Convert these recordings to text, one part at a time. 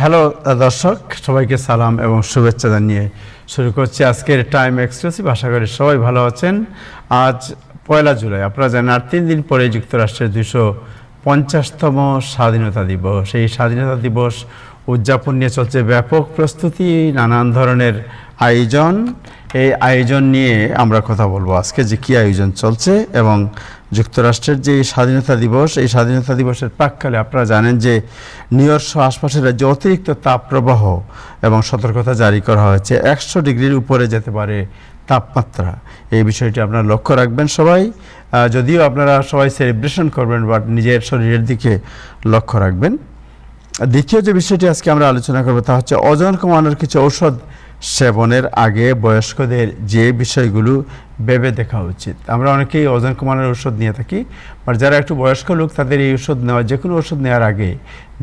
Hello দর্শক, সবাইকে সালাম এবং শুভেচ্ছা জানিয়ে শুরু করছি আজকের টাইম এক্সক্লুসিভ। আশা করি সবাই ভালো আছেন। আজ 1 জুলাই, আপনারা জানেন আর 3 দিন পরে যুক্তরাষ্ট্রের 250তম স্বাধীনতা দিবস। এই স্বাধীনতা দিবস উদযাপন নিয়ে চলছে ব্যাপক প্রস্তুতি, নানান ধরনের আয়োজন। এই আয়োজন নিয়ে আমরা কথা বলবো আজকে, যে কী আয়োজন চলছে এবং যুক্তরাষ্ট্রের যে স্বাধীনতা দিবস, এই স্বাধীনতা দিবসের প্রাক্কালে আপনারা জানেন যে নিউ ইয়র্ক সহ আশপাশের রাজ্যে অতিরিক্ত তাপপ্রবাহ এবং সতর্কতা জারি করা হয়েছে। 100 ডিগ্রির উপরে যেতে পারে তাপমাত্রা। এই বিষয়টি আপনারা লক্ষ্য রাখবেন সবাই। যদিও আপনারা সবাই সেলিব্রেশন করবেন, বাট নিজের শরীরের দিকে লক্ষ্য রাখবেন। দ্বিতীয় যে বিষয়টি আজকে আমরা আলোচনা করব তা হচ্ছে ওজন কমানোর কিছু ঔষধ সেবনের আগে বয়স্কদের যে বিষয়গুলো ভেবে দেখা উচিত। আমরা অনেকেই ওজন কমানোর ওষুধ নিয়ে থাকি, বাট যারা একটু বয়স্ক লোক তাদের এই ওষুধ নেওয়া, যে কোনো ওষুধ নেওয়ার আগে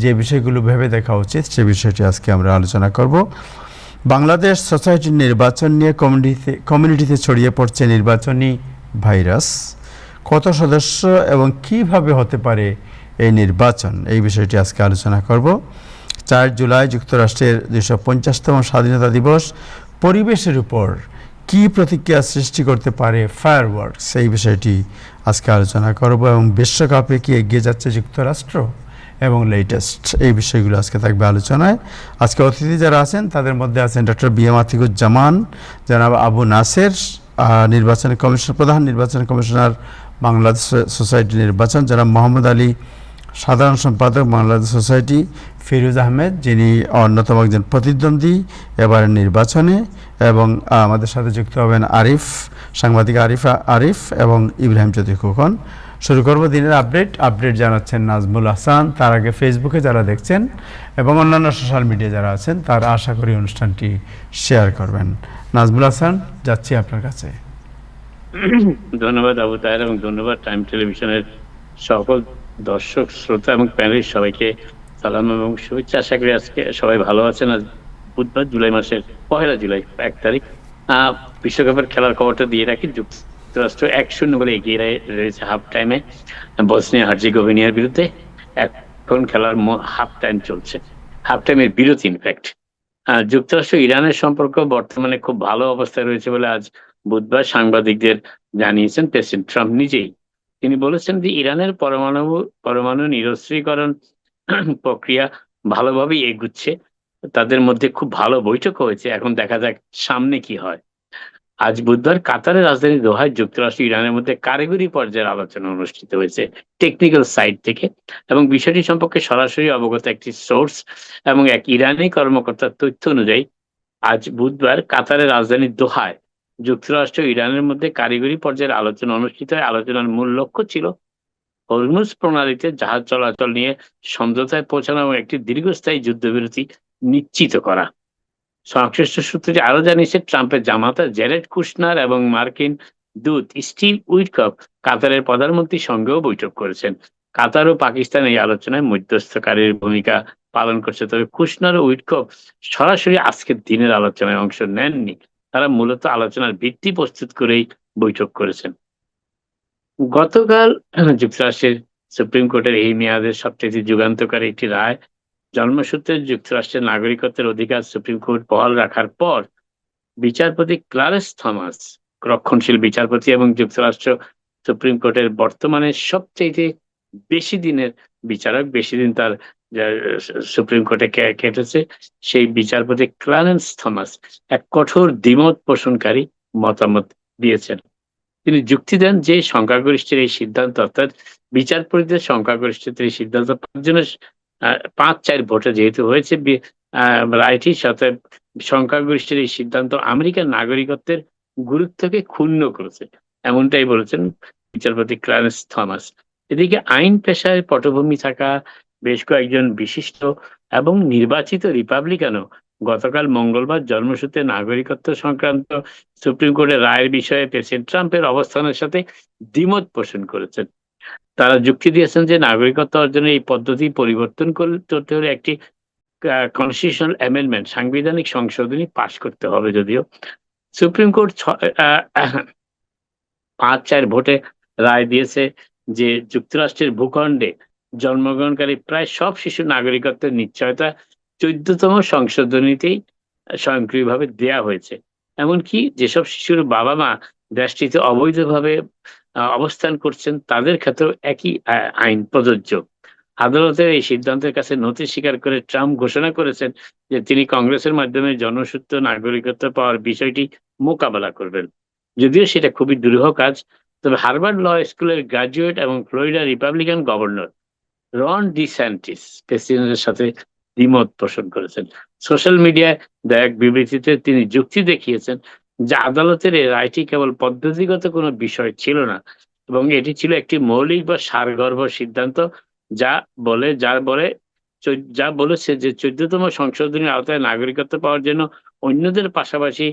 যে বিষয়গুলো ভেবে দেখা উচিত সে বিষয়টি আজকে আমরা আলোচনা করব। বাংলাদেশ সোসাইটির নির্বাচন নিয়ে কমিউনিটিতে ছড়িয়ে পড়ছে নির্বাচনী ভাইরাস। কত সদস্য এবং কিভাবে হতে পারে এই নির্বাচন, এই বিষয়টি আজকে আলোচনা করব। 4 জুলাই যুক্তরাষ্ট্রের 250তম স্বাধীনতা দিবস, পরিবেশের উপর কি প্রতিক্রিয়া সৃষ্টি করতে পারে ফায়ারওয়ার্কস, এই বিষয়টি আজকে আলোচনা করব। এবং বিশ্বকাপে কি এগিয়ে যাচ্ছে যুক্তরাষ্ট্র এবং লেটেস্ট, এই বিষয়গুলো আজকে থাকবে আলোচনায়। আজকে অতিথি যারা আছেন তাদের মধ্যে আছেন ডক্টর বি.এম. আতিকুজ্জামান, জনাব আবু নাসের, প্রধান নির্বাচন কমিশনার বাংলাদেশ সোসাইটি নির্বাচন, জনাব মোহাম্মদ আলী, সাধারণ সম্পাদক বাংলাদেশ সোসাইটি, ফিরোজ আহমেদ, যিনি অন্যতম একজন প্রতিদ্বন্দ্বী এবারের নির্বাচনে, এবং আমাদের সাথে যুক্ত হবেন সাংবাদিক আরিফ এবং ইব্রাহিম চৌধুরী খোকন। শুরু করব দিনের আপডেট জানাচ্ছেন নাজমুল হাসান। তার আগে ফেসবুকে যারা দেখছেন এবং অন্যান্য সোশ্যাল মিডিয়া যারা আছেন তারা আশা করি অনুষ্ঠানটি শেয়ার করবেন। নাজমুল হাসান, যাচ্ছি আপনার কাছে। ধন্যবাদ আবু তাহের, এবং ধন্যবাদ টাইম টেলিভিশনের সকল দর্শক, শ্রোতা এবং প্যানেলিস্ট সবাইকে সালাম এবং শুভেচ্ছা। আশা করি আজকে সবাই ভালো আছেন। আজ বুধবার, জুলাই মাসের 1 জুলাই 1 তারিখ। বিশ্বকাপের খেলার খবরটা দিয়ে রাখি। যুক্তরাষ্ট্র 1-0 বলে এগিয়ে রয়েছে হাফ টাইমে বসনিয়া হার্জেগোভিনার বিরুদ্ধে। এখন খেলার হাফ টাইম চলছে, হাফ টাইমের বিরতি ইনফ্যাক্ট। যুক্তরাষ্ট্র ইরানের সম্পর্ক বর্তমানে খুব ভালো অবস্থায় রয়েছে বলে আজ বুধবার সাংবাদিকদের জানিয়েছেন প্রেসিডেন্ট ট্রাম্প নিজেই। তিনি বলেছেন যে ইরানের পরমাণু নিরস্ত্রীকরণ প্রক্রিয়া ভালোভাবেই এগুচ্ছে। তাদের মধ্যে খুব ভালো বৈঠক হয়েছে, এখন দেখা যাক সামনে কি হয়। আজ বুধবার কাতারের রাজধানী দোহায় যুক্তরাষ্ট্র ইরানের মধ্যে কারিগরি পর্যায়ের আলোচনা অনুষ্ঠিত হয়েছে টেকনিক্যাল সাইড থেকে, এবং বিষয়টি সম্পর্কে সরাসরি অবগত একটি সোর্স এবং এক ইরানি কর্মকর্তার তথ্য অনুযায়ী আজ বুধবার কাতারের রাজধানী দোহায় যুক্তরাষ্ট্র ইরানের মধ্যে কারিগরি পর্যায়ের আলোচনা অনুষ্ঠিত হয়। আলোচনার মূল লক্ষ্য ছিল হরমুজ প্রণালীতে জাহাজ চলাচল নিয়ে সমঝোতায় পৌঁছানো এবং একটি দীর্ঘস্থায়ী যুদ্ধবিরতি নিশ্চিত করা। সংশ্লিষ্ট সূত্রটি আরো জানিয়েছে, ট্রাম্পের জামাতা জেরেড কুশনার এবং মার্কিন দূত স্টিভ উইটকফ কাতারের প্রধানমন্ত্রীর সঙ্গেও বৈঠক করেছেন। কাতার ও পাকিস্তান এই আলোচনায় মধ্যস্থকারীর ভূমিকা পালন করছে, তবে কুশনার ও উইটকফ সরাসরি আজকের দিনের আলোচনায় অংশ নেননি। তারা মূলত আলোচনার ভিত্তি প্রস্তুত করেই বৈঠক করেছেন। গতকাল যুক্তরাষ্ট্রের সুপ্রিম কোর্টের এই মেয়াদের সবচেয়ে যুগান্তকারী একটি রায়, জন্মসূত্রে যুক্তরাষ্ট্রের নাগরিকত্বের অধিকার সুপ্রিম কোর্ট বহাল রাখার পর বিচারপতি ক্লারেন্স থমাস, রক্ষণশীল বিচারপতি এবং যুক্তরাষ্ট্র সুপ্রিম কোর্টের বর্তমানে সবচেয়ে বেশি দিনের বিচারক, বেশি দিন তার সুপ্রিম কোর্টে কেটেছে, সেই বিচারপতি ক্লারেন্স থমাস এক কঠোর দ্বিমত পোষণকারী মতামত দিয়েছেন। তিনি যুক্তি দেন যে সংখ্যাগরিষ্ঠের এই সিদ্ধান্ত, অর্থাৎ বিচারপতিদের সংখ্যাগরিষ্ঠের এই সিদ্ধান্ত 5-4 ভোটে যেহেতু হয়েছে, রায়টির সাথে সংখ্যাগরিষ্ঠের এই সিদ্ধান্ত আমেরিকার নাগরিকত্বের গুরুত্বকে ক্ষুণ্ণ করেছে, এমনটাই বলেছেন বিচারপতি ক্লারেন্স থমাস। এদিকে আইন পেশায় পটভূমি থাকা বেশ কয়েকজন বিশিষ্ট এবং নির্বাচিত রিপাবলিকানও গতকাল মঙ্গলবার জন্মসূত্রে নাগরিকত্ব সংক্রান্ত সুপ্রিম কোর্টের রায়ের বিষয়ে প্রেসিডেন্ট ট্রাম্পের অবস্থানের সাথে দ্বিমত পোষণ করেছেন। তারা যুক্তি দিয়েছেন যে নাগরিকত্ব অর্জনের এই পদ্ধতি পরিবর্তন করতে হলে একটি কনস্টিটিউশনাল অ্যামেন্ডমেন্ট, সাংবিধানিক সংশোধনী পাশ করতে হবে। যদিও সুপ্রিম কোর্ট 5-4 ভোটে রায় দিয়েছে যে যুক্তরাষ্ট্রের ভূখণ্ডে জন্মগ্রহণকারী প্রায় সব শিশু নাগরিকত্বের নিশ্চয়তা 14তম সংশোধনীতেই স্বয়ংক্রিয়ভাবে দেয়া হয়েছে। এমনকি যেসব শিশুর বাবা-মা দেশটিতে অবৈধভাবে অবস্থান করছেন তাদের ক্ষেত্রেও একই আইন প্রযোজ্য। আদালতের এই সিদ্ধান্তের কাছে নথি স্বীকার করে ট্রাম্প ঘোষণা করেছেন যে তিনি কংগ্রেসের মাধ্যমে জনসূত্র নাগরিকত্ব পাওয়ার বিষয়টি মোকাবেলা করবেন। যদিও সেটা খুবই দুরূহ কাজ, তবে হার্ভার্ড ল স্কুলের গ্র্যাজুয়েট এবং Florida Republican governor Ron DeSantis প্রেসিডেন্টের সাথে দ্বিমত পোষণ করেছেন। সোশ্যাল মিডিয়ায় দেয়া এক বিবৃতিতে তিনি যুক্তি দেখিয়েছেন যে আদালতের এই রায়টি কেবল পদ্ধতিগত কোনো বিষয় ছিল না, এবং এটি ছিল একটি মৌলিক বা সারগর্ভ সিদ্ধান্ত যা যা বলেছে যে 14তম সংশোধনীর আওতায় নাগরিকত্ব পাওয়ার জন্য অন্যদের পাশাপাশি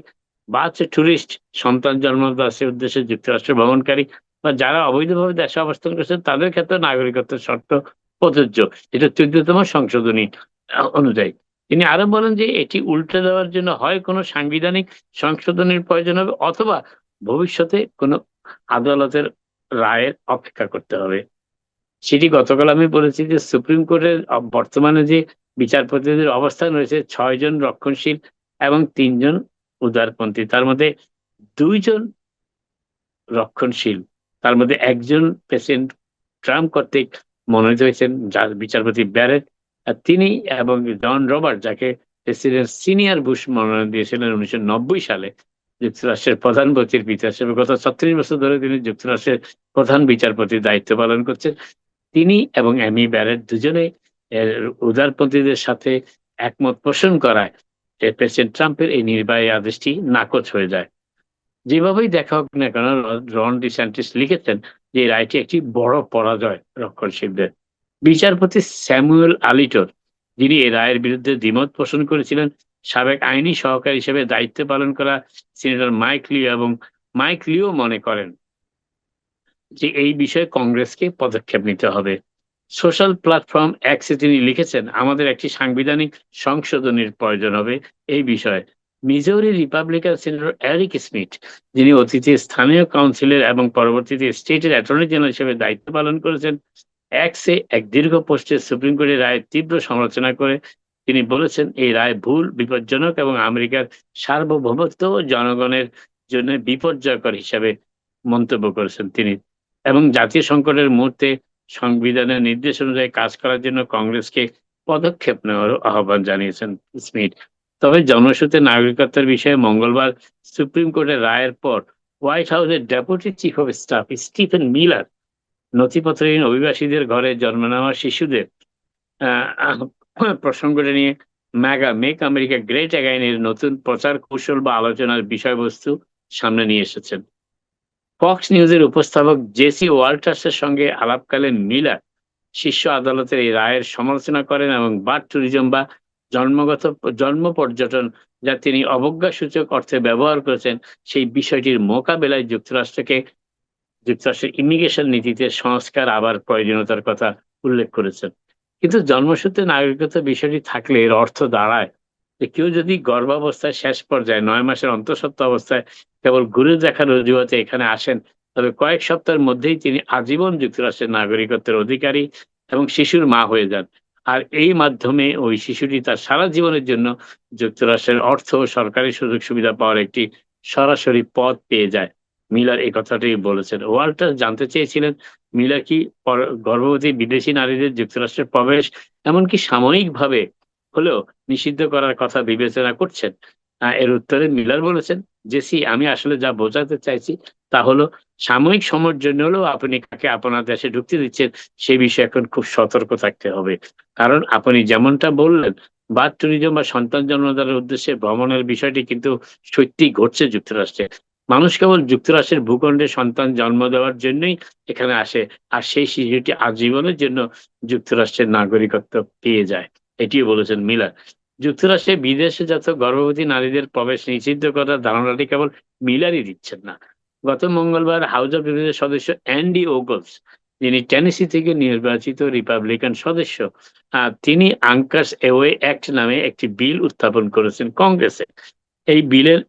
বা হচ্ছে টুরিস্ট, সন্তান জন্ম দেওয়ার উদ্দেশ্যে যুক্তরাষ্ট্র ভ্রমণকারী বা যারা অবৈধভাবে দেশে অবস্থান করছেন তাদের ক্ষেত্রে নাগরিকত্বের শর্ত প্রযোজ্য। এটা 14তম সংশোধনী অনুযায়ী। তিনি আরো বলেন যে এটি উল্টে দেওয়ার জন্য হয় কোনো সাংবিধানিক সংশোধনীর প্রয়োজন হবে অথবা ভবিষ্যতে কোনো আদালতের রায়ের অপেক্ষা করতে হবে। সেটি গতকাল আমি বলেছি যে সুপ্রিম কোর্টের বর্তমানে যে বিচারপতিদের অবস্থান রয়েছে ৬ জন রক্ষণশীল এবং ৩ জন উদারপন্থী। তার মধ্যে ২ জন রক্ষণশীল। তার মধ্যে একজন প্রেসিডেন্ট ট্রাম্প কর্তৃক মনোনীত হয়েছেন, যার বিচারপতি ব্যারেট। তিনি এবং জন রবার্ট, যাকে প্রেসিডেন্ট সিনিয়র বুশ মনোনয়ন দিয়েছিলেন ১৯৯০ সালে যুক্তরাষ্ট্রের প্রধানমন্ত্রীর পিতা হিসেবে। গত ৩৬ বছর ধরে তিনি যুক্তরাষ্ট্রের প্রধান বিচারপতির দায়িত্ব পালন করছেন। তিনি এবং অ্যামি ব্যারেট দুজনেই উদারপন্থীদের সাথে একমত পোষণ করায় প্রেসিডেন্ট ট্রাম্পের এই নির্বাহী আদেশটি নাকচ হয়ে যায়। যেভাবেই দেখা হোক না কেন, রন ডিস্যান্টিস লিখেছেন যে এই রায়টি একটি বড় পরাজয় রক্ষণশীলদের। বিচারপতি স্যামুয়েল আলিটোর, যিনি এই রায়ের বিরুদ্ধে দ্বিমত পোষণ করেছিলেন, সাবেক আইনি সহকারী হিসেবে দায়িত্ব পালন করা সিনেটর মাইক লিও মনে করেন যে এই বিষয়ে কংগ্রেসকে পদক্ষেপ নিতে হবে। সোশ্যাল প্ল্যাটফর্ম এক্সে তিনি লিখেছেন, আমাদের একটি সাংবিধানিক সংশোধনীর প্রয়োজন হবে এই বিষয়ে। Missouri Republican senator Eric Smith, যিনি অতীতে স্থানীয় কাউন্সিলর এবং পরবর্তীতে স্টেটের অ্যাটর্নি জেনারেল হিসেবে দায়িত্ব পালন করেছেন, এক্সে এক দীর্ঘ পোস্টে সুপ্রিম কোর্টের রায়ের তীব্র সমালোচনা করে তিনি বলেছেন এই রায় ভুল, বিপজ্জনক এবং আমেরিকার সার্বভৌমত্ব ও জনগণের জন্য বিপর্যয়কর হিসাবে মন্তব্য করেছেন তিনি, এবং জাতীয় সংকটের মুহূর্তে সংবিধানের নির্দেশ অনুযায়ী কাজ করার জন্য কংগ্রেসকে পদক্ষেপ নেওয়ারও আহ্বান জানিয়েছেন স্মিথ। তবে জনসূত্রে নাগরিকত্বের বিষয়ে মঙ্গলবার সুপ্রিম কোর্টের রায়ের পর হোয়াইট হাউসের deputy chief of staff Stephen Miller নথিপত্রহীন অভিবাসীদের ঘরে জন্ম নেওয়া শিশুদের প্রসঙ্গটা নিয়ে মেক আমেরিকা গ্রেট অ্যাগাইন এর নতুন প্রচার কৌশল বা আলোচনার বিষয়বস্তু সামনে নিয়ে এসেছেন। ফক্স নিউজের উপস্থাপক জেসি ওয়াল্টার্সের সঙ্গে আলাপকালে মিলার শীর্ষ আদালতের এই রায়ের সমালোচনা করেন এবং বার্থ ট্যুরিজম বা জন্ম পর্যটন, যা তিনি অবজ্ঞাসূচক অর্থে ব্যবহার করেছেন, সেই বিষয়টির মোকাবেলায় যুক্তরাষ্ট্রের ইমিগ্রেশন নীতিতে সংস্কার আবার প্রয়োজনীয়তার কথা উল্লেখ করেছেন। কিন্তু জন্মসূত্রে নাগরিকত্ব বিষয়টি থাকলে এর অর্থ দাঁড়ায় যে কেউ যদি গর্ভাবস্থায় শেষ পর্যায়ে ৯ মাসের অন্তঃসত্ত্বা অবস্থায় কেবল ঘুরে দেখার অজুহাতে এখানে আসেন, তবে কয়েক সপ্তাহের মধ্যেই তিনি আজীবন যুক্তরাষ্ট্রের নাগরিকত্বের অধিকারী এবং শিশুর মা হয়ে যান। আর এই মাধ্যমে ওই শিশুটি তার সারা জীবনের জন্য যুক্তরাষ্ট্রের অর্থ ও সরকারি সুযোগ সুবিধা পাওয়ার একটি সরাসরি পথ পেয়ে যায়। মিলার এই কথাটাই বলেছেন। ওয়াল্টার জানতে চেয়েছিলেন মিলার কি গর্ভবতী বিদেশি নারীদের যুক্তরাষ্ট্রে প্রবেশ এমনকি সাময়িকভাবে হলেও নিষিদ্ধ করার কথা বিবেচনা করছেন। এর উত্তরে মিলার বলেছেন, জেসি, আমি আসলে যা বোঝাতে চাইছি তা হলো সাময়িক সময়ের জন্য হলেও আপনি কাকে আপনার দেশে ঢুকতে দিচ্ছেন সে বিষয়ে এখন খুব সতর্ক থাকতে হবে। কারণ আপনি যেমনটা বললেন, বার্থ ট্যুরিজম বা সন্তান জন্ম দেওয়ার উদ্দেশ্যে ভ্রমণের বিষয়টি কিন্তু সত্যিই ঘটছে যুক্তরাষ্ট্রে। মানুষ কেবল যুক্তরাষ্ট্রের ভূখণ্ডে সন্তান জন্ম দেওয়ার জন্যই এখানে আসে, আর সেই শিশুটি আজীবনের জন্য যুক্তরাষ্ট্রের নাগরিকত্ব পেয়ে যায়। এটিও বলেছেন মিলার। যুক্তরাষ্ট্রে বিদেশজাত গর্ভবতী নারীদের প্রবেশ নিষিদ্ধ করার ধারণাটি কেবল মিলারই দিচ্ছেন না। গত মঙ্গলবার হাউস অব রিপ্রেজেন্টেটিভ সদস্য অ্যান্ডি ওগলস, যিনি টেনেসি থেকে নির্বাচিত রিপাবলিকান সদস্য, তিনি আঙ্কার্স অ্যাওয়ে অ্যাক্ট নামে একটি বিল উত্থাপন করেছেন কংগ্রেসে। এই বিলের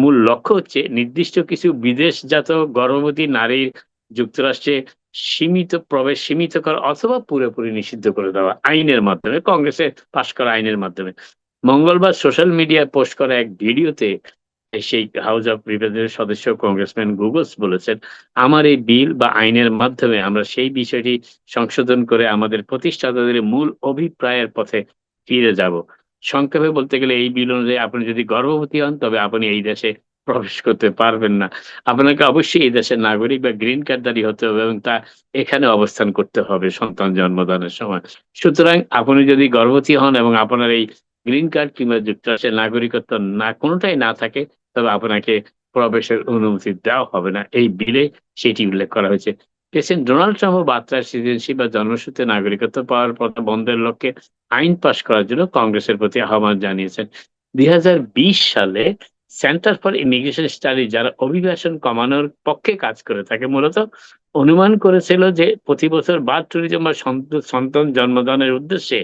মূল লক্ষ্য হচ্ছে নির্দিষ্ট কিছু বিদেশজাত গর্ভবতী নারীর যুক্তরাষ্ট্রে সীমিত করা অথবা পুরোপুরি নিষিদ্ধ করে দেওয়া আইনের মাধ্যমে, কংগ্রেসে পাশ করা আইনের মাধ্যমে। মঙ্গলবার সোশ্যাল মিডিয়ায় পোস্ট করা এক ভিডিওতে সেই হাউস অব রিপ্রেজেন্টেটিভ সদস্য কংগ্রেসম্যান গুগলস বলেছেন, আমার এই বিল বা আইনের মাধ্যমে আমরা সেই বিষয়টি সংশোধন করে আমাদের প্রতিষ্ঠাতাদের মূল অভিপ্রায়ের পথে ফিরে যাব। সংক্ষেপে বলতে গেলে এই বিল অনুযায়ী আপনি যদি গর্ভবতী হন তবে আপনি এই দেশে প্রবেশ করতে পারবেন না। আপনাকে অবশ্যই এই দেশের নাগরিক বা গ্রিন কার্ডধারী হতে হবে এবং তা এখানে অবস্থান করতে হবে সন্তান জন্মদানের সময়। সুতরাং আপনি যদি গর্ভবতী হন এবং আপনার এই গ্রিন কার্ড কিংবা যুক্তরাষ্ট্রের নাগরিকত্ব না কোনটাই না থাকে, তবে আপনাকে প্রবেশের অনুমতি দেওয়া হবে না। এই বিলে সেটি উল্লেখ করা হয়েছে। প্রেসিডেন্ট ডোনাল্ড ট্রাম্পও বার্তার সিটিজেনশিপ বা জন্মসূত্রে নাগরিকত্ব পাওয়ার প্রথা বন্ধের লক্ষ্যে আইন পাশ করার জন্য কংগ্রেসের প্রতি আহ্বান জানিয়েছেন। 2020 সালে সেন্টার ফর ইমিগ্রেশন স্টাডি, যারা অভিবাসন কমানোর পক্ষে কাজ করে থাকে, মূলত অনুমান করেছিল যে প্রতি বছর বার্থ ট্যুরিজম বা সন্তান জন্মদানের উদ্দেশ্যে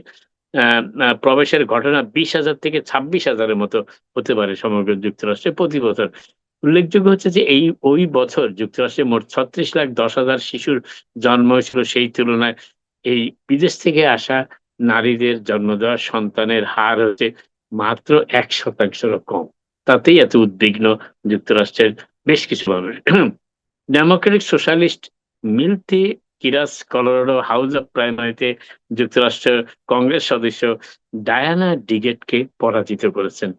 প্রবেশের ঘটনা 20,000 থেকে 26,000-এর মতো হতে পারে সমগ্র যুক্তরাষ্ট্রে প্রতি বছর। উল্লেখযোগ্য হচ্ছে যে ওই বছর যুক্তরাষ্ট্রে মোট 36,10,000 শিশুর জন্ম হয়েছিল। সেই তুলনায় এই বিদেশ থেকে আসা নারীদের জন্ম দেওয়া সন্তানের হার হচ্ছে মাত্র 1%-রও কম। তাতেই এত উদ্বিগ্ন যুক্তরাষ্ট্রের বেশ কিছু মানুষ। Democratic socialist Melat Kiros Colorado House of প্রাইমারিতে যুক্তরাষ্ট্রের কংগ্রেস সদস্য ডায়ানা ডিগেটকে পরাজিত করেছেন।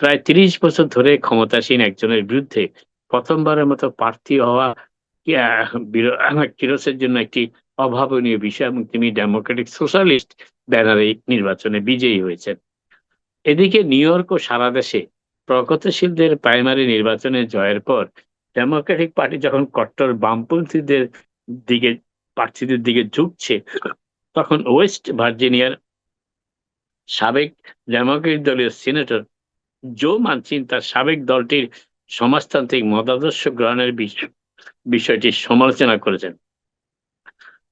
প্রায় 30 বছর ধরে ক্ষমতাসীন একজনের বিরুদ্ধে প্রথমবারের মতো প্রার্থী হওয়া কিরোসের জন্য একটি অভাবনীয় বিষয় এবং তিনি ডেমোক্রেটিক সোশ্যালিস্ট ব্যানারে নির্বাচনে বিজয়ী হয়েছেন। এদিকে নিউ ইয়র্ক ও সারা দেশে প্রগতিশীলদের প্রাইমারি নির্বাচনে জয়ের পর ডেমোক্রেটিক পার্টি যখন কট্টর বামপন্থীদের দিকে প্রার্থীদের দিকে ঝুঁকছে, তখন ওয়েস্ট ভার্জিনিয়ার সাবেক ডেমোক্রেট দলীয় সিনেটর জো মানচিন তার সাবেক দলটির সমাজতান্ত্রিক মতাদর্শ গ্রহণের বিষয়টি সমালোচনা করেছেন।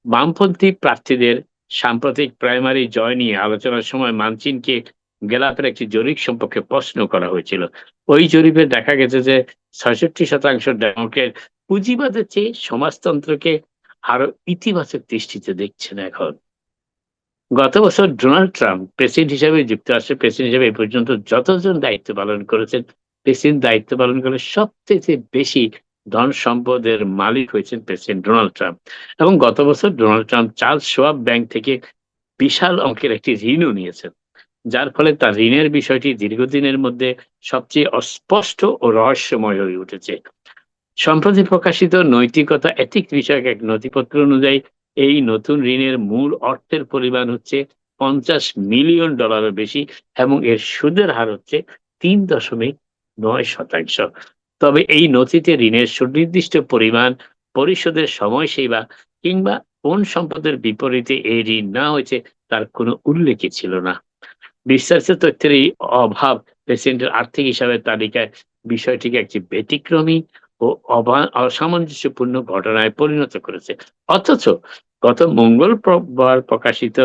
বামপন্থী প্রার্থীদের সাম্প্রতিক প্রাইমারি জয় নিয়ে আলোচনার সময় মানচিনকে গেলাপের একটি জরিপ সম্পর্কে প্রশ্ন করা হয়েছিল। ওই জরিপে দেখা গেছে যে 66% ডেমোক্রেট পুঁজিবাদের চেয়ে সমাজতন্ত্রকে আরো ইতিবাচক দৃষ্টিতে দেখছেন এখন। গত বছর ডোনাল্ড ট্রাম্প প্রেসিডেন্ট হিসেবে যুক্তরাষ্ট্রের প্রেসিডেন্ট হিসেবে এই পর্যন্ত যতজন দায়িত্ব পালন করেছেন, প্রেসিডেন্ট দায়িত্ব পালন করে সবচেয়ে বেশি ধন সম্পদের মালিক হয়েছেন প্রেসিডেন্ট ডোনাল্ড ট্রাম্প। এবং গত বছর ডোনাল্ড ট্রাম্প চার্লস শোয়াব ব্যাংক থেকে বিশাল অঙ্কের একটি ঋণও নিয়েছেন, যার ফলে তার ঋণের বিষয়টি দীর্ঘদিনের মধ্যে সবচেয়ে অস্পষ্ট ও রহস্যময় হয়ে উঠেছে। সম্প্রতি প্রকাশিত নৈতিকতা এথিক্স বিষয়ক এক নথিপত্র অনুযায়ী এই নতুন ঋণের মূল অর্থের পরিমাণ হচ্ছে $50 মিলিয়ন বেশি এবং এর সুদের হার হচ্ছে 3.9%। তবে এই নথিতে ঋণের সুনির্দিষ্ট পরিমাণ, পরিশোধের সময়সীমা কিংবা কোন সম্পদের বিপরীতে এই ঋণ না হয়েছে তার কোনো উল্লেখই ছিল না। বিস্তারিত তথ্যের এই অভাব প্রেসিডেন্টের আর্থিক হিসাবের তালিকায় বিষয়টিকে একটি ব্যতিক্রমী ও অসামঞ্জস্যপূর্ণ ঘটনায় পরিণত করেছে। অথচ গত মঙ্গলবার প্রকাশিত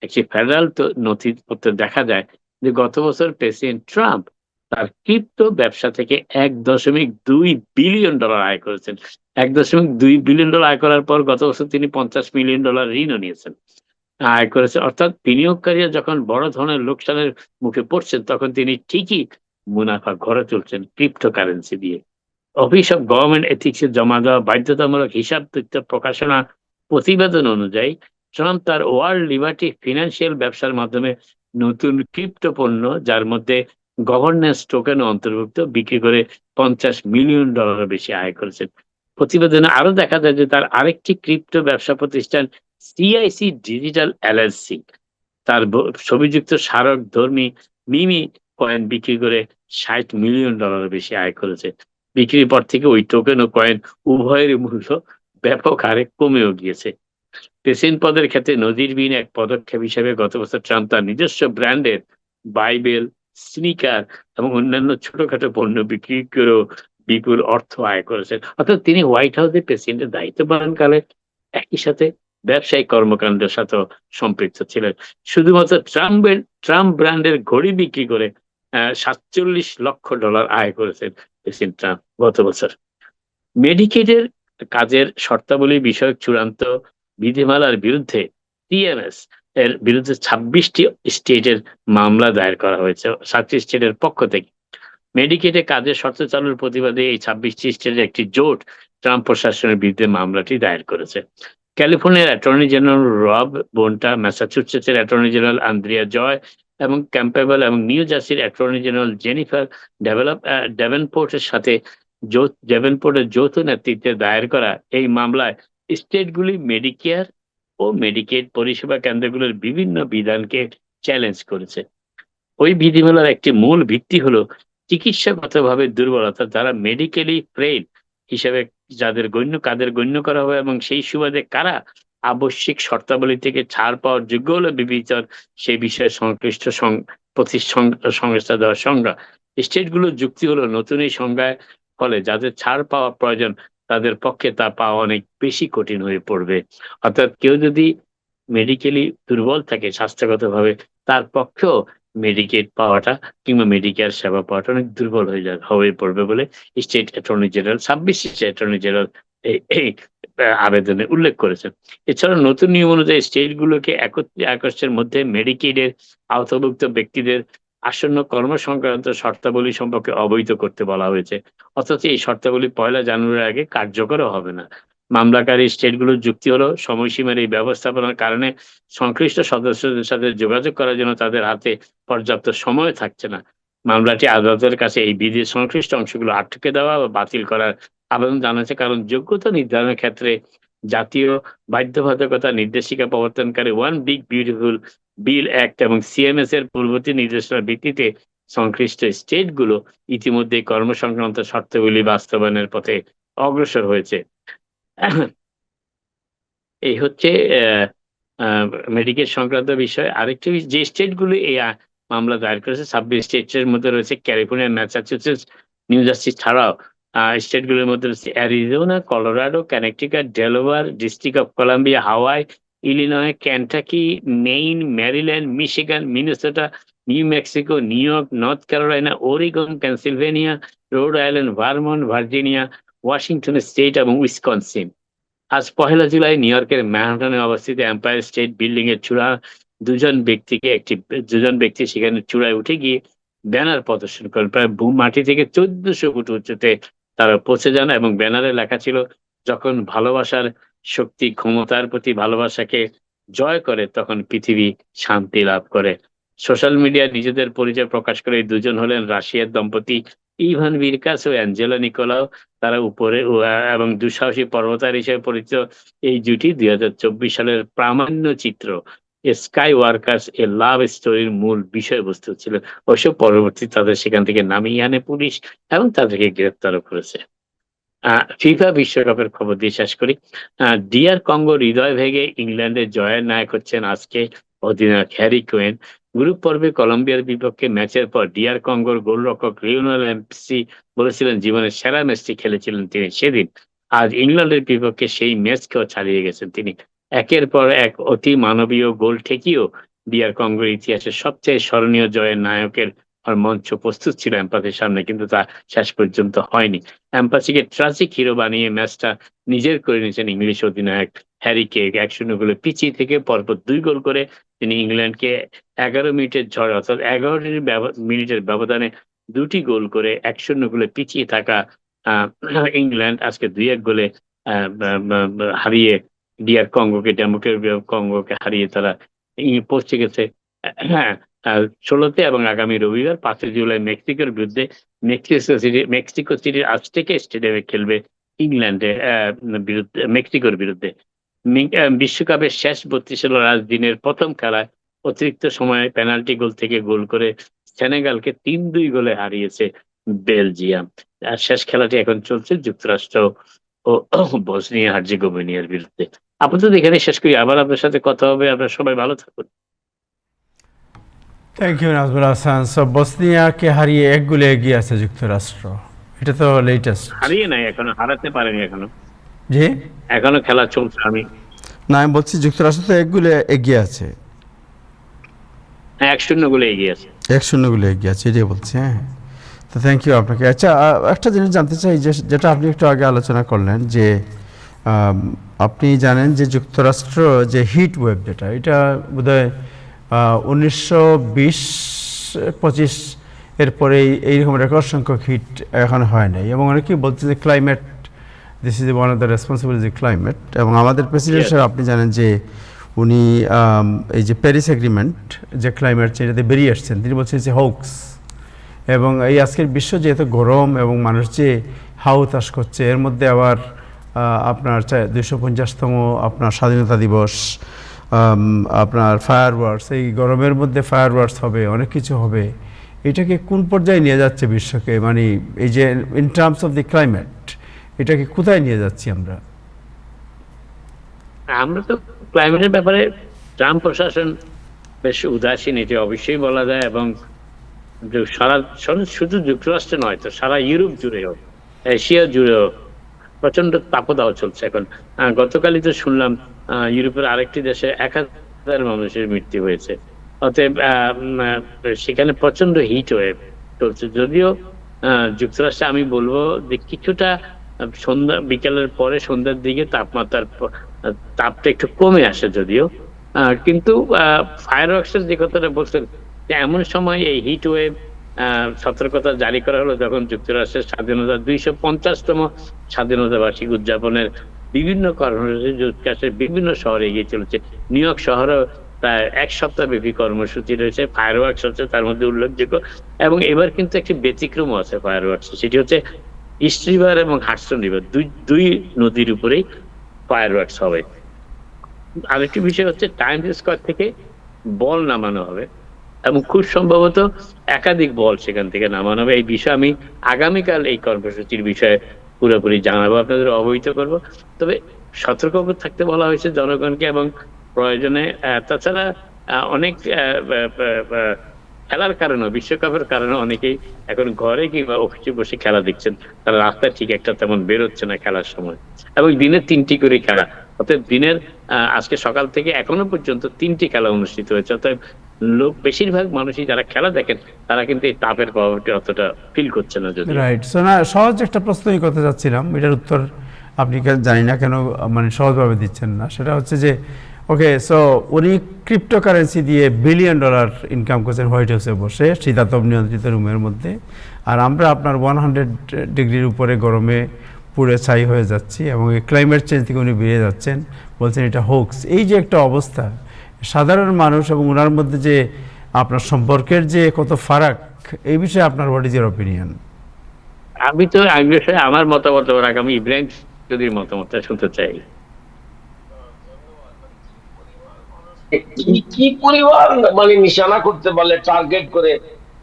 একটি ফেডারাল নথিপত্রে দেখা যায় যে গত বছর প্রেসিডেন্ট ট্রাম্প তার ক্রিপ্টো ব্যবসা থেকে $1.2 বিলিয়ন আয় করেছেন। $1.2 বিলিয়ন আয় করার পর গত বছর তিনি $50 মিলিয়ন ঋণও নিয়েছেন, আয় করেছে। অর্থাৎ বিনিয়োগকারীরা যখন বড় ধরনের লোকসানের মুখে পড়ছেন, তখন তিনি ঠিকই মুনাফা ঘরে তুলছেন ক্রিপ্টোকারেন্সি দিয়ে। অফিস অব গভর্নমেন্ট এথিক্সে জমা দেওয়া বাধ্যতামূলক হিসাব তথ্য প্রকাশনা প্রতিবেদন অনুযায়ী ট্রাম্প তার ওয়ার্ল্ড লিবার্টি ফিনান্সিয়াল ব্যবসার মাধ্যমে নতুন ক্রিপ্টো পণ্য, যার মধ্যে গভর্নেন্স টোকেনও অন্তর্ভুক্ত, বিক্রি করে $50 মিলিয়ন বেশি আয় করেছেন। প্রতিবেদনে আরো দেখা যায় যে তার আরেকটি ক্রিপ্টো ব্যবসা প্রতিষ্ঠান সিআইসি ডিজিটাল এলএলসি তার ছবিযুক্ত স্মারক ধর্মী মিমি কয়েন বিক্রি করে $60 মিলিয়ন বেশি আয় করেছে। বিক্রির পর থেকে ওই টোকেন ও কয়েন উভয়ের মূল্য ব্যাপক হারে কমেও গিয়েছে। প্রেসিডেন্ট পদের ক্ষেত্রে নজিরবিহীন এক পদক্ষেপ হিসেবে গত বছর ট্রাম্প তার নিজস্ব ব্র্যান্ডের বাইবেল, স্নিকার এবং অন্যান্য ছোটখাটো পণ্য বিক্রি করেও বিপুল অর্থ আয় করেছেন। অর্থাৎ তিনি হোয়াইট হাউসে প্রেসিডেন্টের দায়িত্ব পালনকালে একই সাথে ব্যবসায়িক কর্মকাণ্ডের সাথে সম্পৃক্ত ছিলেন। শুধুমাত্র ট্রাম্প ব্র্যান্ডের ঘড়ি বিক্রি করে $47 লক্ষ আয় করেছেন প্রেসিডেন্ট ট্রাম্প গত বছর। মেডিকেডের কাজের শর্তাবলী বিষয়ক চূড়ান্ত বিধিমালার বিরুদ্ধে টিএমএস এর বিরুদ্ধে 26টি স্টেটের মামলা দায়ের করা হয়েছে 7টি স্টেটের পক্ষ থেকে। মেডিকেডে কাজের শর্ত চালুর প্রতিবাদে এই 26টি স্টেটের একটি জোট ট্রাম্প প্রশাসনের বিরুদ্ধে মামলাটি দায়ের করেছে। ক্যালিফোর্নিয়ার অ্যাটর্নি জেনারেল রব বোন্টা, ম্যাসাচুসেটসের অ্যাটর্নি জেনারেল আন্দ্রিয়া জয় এবং ক্যাম্পবেল এবং নিউ জার্সির অ্যাটর্নি জেনারেল জেনিফার ডেভেনপোর্টের যৌথ নেতৃত্বে দায়ের করা এই মামলায় স্টেটগুলি মেডিকেয়ার ও মেডিকেড পরিষেবা কেন্দ্রগুলোর বিভিন্ন বিধানকে চ্যালেঞ্জ করেছে। ওই বিধিমালার একটি মূল ভিত্তি হলো চিকিৎসাগতভাবে দুর্বলতা, যারা মেডিকেলি ফ্রেইল হিসেবে কাদের গণ্য করা হবে এবং সেই সুবাদে কারা আবশ্যিক শর্তাবলী থেকে ছাড় পাওয়ার যোগ্য হলে বিবেচন সেই বিষয়ে সংশ্লিষ্ট সংস্থা দেওয়ার সংজ্ঞা। স্টেটগুলোর যুক্তি হলো নতুন এই সংজ্ঞায় ফলে যাদের ছাড় পাওয়া প্রয়োজন তাদের পক্ষে তা পাওয়া অনেক বেশি কঠিন হয়ে পড়বে। অর্থাৎ কেউ যদি মেডিকেলি দুর্বল থাকে স্বাস্থ্যগতভাবে, তার পক্ষেও মেডিকেড পাওয়াটা কিংবা মেডিকেয়ার সেবা পাওয়াটা অনেক দুর্বল হয়ে পড়বে বলে state attorney general 26 state attorney general এই আবেদনে উল্লেখ করেছেন। এছাড়া নতুন নিয়ম অনুযায়ী স্টেটগুলোকে 31 আগস্টের মধ্যে মেডিকেডের আওতাভুক্ত ব্যক্তিদের আসন্ন কর্মসংক্রান্ত শর্তাবলী সম্পর্কে অবহিত করতে বলা হয়েছে। অথচ এই শর্তাবলী 1 জানুয়ারির আগে কার্যকরও হবে না। মামলাকারী স্টেটগুলোর যুক্তি হলো সময়সীমার এই ব্যবস্থাপনার কারণে সংশ্লিষ্ট সদস্যদের সাথে যোগাযোগ করার জন্য তাদের হাতে পর্যাপ্ত সময় থাকছে না। মামলাটি আদালতের কাছে এই বিধির সংশ্লিষ্ট অংশগুলো আটকে দেওয়া বা বাতিল করার আবেদন জানাচ্ছে, কারণ যোগ্যতা নির্ধারণের ক্ষেত্রে জাতীয় বাধ্যবাধকতা নির্দেশিকা প্রবর্তনকারী One Big Beautiful Bill Act এবং সিএমএস এর পূর্ববর্তী নির্দেশনার ভিত্তিতে সংশ্লিষ্ট স্টেটগুলো ইতিমধ্যে কর্মসংক্রান্ত শর্তাবলী বাস্তবায়নের পথে অগ্রসর হয়েছে। এই হচ্ছে মেডিকেল সংক্রান্ত বিষয়। আরেকটি যে স্টেটগুলো এই মামলা দায়ের করেছে 26 স্টেটের মধ্যে রয়েছে ক্যালিফোর্নিয়া, ম্যাসাচুসেটস, নিউ জার্সি ছাড়াও স্টেটগুলোর মধ্যে রয়েছে Arizona, Colorado, Connecticut, Delaware, district of Columbia, Hawaii, Illinois, Kentucky, main, Maryland, Michigan, Minnesota, new Mexico, new York, north Carolina, Oregon, Pennsylvania, road island, Vermont, Virginia, Washington state এবং Wisconsin. আজ 1 July new ইয়র্কের ম্যানহাটনে অবস্থিত empire state building এর চূড়া দুজন ব্যক্তি সেখানে চূড়ায় উঠে গিয়ে ব্যানার প্রদর্শন করেন। প্রায় মাটি থেকে 1400 ফুট উচ্চতে তারা পৌঁছে যান এবং ব্যানারে লেখা ছিল, যখন ভালোবাসার শক্তি ক্ষমতার প্রতি ভালোবাসাকে জয় করে তখন পৃথিবী শান্তি লাভ করে। সোশ্যাল মিডিয়ায় নিজেদের পরিচয় প্রকাশ করে এই দুজন হলেন রাশিয়ার দম্পতি ইভান ভিরকাস ও অ্যাঞ্জেলা নিকোলাও। তারা এবং দুঃসাহসী পর্বতার হিসেবে পরিচিত এই জুটি 2024 সালের প্রামাণ্য চিত্র স্কাই ওয়ার্কার্স এ লাভ স্টোরির মূল বিষয়বস্তু ছিল। অবশ্য পরবর্তী তাদের সেখান থেকে নামিয়ে আনে পুলিশ এবং তাদেরকে গ্রেপ্তারও করেছে। ফিফা বিশ্বকাপের খবর দিয়ে শেষ করি। ডিআর কঙ্গো হৃদয় ভেঙে ইংল্যান্ডের জয়ের নায়ক হচ্ছেন আজকে অধিনায়ক হ্যারি কোয়েন। গ্রুপ পর্বে কলম্বিয়ার বিপক্ষে ম্যাচের পর ডিআর কঙ্গোর গোলরক্ষক লিওনেল মেসি বলেছিলেন জীবনের সেরা ম্যাচটি খেলেছিলেন তিনি সেদিন। আজ ইংল্যান্ডের বিপক্ষে সেই ম্যাচকেও ছাড়িয়ে গেছেন তিনি। একের পর এক অতি মানবীয় গোল ঠেকিয়েও ডিআর কঙ্গোর ইতিহাসের সবচেয়ে স্মরণীয় জয়ের নায়কের মঞ্চ প্রস্তুত ছিল এমপাসির সামনে, কিন্তু তা শেষ পর্যন্ত হয়নি। এমপাসিকে ট্রাজিক হিরো বানিয়ে ম্যাচটা নিজের করে নিয়েছেন ইংলিশ অধিনায়ক হ্যারি কে। 1-0 গোলে পিছিয়ে থেকে পরপর 2 গোল করে তিনি ইংল্যান্ডকে 11 মিনিটের ঝড় অর্থাৎ 11 মিনিটের ব্যবধানে 2টি গোল করে 1-0 গোলে পিছিয়ে থাকা ইংল্যান্ড আজকে 2-1 গোলে হারিয়ে ডিআর কঙ্গোকে হারিয়ে তারা পৌঁছে গেছে 16তে এবং আগামী রবিবার 5 জুলাই মেক্সিকো সিটির আজটেকা স্টেডিয়ামে খেলবে মেক্সিকোর বিরুদ্ধে। বিশ্বকাপের শেষ 32 দিনের প্রথম খেলায় অতিরিক্ত সময়ে পেনাল্টি গোল থেকে গোল করে সেনেগালকে 3-2 গোলে হারিয়েছে বেলজিয়াম। আর শেষ খেলাটি এখন চলছে যুক্তরাষ্ট্র ও বসনিয়া হার্জেগোভিনার বিরুদ্ধে। আপাতত এখানে শেষ করি, আবার আপনার সাথে কথা হবে। আপনারা সবাই ভালো থাকুন। Thank you Nazmul Hasan. বসনিয়াকে হারিয়ে 1 গোলে এগিয়ে আছে যুক্তরাষ্ট্র, এটা তো লেটেস্ট। হারিয়ে নাই এখনো, হারাতে পারেনি এখনো, জি এখনো খেলা চলছে। আমি বলছি যুক্তরাষ্ট্র তো 1 গোলে এগিয়ে আছে। 1-0 গোলে এগিয়ে আছে, 1-0 গোলে এগিয়ে আছে, এটাই বলছি। হ্যাঁ, তো থ্যাংক ইউ আপনাকে। আচ্ছা, একটা জিনিস জানতে চাই, যেটা আপনি একটু আগে আলোচনা করলেন যে আম, আপনি জানেন যে যুক্তরাষ্ট্র যে হিট ওয়েভ যেটা এটা বোধহয় 1920-25 এরপরে এইরকম রেকর্ড সংখ্যক হিট এখন হয় নাই, এবং অনেকেই বলছে যে climate, this is one of the responsibility climate. এবং আমাদের প্রেসিডেন্ট Yes. সাহেব আপনি জানেন যে উনি এই যে প্যারিস এগ্রিমেন্ট যে ক্লাইমেট চেঞ্জে বেরিয়ে আসছেন, তিনি বলছেন যে হোক্স। এবং এই আজকের বিশ্ব যেহেতু গরম এবং মানুষ যে হাউতাস করছে, এর মধ্যে আবার আপনার 250তম আপনার স্বাধীনতা দিবস, আপনার ফায়ার ওয়ার্কস, এই গরমের মধ্যে ফায়ার ওয়ার্কস হবে, অনেক কিছু হবে। এটাকে কোন পর্যায়ে নিয়ে যাচ্ছে বিশ্বকে, মানে এই যে in terms of the climate, এটাকে কোথায় নিয়ে যাচ্ছি আমরা? আমরা তো ক্লাইমেটের ব্যাপারে ট্রাম্প প্রশাসন বেশ উদাসীন, এটি অবশ্যই বলা যায়। এবং শুধু যুক্তরাষ্ট্রে নয়, তো সারা ইউরোপ জুড়েও, এশিয়া জুড়েও প্রচন্ড তাপদাহ চলছে এখন। গতকালই তো শুনলাম ইউরোপের আরেকটি দেশে 1000 মানুষের মৃত্যু হয়েছে। অতএব সেখানে প্রচন্ড হিট ওয়েভ চলছে। যদিও যুক্তরাষ্ট্রে আমি বলবো যে কিছুটা সন্ধ্যা বিকেলের পরে সন্ধ্যার দিকে তাপটা একটু কমে আসে যদিও, কিন্তু ফায়ার ওয়ার্কসের যে কথাটা বলছেন, যে এমন সময় এই হিট ওয়েভ সতর্কতা জারি করা হলো যখন যুক্তরাষ্ট্রের স্বাধীনতা 250তম স্বাধীনতা বার্ষিকী উদযাপনের বিভিন্ন কর্মসূচি যুক্তরাষ্ট্রের বিভিন্ন শহরে এগিয়ে চলেছে। নিউ ইয়র্ক শহরেও প্রায় 1 সপ্তাহ ব্যাপী কর্মসূচি রয়েছে, ফায়ার ওয়ার্কস হচ্ছে তার মধ্যে উল্লেখযোগ্য। এবং এবার কিন্তু একটি ব্যতিক্রমও আছে ফায়ার ওয়ার্কস, সেটি হচ্ছে ইস্ট রিভার এবং হাডসন রিভার, দুই নদীর উপরেই ফায়ার ওয়ার্কস হবে। আরেকটি বিষয় হচ্ছে টাইমস স্কোয়ার থেকে বল নামানো হবে, এবং খুব সম্ভবত একাধিক বল সেখান থেকে নামানো হবে। এই বিষয়ে আমি আগামীকাল এই কর্মসূচির বিষয়ে পুরোপুরি জানাবো, আপনাদের অবহিত করব। তবে সতর্ক থাকতে বলা হয়েছে জনগণকে, এবং প্রয়োজনে তাছাড়া অনেক খেলার কারণে, বিশ্বকাপের কারণে অনেকেই এখন ঘরে কিংবা অফিসে বসে খেলা দেখছেন, তারা রাস্তায় ঠিক একটা তেমন বেরোচ্ছে না খেলার সময়। এবং দিনে 3টি করে খেলা, অতএব দিনের আজকে সকাল থেকে এখনো পর্যন্ত 3টি খেলা অনুষ্ঠিত হয়েছে। অতএব বেশিরভাগ মানুষই যারা খেলা দেখেন তারা কিন্তু এই তাপের প্রভাবটি অতটা ফিল করছে না। যদি রাইট, সো না, সহজ একটা প্রশ্নই করতে যাচ্ছিলাম, এটার উত্তর আপনি জানি না কেন মানে সহজভাবে দিচ্ছেন না। সেটা হচ্ছে যে ওকে, সো উনি ক্রিপ্টোকারেন্সি দিয়ে $1 বিলিয়ন ইনকাম করছেন হোয়াইট হাউসে বসে শীতাতপ নিয়ন্ত্রিত রুমের মধ্যে, আর আমরা আপনার 100 ডিগ্রির উপরে গরমে পুড়ে ছাই হয়ে যাচ্ছি, এবং এই ক্লাইমেট চেঞ্জ থেকে উনি বেরিয়ে যাচ্ছেন, বলছেন এটা হোক্স। এই যে একটা অবস্থা, সাধারণ মানুষ এবং ওনার মধ্যে যে আপনার সম্পর্কের যে কত ফারাক, এই বিষয়ে আপনার হোয়াট ইজ ইউর অপিনিয়ন? আমি তো এই বিষয়ে আমার মতামত রাখ, আমি ইব্রাহিম চৌধুরীর মতামতটা শুনতে চাই। কি পরিমাণ মানে নিশানা করতে পারলে টার্গেট করে,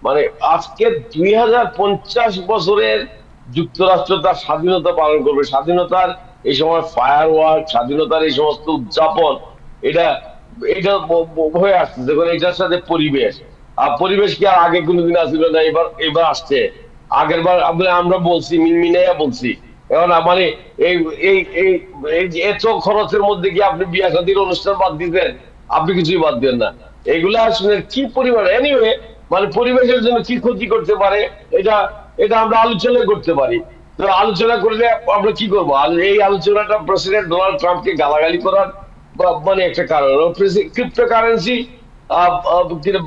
মানে আজকে 2050 বছরের যুক্তরাষ্ট্র তার স্বাধীনতা পালন করবে। স্বাধীনতার এই সময় ফায়ার ওয়ার্ক, স্বাধীনতার এই সমস্ত উদযাপন, এটা এটা হয়ে আসছে। দেখুন এটার সাথে পরিবেশ, আর পরিবেশ কি আর আগে কোনোদিন আসছিল না, এবার আসছে। আগের বার আমরা বলছি, মিনমিনাইয়া বলছি। এখন মানে এই এই এই এই যে এত খরচের মধ্যে কি আপনি বিয়া শাদীর অনুষ্ঠান বাদ দিতেন? আপনি কিছুই বাদ দেন না। এগুলা আসলে কি পরিমাণ, এনিওয়ে মানে পরিবেশের জন্য কি ক্ষতি করতে পারে, এটা এটা আমরা আলোচনা করতে পারি। তো আলোচনা করলে আমরা কি করবো? এই আলোচনাটা প্রেসিডেন্ট ডোনাল্ড ট্রাম্পকে গালাগালি করার মানে একটা কারণ। ক্রিপ্টো কারেন্সি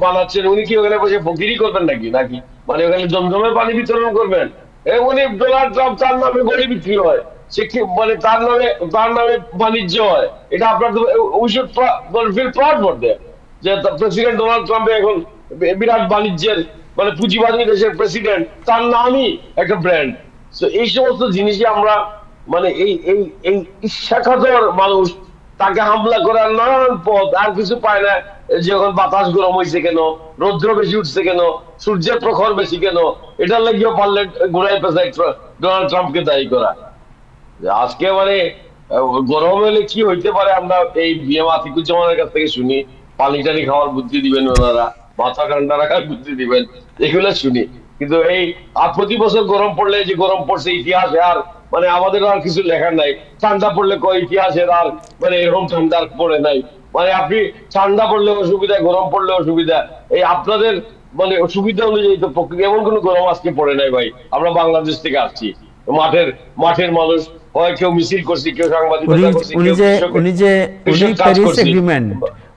বানাচ্ছেন উনি, কি ওখানে বসে ফকিরি করবেন নাকি নাকি মানে ওখানে জমজমে পানি বিতরণ করবেন? উনি ডোনাল্ড ট্রাম্প, তার নামে বড়ি বিক্রি হয়, সে কি মানে তার নামে বাণিজ্য হয়। এটা আপনার we should feel proud for them যে প্রেসিডেন্ট ডোনাল্ড ট্রাম্প এখন বিরাট বাণিজ্যের মানে পুঁজিবাদী দেশের প্রেসিডেন্ট, তার নামই একটা ব্র্যান্ড। তো এই সমস্ত জিনিসই আমরা মানে এই এই এই ঈর্ষাকাতর মানুষ তাকে হামলা করার নানান পথ, আর কিছু পায় না। যখন বাতাস গরম হয়েছে কেন, রৌদ্র বেশি উঠছে কেন, সূর্যের প্রখর বেশি কেন, এটার লাগিও পারলে ঘুরাই পেঁচাই ডোনাল্ড ট্রাম্পকে দায়ী করা। আজকে মানে গরম হলে কি হইতে পারে আমরা এই বিএম আতিকুজ্জামানের কাছ থেকে শুনি, পানি টানি খাওয়ার বুদ্ধি দিবেন ওনারা, মাথা ঠান্ডা রাখার বুদ্ধি দিবেন, এগুলো শুনি। কিন্তু এই আর প্রতি বছর গরম পড়লে যে গরম পড়ছে ইতিহাসে, আর মানে আমাদের আর কিছু লেখার নাই। ঠান্ডা পড়লে কয় ইতিহাসের আর মানে এরকম ঠান্ডা পড়ে নাই। মানে আপনি ঠান্ডা পড়লে অসুবিধা, গরম পড়লে অসুবিধা, এই আপনাদের মানে সুবিধা অনুযায়ী তো এমন কোনো গরম আজকে পড়ে নাই ভাই। আমরা বাংলাদেশ থেকে আসছি, মাঠের মানুষ, হয় কেউ মিছিল করছে, কেউ উনি সাংবাদিকতা করছে, উনি কেউ যে কৃষকের উনি যে উনি কৃষক কাজ প্যারিস করছে। এগ্রিমেন্ট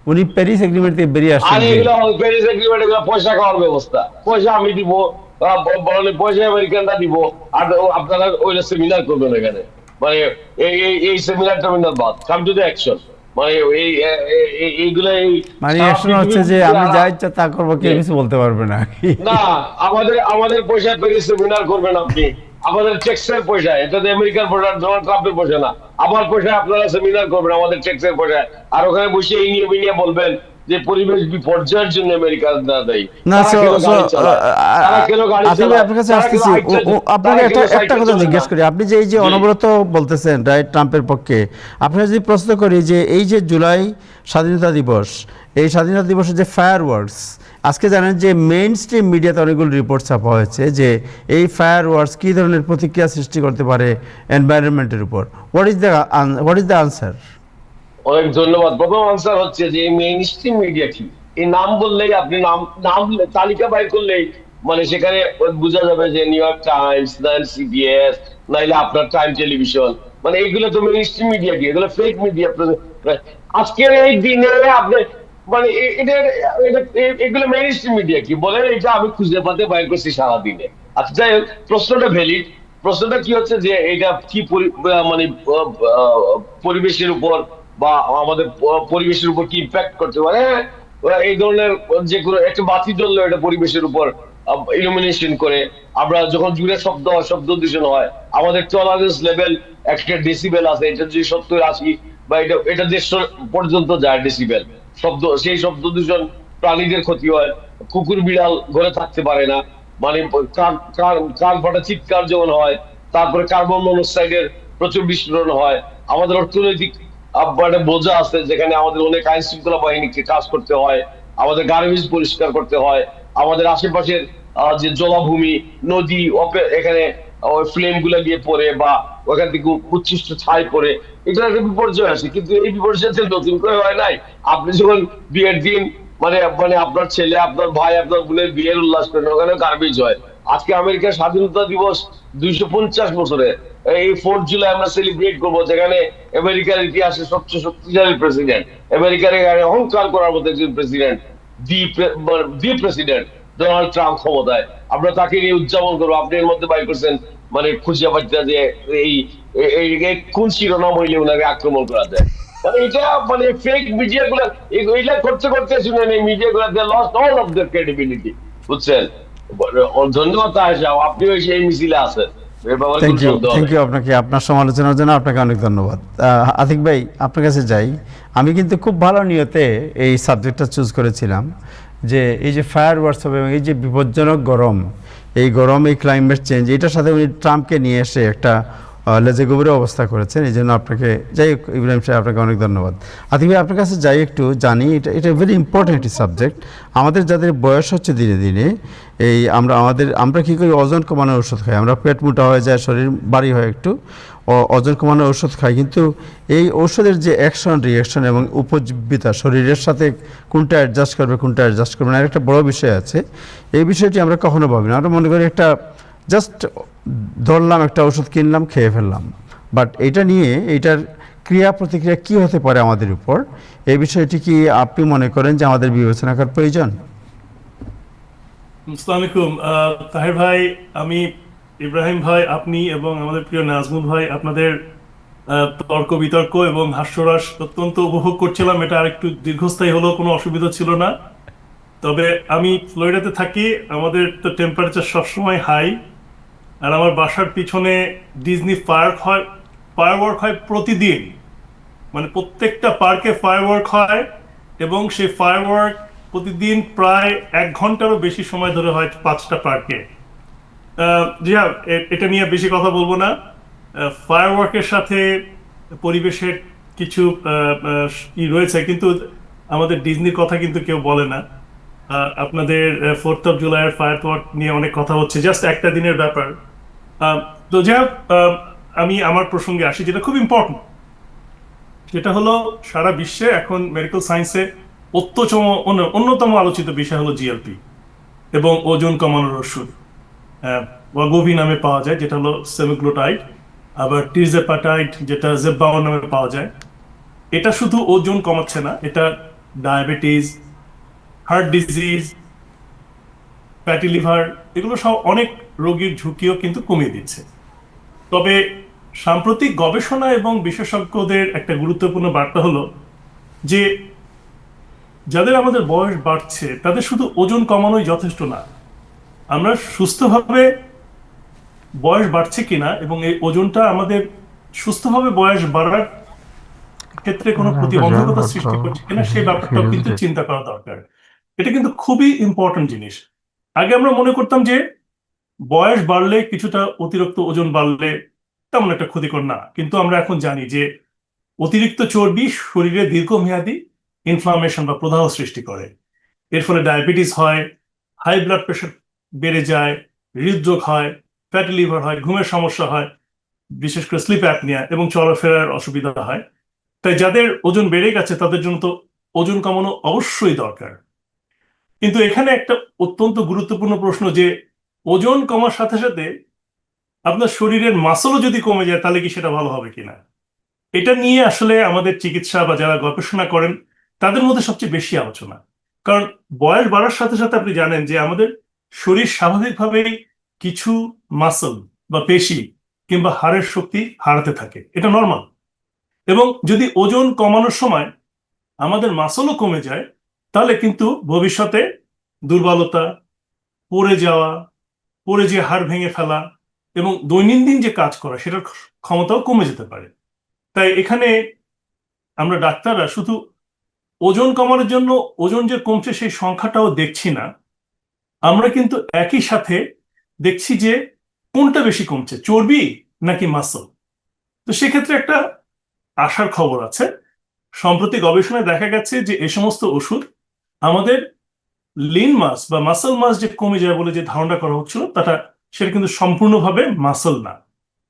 উনি প্যারিস এগ্রিমেন্ট থেকে বেরিয়ে আসছেন আর যে এগুলো প্যারিস এগ্রিমেন্ট, এগুলো পয়সা খাওয়ার ব্যবস্থা। পয়সা আমি দিব, বলে পয়সা আমেরিকানরা দিব, আর আপনারা ওই সেমিনার করবেন এখানে। মানে এই সেমিনার টেমিনার বাদ, কাম টু দ্য অ্যাকশন। মানে এইগুলো এই মানে সারা এখন হচ্ছে পৃথিবীর যে বুকে আমি যা ইচ্ছা তা করবো, কেউ কিছু বলতে পারবে না। না, আমাদের পয়সায় প্যারিস সেমিনার করবেন আপনি, আমাদের ট্যাক্সের পয়সা, এটা তো আমেরিকার পয়সা, ডোনাল্ড ট্রাম্পের পয়সা না। আমার পয়সায় আপনারা সেমিনার করবেন, আমাদের ট্যাক্সের পয়সায়। আর ওখানে বসে এই নিয়ে বলবেন যে পরিবেশ বিপর্যয়ের জন্য আমেরিকা দেয়। না, তারা কেন গাড়ি চালায়? তারা কেন গাড়ি আতিক ভাই চালায়? আপনার কাছে তারা কেন আসতেছি। আপনাকে তারা কেন একটা সাইকেল কথা চলে জিজ্ঞেস না? করি, আপনি যে এই যে জি। অনবরত বলতেছেন রাইট ট্রাম্পের পক্ষে, আপনার যদি প্রশ্ন করি যে এই যে জুলাই স্বাধীনতা দিবস, এই স্বাধীনতা দিবসের যে ফায়ার ওয়ার্কস, আজকে জানেন যে মেইন স্ট্রিম মিডিয়াতে অনেকগুলো রিপোর্ট ছাপা হয়েছে যে এই ফায়ার ওয়ার্কস কী ধরনের প্রতিক্রিয়া সৃষ্টি করতে পারে এনভায়রনমেন্টের উপর। What is the answer? অনেক ধন্যবাদ। প্রথম আনসার হচ্ছে যে মেইন স্ট্রিম মিডিয়া কি, এই নাম বললেই আপনি নাম তালিকা বাইর করলেই মানে সেখানে বোঝা যাবে যে new York Times, Nile CBS, নাইলে আপনার টাইম টেলিভিশন, মানে এগুলো তো মেইন স্ট্রিম মিডিয়া কি, এগুলো ফেক মিডিয়া। আজকের এই দিনে আপনি মানে এগুলো মেইন স্ট্রিম মিডিয়া কি বলেন, এটা আমি খুঁজে পাতে বাইর করছি সারাদিনে। আচ্ছা যাই হোক, প্রশ্নটা ভ্যালিড। প্রশ্নটা কি হচ্ছে যে এটা কি মানে পরিবেশের উপর বা আমাদের পরিবেশের উপর কি ইম্প্যাক্ট করতে পারে। হ্যাঁ, এই ধরনের যে কোনো একটা বাতি জ্বললো, এটা পরিবেশের উপর ইলুমিনেশন করে। আমরা যখন জুড়ে শব্দ দূষণ হয়, আমাদের টলারেন্স লেভেল একটা ডেসিবেল আছে, এটা যদি 70-80 বা এটা 150 পর্যন্ত যায় ডেসিবেল শব্দ, সেই শব্দ দূষণ প্রাণীদের ক্ষতি হয়। কুকুর বিড়াল ঘরে থাকতে পারে না, মানে কান ফাটা চিৎকার যেমন হয়। তারপরে কার্বন মনোক্সাইডের প্রচুর বিস্ফোরণ হয়। আমাদের অর্থনৈতিক একটা বোঝা আছে, যেখানে আমাদের অনেক আইন শৃঙ্খলা বাহিনীকে কাজ করতে হয়, আমাদের গার্বেজ পরিষ্কার করতে হয়, আমাদের আশেপাশের যে জলাভূমি, নদী, এখানে ফ্লেম গুলা গিয়ে পড়ে বা ওখান থেকে উচ্ছিষ্ট ছাই পড়ে, এটা একটা বিপর্যয় আছে। কিন্তু এই বিপর্যয়টা নতুন করে হয় নাই। আপনি যখন বিয়ের দিন মানে মানে আপনার ছেলে, আপনার ভাই, আপনার বোনের বিয়ের উল্লাস করেন, ওখানে গার্বেজ হয়। আজকে আমেরিকার স্বাধীনতা দিবস 250 বছরে এই 4 জুলাই আমরা সেলিব্রেট করবো, যেখানে আমেরিকার ইতিহাসে সবচেয়ে শক্তিশালী প্রেসিডেন্ট, আমেরিকার এখানে অহংকার করার মতো একজন president, the president Donald Trump ক্ষমতায়। আমরা তাকে নিয়ে উদযাপন করবো। আপনি এর মধ্যে বাইর করছেন মানে খুঁজিয়া পাচ্ছেন যে এই কোন শিরোনাম হইলে ওনাকে আক্রমণ করা যায়। মানে এটা মানে ফেক মিডিয়া গুলা এইগুলা করতে করতে শুনেন, এই মিডিয়া গুলা they lost all of their credibility, বুঝছেন। ধন্যবাদ তাহের, আপনিও সেই মিছিলে আছেন, এর ব্যাপারে কোনো সন্দেহ থ্যাংক নেই। ইউ আপনাকে, আপনার সমালোচনার জন্য আপনাকে অনেক ধন্যবাদ। আতিক ভাই আপনার কাছে যাই। আমি কিন্তু খুব ভালো নিয়তে এই সাবজেক্টটা চুজ করেছিলাম যে এই যে ফায়ার ওয়ার্কস হবে এবং এই যে বিপজ্জনক গরম, এই গরম, এই ক্লাইমেট চেঞ্জ, এটার সাথে উনি ট্রাম্পকে নিয়ে এসে একটা লেজে গোবরে অবস্থা করেছেন। এই জন্য আপনাকে, যাই হোক ইব্রাহিম সাহেব, আপনাকে অনেক ধন্যবাদ। আতিক ভাই আপনার কাছে যাই একটু জানি, এটা ভেরি ইম্পর্টেন্ট একটি সাবজেক্ট। আমাদের যাদের বয়স হচ্ছে দিনে দিনে, এই আমরা কী করি, ওজন কমানোর ওষুধ খাই, আমরা পেট মোটা হয়ে যায়, শরীর ভারী হয় একটু, ওজন কমানোর ওষুধ খাই। কিন্তু এই ঔষধের যে অ্যাকশন রিয়াকশন এবং উপজীব্যতা, শরীরের সাথে কোনটা অ্যাডজাস্ট করবে কোনটা অ্যাডজাস্ট করবে না, একটা বড় বিষয় আছে। এই বিষয়টি আমরা কখনো ভাবি না। আমরা মনে করি একটা জাস্ট ধরলাম, একটা ওষুধ কিনলাম, খেয়ে ফেললাম। বাট এটা নিয়ে, এইটার ক্রিয়া প্রতিক্রিয়া কী হতে পারে আমাদের উপর, এই বিষয়টি কি আপনি মনে করেন যে আমাদের বিবেচনা করার প্রয়োজন? আসসালামু আলাইকুম তাহের ভাই, আমি ইব্রাহিম ভাই, আপনি এবং আমাদের প্রিয় নাজমুল ভাই, আপনাদের তর্ক বিতর্ক এবং হাস্যরস অত্যন্ত উপভোগ করছিলাম। এটা আরেকটু দীর্ঘস্থায়ী হলেও কোনো অসুবিধা ছিল না। তবে আমি ফ্লোরিডাতে থাকি, আমাদের তো টেম্পারেচার সবসময় হাই, আর আমার বাসার পিছনে ডিজনি ফায়ারওয়ার্ক হয় প্রতিদিন। মানে প্রত্যেকটা পার্কে ফায়ারওয়ার্ক হয়, এবং সেই ফায়ারওয়ার্ক প্রতিদিন প্রায় 1 ঘন্টারও বেশি সময় ধরে হয় 5টা পার্কে। জি হ্যাঁ, এটা নিয়ে বেশি কথা বলবো না। ফায়ারওয়ার্কের সাথে পরিবেশের কিছু রয়েছে, কিন্তু আমাদের ডিজনির কথা কিন্তু কেউ বলে না। আপনাদের 4th অফ জুলাইয়ের ফায়ারওয়ার্ক নিয়ে অনেক কথা হচ্ছে, জাস্ট একটা দিনের ব্যাপার। তো যাই হোক, আমি আমার প্রসঙ্গে আসি, যেটা খুব ইম্পর্টেন্ট। সেটা হলো সারা বিশ্বে এখন মেডিকেল সায়েন্সে অন্যতম আলোচিত বিষয় হলো জিএলপি এবং ওজন কমানোর ওষুধ, ওয়াগোভি নামে পাওয়া যায়, যেটা হলো সেমিগ্লুটাইড। আবার টিরজেপাটাইড যেটা জেব্বাও নামে পাওয়া যায়। এটা শুধু ওজন কমাচ্ছে না, এটা diabetes, heart disease, fatty liver, এগুলো সব অনেক রোগীর ঝুঁকিও কিন্তু কমিয়ে দিচ্ছে। তবে সাম্প্রতিক গবেষণা এবং বিশেষজ্ঞদের একটা গুরুত্বপূর্ণ বার্তা হলো যে যাদের আমাদের বয়স বাড়ছে তাদের শুধু ওজন কমানোই যথেষ্ট না। আমরা সুস্থভাবে বয়স বাড়ছে কিনা এবং এই ওজনটা আমাদের সুস্থভাবে বয়স বাড়ার ক্ষেত্রে কোনো প্রতিবন্ধকতা সৃষ্টি করছে কিনা সেই ব্যাপারটাও কিন্তু চিন্তা করা দরকার। এটা কিন্তু খুবই ইম্পর্টেন্ট জিনিস। আগে আমরা মনে করতাম যে বয়স বাড়লে কিছুটা অতিরিক্ত ওজন বাড়লে তেমন একটা ক্ষতিকর না, কিন্তু আমরা এখন জানি যে অতিরিক্ত চর্বি শরীরে দীর্ঘমেয়াদী ইনফ্লামেশন বা প্রদাহ সৃষ্টি করে। এর ফলে ডায়াবেটিস হয়, হাই ব্লাড প্রেশার বেড়ে যায়, হৃদরোগ হয়, ফ্যাটি লিভার হয়, ঘুমের সমস্যা হয়, বিশেষ করে স্লিপ অ্যাপনিয়া, এবং চলাফেরার অসুবিধা হয়। তাই যাদের ওজন বেড়ে গেছে তাদের জন্য তো ওজন কমানো অবশ্যই দরকার। কিন্তু এখানে একটা অত্যন্ত গুরুত্বপূর্ণ প্রশ্ন যে ওজন কমার সাথে সাথে আপনার শরীরের মাসলও যদি কমে যায় তাহলে কি সেটা ভালো হবে কিনা। এটা নিয়ে আসলে আমাদের চিকিৎসা বা যারা গবেষণা করেন তাদের মধ্যে সবচেয়ে বেশি আলোচনা। কারণ বয়স বাড়ার সাথে সাথে আপনি জানেন যে আমাদের শরীর স্বাভাবিকভাবেই কিছু মাসল বা পেশি কিংবা হাড়ের শক্তি হারাতে থাকে, এটা নর্মাল। এবং যদি ওজন কমানোর সময় আমাদের মাসলও কমে যায় তাহলে কিন্তু ভবিষ্যতে দুর্বলতা, পড়ে যাওয়া, পড়ে যে হাড় ভেঙে ফেলা এবং দৈনন্দিন যে কাজ করা সেটার ক্ষমতাও কমে যেতে পারে। তাই এখানে আমরা ডাক্তাররা শুধু ওজন কমানোর জন্য ওজন যে কমছে সেই সংখ্যাটাও দেখছি না, আমরা কিন্তু একই সাথে দেখছি যে কোনটা বেশি কমছে, চর্বি নাকি মাসল। তো সেক্ষেত্রে একটা আশার খবর আছে। সম্প্রতি গবেষণায় দেখা গেছে যে এই সমস্ত ওষুধ আমাদের লিন মাস বা মাসল মাস যে কমে যায় বলে যে ধারণা করা হচ্ছিল সেটা কিন্তু সম্পূর্ণভাবে মাসল না।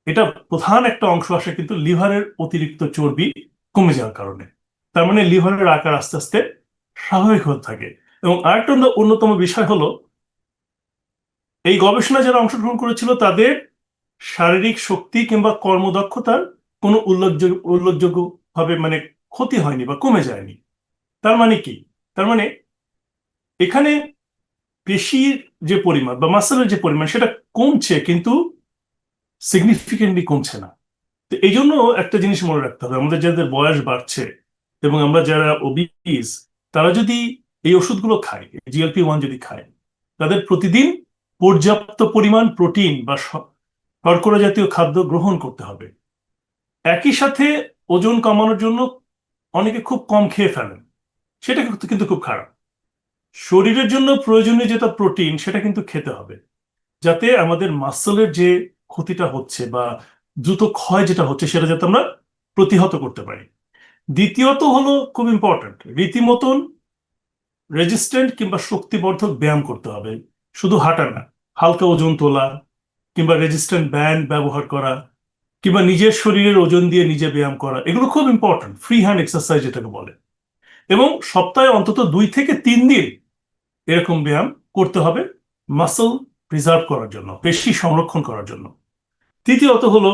এটা প্রধান একটা অংশ আসে কিন্তু লিভারের অতিরিক্ত চর্বি কমে যাওয়ার কারণে। তার মানে লিভারের আকার আস্তে আস্তে স্বাভাবিক হতে থাকে। এবং আরেকটা অন্যতম বিষয় হলো এই গবেষণায় যারা অংশগ্রহণ করেছিল তাদের শারীরিক শক্তি কিংবা কর্মদক্ষতার কোনো উল্লেখযোগ্য ভাবে মানে ক্ষতি হয়নি বা কমে যায়নি। তার মানে কি? তার মানে এখানে পেশির যে পরিমাণ বা মাসেলের যে পরিমাণ সেটা কমছে কিন্তু সিগনিফিকেন্টলি কমছে না। তো এই জন্য একটা জিনিস মনে রাখতে হবে, আমাদের যাদের বয়স বাড়ছে এবং আমরা যারা ওবিস তারা যদি এই ওষুধগুলো খায়, GLP-1 যদি খায়, তাদের প্রতিদিন পর্যাপ্ত পরিমাণ প্রোটিন বা শর্করা জাতীয় খাদ্য গ্রহণ করতে হবে। একই সাথে ওজন কমানোর জন্য অনেকে খুব কম খেয়ে ফেলেন, সেটা কিন্তু খুব খারাপ। শরীরের জন্য প্রয়োজনীয় যেটা প্রোটিন সেটা কিন্তু খেতে হবে, যাতে আমাদের মাসলের যে ক্ষতিটা হচ্ছে বা দ্রুত ক্ষয় যেটা হচ্ছে সেটা যাতে আমরা প্রতিহত করতে পারি। দ্বিতীয়ত হলো খুব ইম্পর্ট্যান্ট, রীতিমতন রেজিস্ট্যান্ট কিংবা শক্তিবর্ধক ব্যায়াম করতে হবে। শুধু হাঁটা না, হালকা ওজন তোলা কিংবা রেজিস্ট্যান্ট ব্যান্ড ব্যবহার করা কিংবা নিজের শরীরের ওজন দিয়ে নিজে ব্যায়াম করা, এগুলো খুব ইম্পর্ট্যান্ট, ফ্রি হ্যান্ড এক্সারসাইজ যেটাকে বলে। এবং সপ্তাহে অন্তত 2 থেকে 3 দিন এরকম ব্যায়াম করতে হবে মাসল প্রিজার্ভ করার জন্য, পেশি সংরক্ষণ করার জন্য। তৃতীয়ত হলো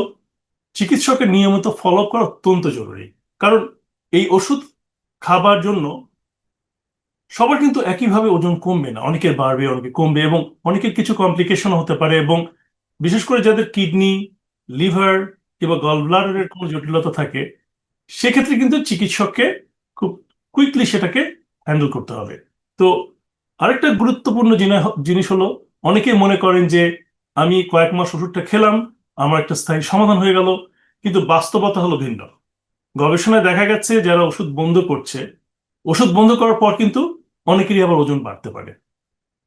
চিকিৎসকের নিয়মিত ফলো আপ করা অত্যন্ত জরুরি। কারণ এই ওষুধ খাবার জন্য সবার কিন্তু একইভাবে ওজন কমবে না, অনেকের বাড়বে, অনেকে কমবে, এবং অনেকের কিছু কমপ্লিকেশন হতে পারে। এবং বিশেষ করে যাদের কিডনি, লিভার কিংবা গল ব্লাডারের কোনো জটিলতা থাকে সেক্ষেত্রে কিন্তু চিকিৎসককে খুব কুইকলি সেটাকে হ্যান্ডেল করতে হবে। তো আরেকটা গুরুত্বপূর্ণ জিনিস হলো, অনেকে মনে করেন যে আমি কয়েক মাস ওষুধটা খেলাম, আমার একটা স্থায়ী সমাধান হয়ে গেল, কিন্তু বাস্তবতা হলো ভিন্ন। গবেষণায় দেখা গেছে যারা ওষুধ বন্ধ করছে, ওষুধ বন্ধ করার পর কিন্তু অনেকেরই আবার ওজন বাড়তে পারে।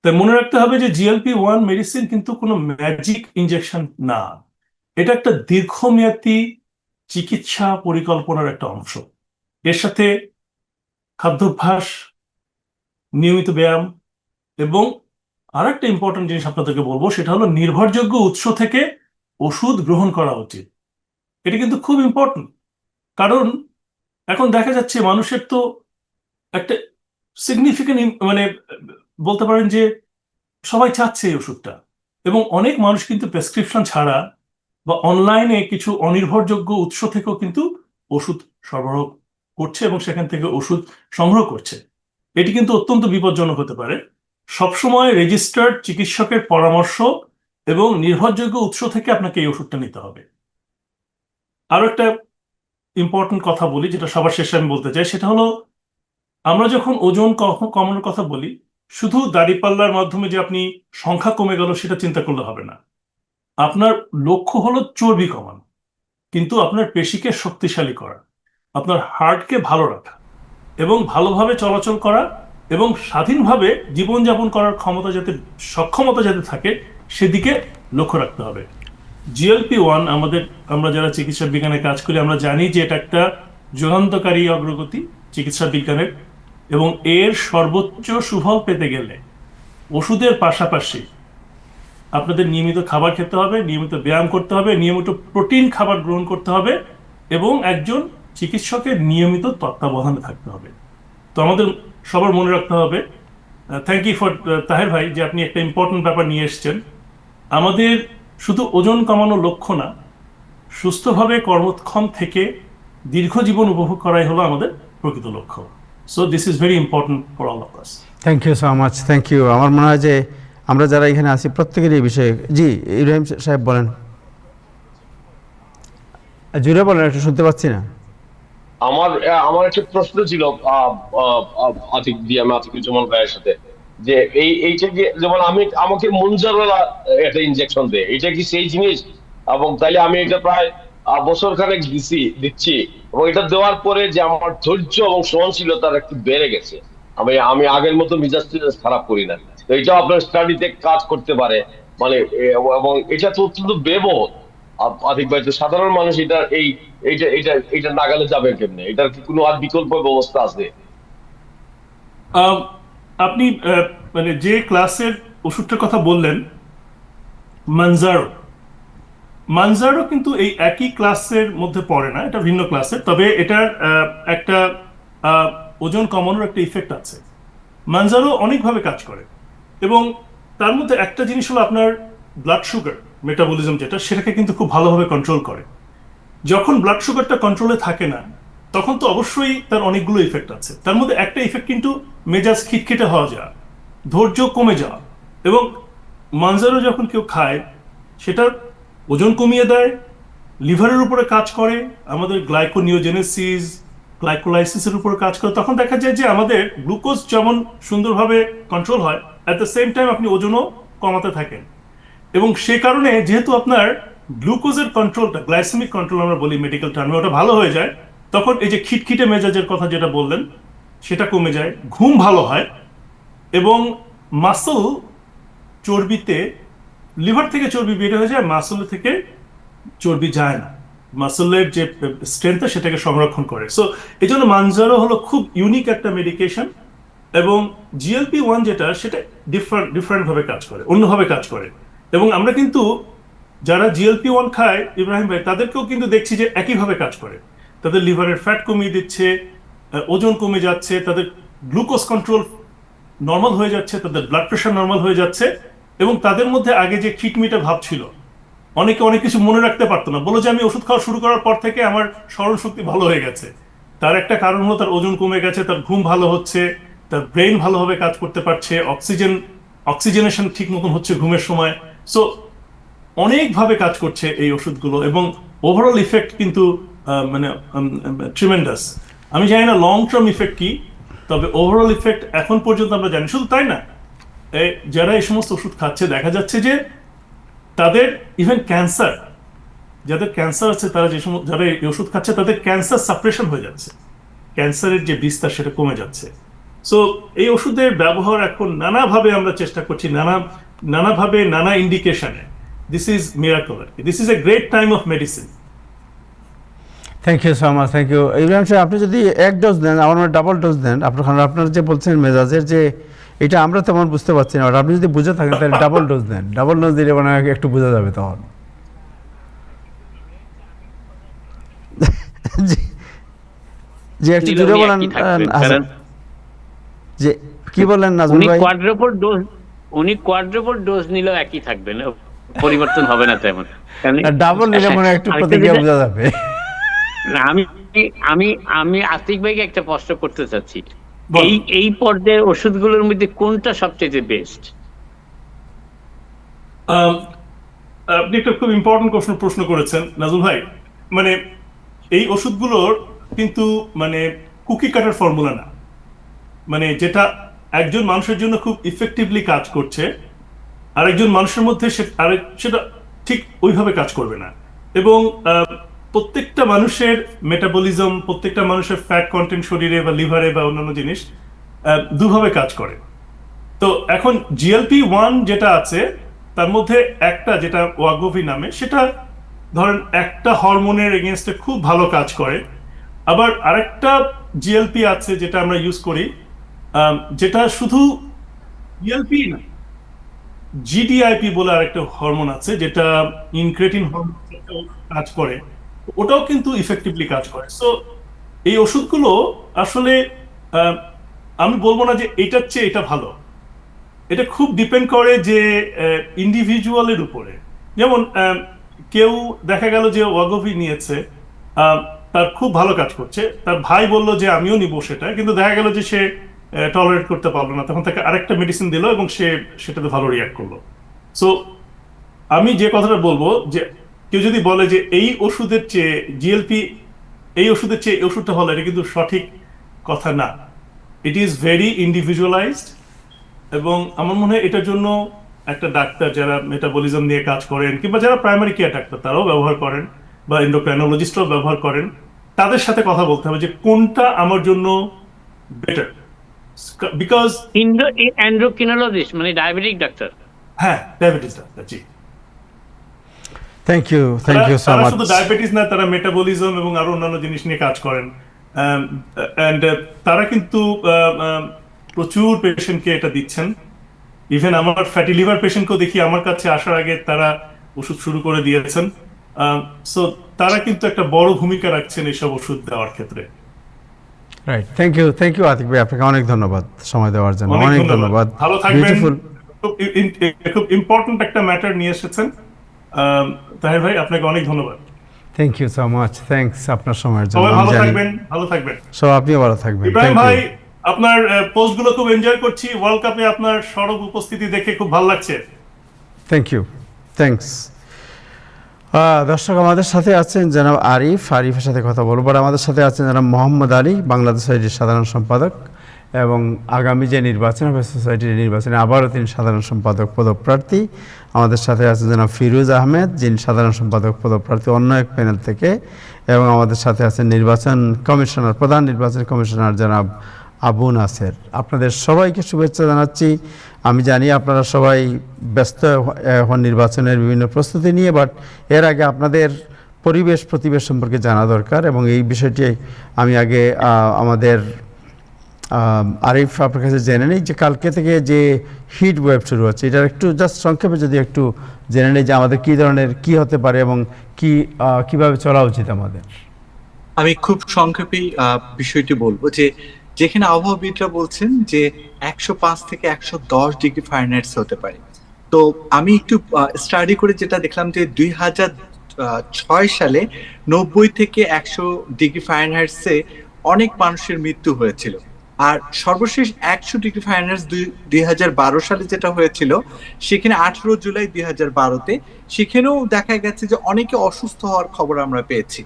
তাই মনে রাখতে হবে যে GLP-1 মেডিসিন কিন্তু কোনো ম্যাজিক ইনজেকশন না, এটা একটা দীর্ঘমেয়াদী চিকিৎসা পরিকল্পনার একটা অংশ। এর সাথে খাদ্যাভ্যাস, নিয়মিত ব্যায়াম এবং আরেকটা ইম্পর্টেন্ট জিনিস আপনাদেরকে বলবো, সেটা হলো নির্ভরযোগ্য উৎস থেকে ওষুধ গ্রহণ করা উচিত। এটা কিন্তু খুব ইম্পর্টেন্ট। কারণ এখন দেখা যাচ্ছে মানুষের তো একটা সিগনিফিকেন্ট মানে বলতে পারেন যে সবাই চাচ্ছে এই ওষুধটা, এবং অনেক মানুষ কিন্তু প্রেসক্রিপশন ছাড়া বা অনলাইনে কিছু অনির্ভরযোগ্য উৎস থেকেও কিন্তু ওষুধ সরবরাহ করছে এবং সেখান থেকে ওষুধ সংগ্রহ করছে। এটি কিন্তু অত্যন্ত বিপজ্জনক হতে পারে। সবসময় রেজিস্টার্ড চিকিৎসকের পরামর্শ এবং নির্ভরযোগ্য উৎস থেকে আপনাকে এই ওষুধটা নিতে হবে। আরো একটা ইম্পর্টেন্ট কথা বলি, যেটা সবার শেষে আমি বলতে চাই, সেটা হলো আমরা যখন ওজন কমানোর কথা বলি, শুধু দাঁড়িপাল্লার মাধ্যমে যে আপনি সংখ্যা কমে গেল সেটা চিন্তা করলে হবে না। আপনার লক্ষ্য হলো চর্বি কমানো, কিন্তু আপনার পেশিকে শক্তিশালী করা, আপনার হার্টকে ভালো রাখা এবং ভালোভাবে চলাচল করা এবং স্বাধীনভাবে জীবনযাপন করার সক্ষমতা যাতে থাকে সেদিকে লক্ষ্য রাখতে হবে। GLP-1 আমরা যারা চিকিৎসা বিজ্ঞানে কাজ করি আমরা জানি যে এটা একটা যুগান্তকারী অগ্রগতি চিকিৎসা বিজ্ঞানের, এবং এর সর্বোচ্চ সুফল পেতে গেলে ওষুধের পাশাপাশি আপনাদের নিয়মিত খাবার খেতে হবে, নিয়মিত ব্যায়াম করতে হবে, নিয়মিত প্রোটিন খাবার গ্রহণ করতে হবে এবং একজন চিকিৎসকের নিয়মিত তত্ত্বাবধানে থাকতে হবে। তো আমাদের সবার মনে রাখতে হবে। থ্যাংক ইউ ফর তাহের ভাই যে আপনি একটা ইম্পর্টেন্ট ব্যাপার নিয়ে এসেছেন। আমাদের শুধু ওজন কমানোর লক্ষ্য না, সুস্থভাবে কর্মক্ষম থেকে দীর্ঘ জীবন উপভোগ করাই হলো আমাদের প্রকৃত লক্ষ্য। So this is very important for all of us. Thank you so much, thank you. আমার মনে হয় যে আমরা যারা এখানে আছি প্রত্যেকের এই বিষয়ে, জি ইব্রাহিম সাহেব বলেন, জুড়ে বলেন, একটু শুনতে পাচ্ছি না। আমার একটা প্রশ্ন ছিল আতিকুজ্জামান ভাইয়ের সাথে, যে এইটা কি, যেমন আমাকে মুনজারোলা একটা ইনজেকশন দেয়, এটা কি সেই জিনিস? এবং তাইলে আমি এটা প্রায় বছর খানেক দিচ্ছি এবং এটা দেওয়ার পরে যে আমার ধৈর্য এবং সহনশীলতা একটু বেড়ে গেছে, আমি আগের মতো মিজাজ খারাপ করি না। তো এটা আপনার স্টাডিতে কাজ করতে পারে, মানে এবং এটা তো অত্যন্ত ব্যয়বহুল। আতিক ভাই, তো সাধারণ মানুষ এইটা নাগালে যাবে কেমনে? এটার কি কোনো আর বিকল্প ব্যবস্থা আছে? আপনি মানে যে ক্লাসের ওষুধটার কথা বললেন মানজারো কিন্তু এই একই ক্লাসের মধ্যে পড়ে না, এটা ভিন্ন ক্লাসের, তবে এটার একটা ওজন কমানোর একটা ইফেক্ট আছে। মানজারো অনেকভাবে কাজ করে এবং তার মধ্যে একটা জিনিস হলো আপনার ব্লাড সুগার মেটাবলিজম, সেটাকে কিন্তু খুব ভালোভাবে কন্ট্রোল করে। যখন ব্লাড সুগারটা কন্ট্রোলে থাকে না তখন তো অবশ্যই তার অনেকগুলো ইফেক্ট আছে। তার মধ্যে একটা ইফেক্ট কিন্তু মেজাজ খিটখিটে হওয়া যাওয়া, ধৈর্য কমে যাওয়া। এবং মানজারো যখন কেউ খায় সেটা ওজন কমিয়ে দেয়, লিভারের উপরে কাজ করে, আমাদের গ্লাইকোনিওজেনেসিস গ্লাইকোলাইসিসের উপরে কাজ করে। তখন দেখা যায় যে আমাদের গ্লুকোজ যেমন সুন্দরভাবে কন্ট্রোল হয়, অ্যাট দ্য সেম টাইম আপনি ওজনও কমাতে থাকেন। এবং সে কারণে যেহেতু আপনার গ্লুকোজের কন্ট্রোলটা, গ্লাইসেমিক কন্ট্রোল আমরা বলি মেডিকেল টার্মে, ওটা ভালো হয়ে যায়, তখন এই যে খিটখিটে মেজাজের কথা যেটা বললেন সেটা কমে যায়, ঘুম ভালো হয় এবং মাসল চর্বিতে, লিভার থেকে চর্বি বের হয়ে যায়, মাসল থেকে চর্বি যায় না, মাসলের যে স্ট্রেংথ সেটাকে সংরক্ষণ করে। সো এই জন্য মানজারো হলো খুব ইউনিক একটা মেডিকেশন। এবং GLP-1 যেটা, সেটা ডিফারেন্ট ভাবে কাজ করে, অন্যভাবে কাজ করে। এবং আমরা কিন্তু যারা GLP-1 খায় ইব্রাহিম ভাই, তাদেরকেও কিন্তু দেখছি যে একইভাবে কাজ করে। তাদের লিভারের ফ্যাট কমিয়ে দিচ্ছে, ওজন কমে যাচ্ছে, তাদের গ্লুকোজ কন্ট্রোল নর্মাল হয়ে যাচ্ছে, তাদের ব্লাড প্রেশার নর্মাল হয়ে যাচ্ছে এবং তাদের মধ্যে আগে যে খিটমিটে ভাব ছিল, অনেকে অনেক কিছু মনে রাখতে পারতো না, বলো যে আমি ওষুধ খাওয়া শুরু করার পর থেকে আমার স্মরণ শক্তি ভালো হয়ে গেছে। তার একটা কারণ হলো তার ওজন কমে গেছে, তার ঘুম ভালো হচ্ছে, তার ব্রেন ভালোভাবে কাজ করতে পারছে, অক্সিজেনেশন ঠিক মতন হচ্ছে ঘুমের সময়। সো অনেকভাবে কাজ করছে এই ওষুধগুলো এবং ওভারঅল ইফেক্ট কিন্তু মানে ট্রিমেন্ডাস। আমি জানি না লং টার্ম ইফেক্ট কি, তবে ওভারঅল ইফেক্ট এখন পর্যন্ত আমরা জানি। শুধু তাই না, যারা এই সমস্ত ওষুধ খাচ্ছে দেখা যাচ্ছে যে তাদের ইভেন ক্যান্সার, যাদের ক্যান্সার আছে তারা যারা এই ওষুধ খাচ্ছে তাদের ক্যান্সার সাপ্রেশন হয়ে যাচ্ছে, ক্যান্সারের যে বিস্তার সেটা কমে যাচ্ছে। সো এই ওষুধের ব্যবহার এখন নানাভাবে আমরা চেষ্টা করছি, নানাভাবে নানা ইন্ডিকেশনে। This is miracle, this is a great time of medicine. Thank you so much, thank you. Ibrahim Saheb, আপনি যদি এক ডোজ দেন, আমার মনে ডাবল ডোজ দেন, আপনার যে বলছেন মেজাজের যে এটা আমরা তেমন বুঝতে পারছি না, আপনি যদি বুঝে থাকেন তাহলে ডাবল ডোজ দেন। ডাবল ডোজ দিলে মানে একটু বোঝা যাবে তখন। যে একটু জুড়ে বলেন, যে কি বললেন নাজমুল ভাই? উনি কোয়াড্রুপল ডোজ নিলেও একই থাকবেন। পরিবর্তন হবে না তেমন। কারণ ডাবল নিলে মনে হয় একটু আরেকটা প্রতিক্রিয়া যেটা- বোঝা যাবে। না, আমি আমি আমি আতিক ভাইকে একটা প্রশ্ন করতে চাচ্ছি, বল। এই পর্যায়ের ওষুধগুলোর মধ্যে কোনটা সবচেয়ে বেস্ট? আম, আপনি একটা খুব ইম্পর্টেন্ট প্রশ্ন করেছেন নাজুল ভাই। মানে এই ওষুধগুলোর কিন্তু মানে কুকি কাটার ফর্মুলা না, মানে যেটা একজন মানুষের জন্য খুব ইফেক্টিভলি কাজ করছে আরেকজন মানুষের মধ্যে সেটা ঠিক ওইভাবে কাজ করবে না। এবং প্রত্যেকটা মানুষের মেটাবলিজম, প্রত্যেকটা মানুষের ফ্যাট কন্টেন্ট শরীরে বা লিভারে বা অন্যান্য জিনিস দুভাবে কাজ করে। তো এখন GLP-1 যেটা আছে তার মধ্যে একটা যেটা ওয়াগোভি নামে, সেটা ধরেন একটা হরমোনের এগেনস্টে খুব ভালো কাজ করে। আবার আরেকটা জিএলপি আছে যেটা আমরা ইউজ করি, যেটা শুধু জিএলপি না, জিডিআইপি বলে আরেকটা হরমোন আছে যেটা ইনক্রেটিন হরমোন কাজ করে, ওটাও কিন্তু ইফেক্টিভলি কাজ করে। সো এই ওষুধগুলো আসলে আমি বলবো না যে এটার চেয়ে এটা ভালো, এটা খুব ডিপেন্ড করে যে ইন্ডিভিজুয়ালের উপরে। যেমন কেউ দেখা গেল যে ওয়াগোভি নিয়েছে, তার খুব ভালো কাজ করছে, তার ভাই বলল যে আমিও নিব সেটা, কিন্তু দেখা গেল যে সে টলারেট করতে পারলো না, তখন তাকে আরেকটা মেডিসিন দিল এবং সে সেটাতে ভালো রিয়াক্ট করলো। সো আমি যে কথাটা বলবো যে কেউ যদি বলে যে এই ওষুধের চেয়ে জিএলপি, এই ওষুধের চেয়ে এই ওষুধটা ভালো, এটা কিন্তু সঠিক কথা না। It is very individualised. এবং আমার মনে হয় এটার জন্য একটা ডাক্তার যারা মেটাবলিজম নিয়ে কাজ করেন কিংবা যারা প্রাইমারি কেয়ার ডাক্তার তারাও ব্যবহার করেন বা এন্ডোক্রাইনোলজিস্টরাও ব্যবহার করেন, তাদের সাথে কথা বলতে হবে যে কোনটা আমার জন্য বেটার। বিকজ এন্ডোক্রিনোলজিস্ট মানে ডায়াবেটিক ডাক্তার? হ্যাঁ, ডায়াবেটিস ডাক্তার, জি। থ্যাংক ইউ সো তারা মাচ। শুধু ডায়াবেটিস না, তারা মেটাবলিজম এবং আরো অন্যান্য জিনিস নিয়ে কাজ করেন। এন্ড তারা কিন্তু প্রচুর পেশেন্টকে এটা দিচ্ছেন। ইভেন আমার ফ্যাটি লিভার পেশেন্টকেও দেখি আমার কাছে আসার আগে তারা ওষুধ শুরু করে দিয়েছেন। সো তারা কিন্তু একটা বড় ভূমিকা রাখছেন এইসব ওষুধ দেওয়ার ক্ষেত্রে। রাইট, থ্যাংক ইউ আতিক ভাই, আপনাকে অনেক ধন্যবাদ সময় দেওয়ার জন্য। অনেক ধন্যবাদ, ভালো থাকবেন। বিউটিফুল। খুব ইম্পর্টেন্ট একটা ম্যাটার নিয়ে এসেছেন তাহির ভাই, আপনাকে অনেক ধন্যবাদ। Thank you so much, thanks আপনার সময়ের জন্য। সবাই আমি ভালো জানি থাকবেন, ভালো থাকবেন। সব আপনিও ভালো থাকবেন। ইব্রাহিম থ্যাংক ভাই, ইউ। আপনার পোস্টগুলো খুব এনজয় করছি। ওয়ার্ল্ড কাপে আপনার সরব উপস্থিতি দেখে খুব ভালো লাগছে। Thank you, thanks. দর্শক, আমাদের সাথে আছেন জনাব আরিফের সাথে কথা বলবো। আর আমাদের সাথে আছেন জনাব মোহাম্মদ আলী, বাংলাদেশ সোসাইটির সাধারণ সম্পাদক, এবং আগামী যে নির্বাচন হবে সোসাইটির নির্বাচনে আবারও তিনি সাধারণ সম্পাদক পদপ্রার্থী। আমাদের সাথে আছেন জনাব ফিরোজ আহমেদ, যিনি সাধারণ সম্পাদক পদপ্রার্থী অন্য এক প্যানেল থেকে, এবং আমাদের সাথে আছেন প্রধান নির্বাচন কমিশনার জনাব আবু নাসের। আপনাদের সবাইকে শুভেচ্ছা জানাচ্ছি। আমি জানি আপনারা সবাই ব্যস্ত এখন নির্বাচনের বিভিন্ন প্রস্তুতি নিয়ে, বাট এর আগে আপনাদের প্রতিবেশ সম্পর্কে জানা দরকার, এবং এই বিষয়টি আমি আগে আমাদের আরিফ আপনার কাছে জেনে নিই যে কালকে থেকে যে হিট ওয়েভ শুরু হচ্ছে, এটার একটু জাস্ট সংক্ষেপে যদি একটু জেনে নিই যে আমাদের কি হতে পারে এবং কিভাবে চলা উচিত আমাদের। আমি খুব সংক্ষেপেই বিষয়টি বলবো যে যেখানে আবহাওয়াবিদরা বলছেন যে 105 থেকে 110 ডিগ্রি ফারেনহাইট হতে পারে। তো আমি একটু স্টাডি করে যেটা দেখলাম যে 2006 সালে 90 থেকে 100 ডিগ্রি ফারেনহাইটসে অনেক মানুষের মৃত্যু হয়েছিল। আর সর্বশেষ 100 ডিগ্রি ফারেনহাইট 2012 সালে যেটা হয়েছিল, সেখানে 18 জুলাই 2012-তে সেখানেও দেখা গেছে যে অনেকে অসুস্থ হওয়ার খবর আমরা পেয়েছি।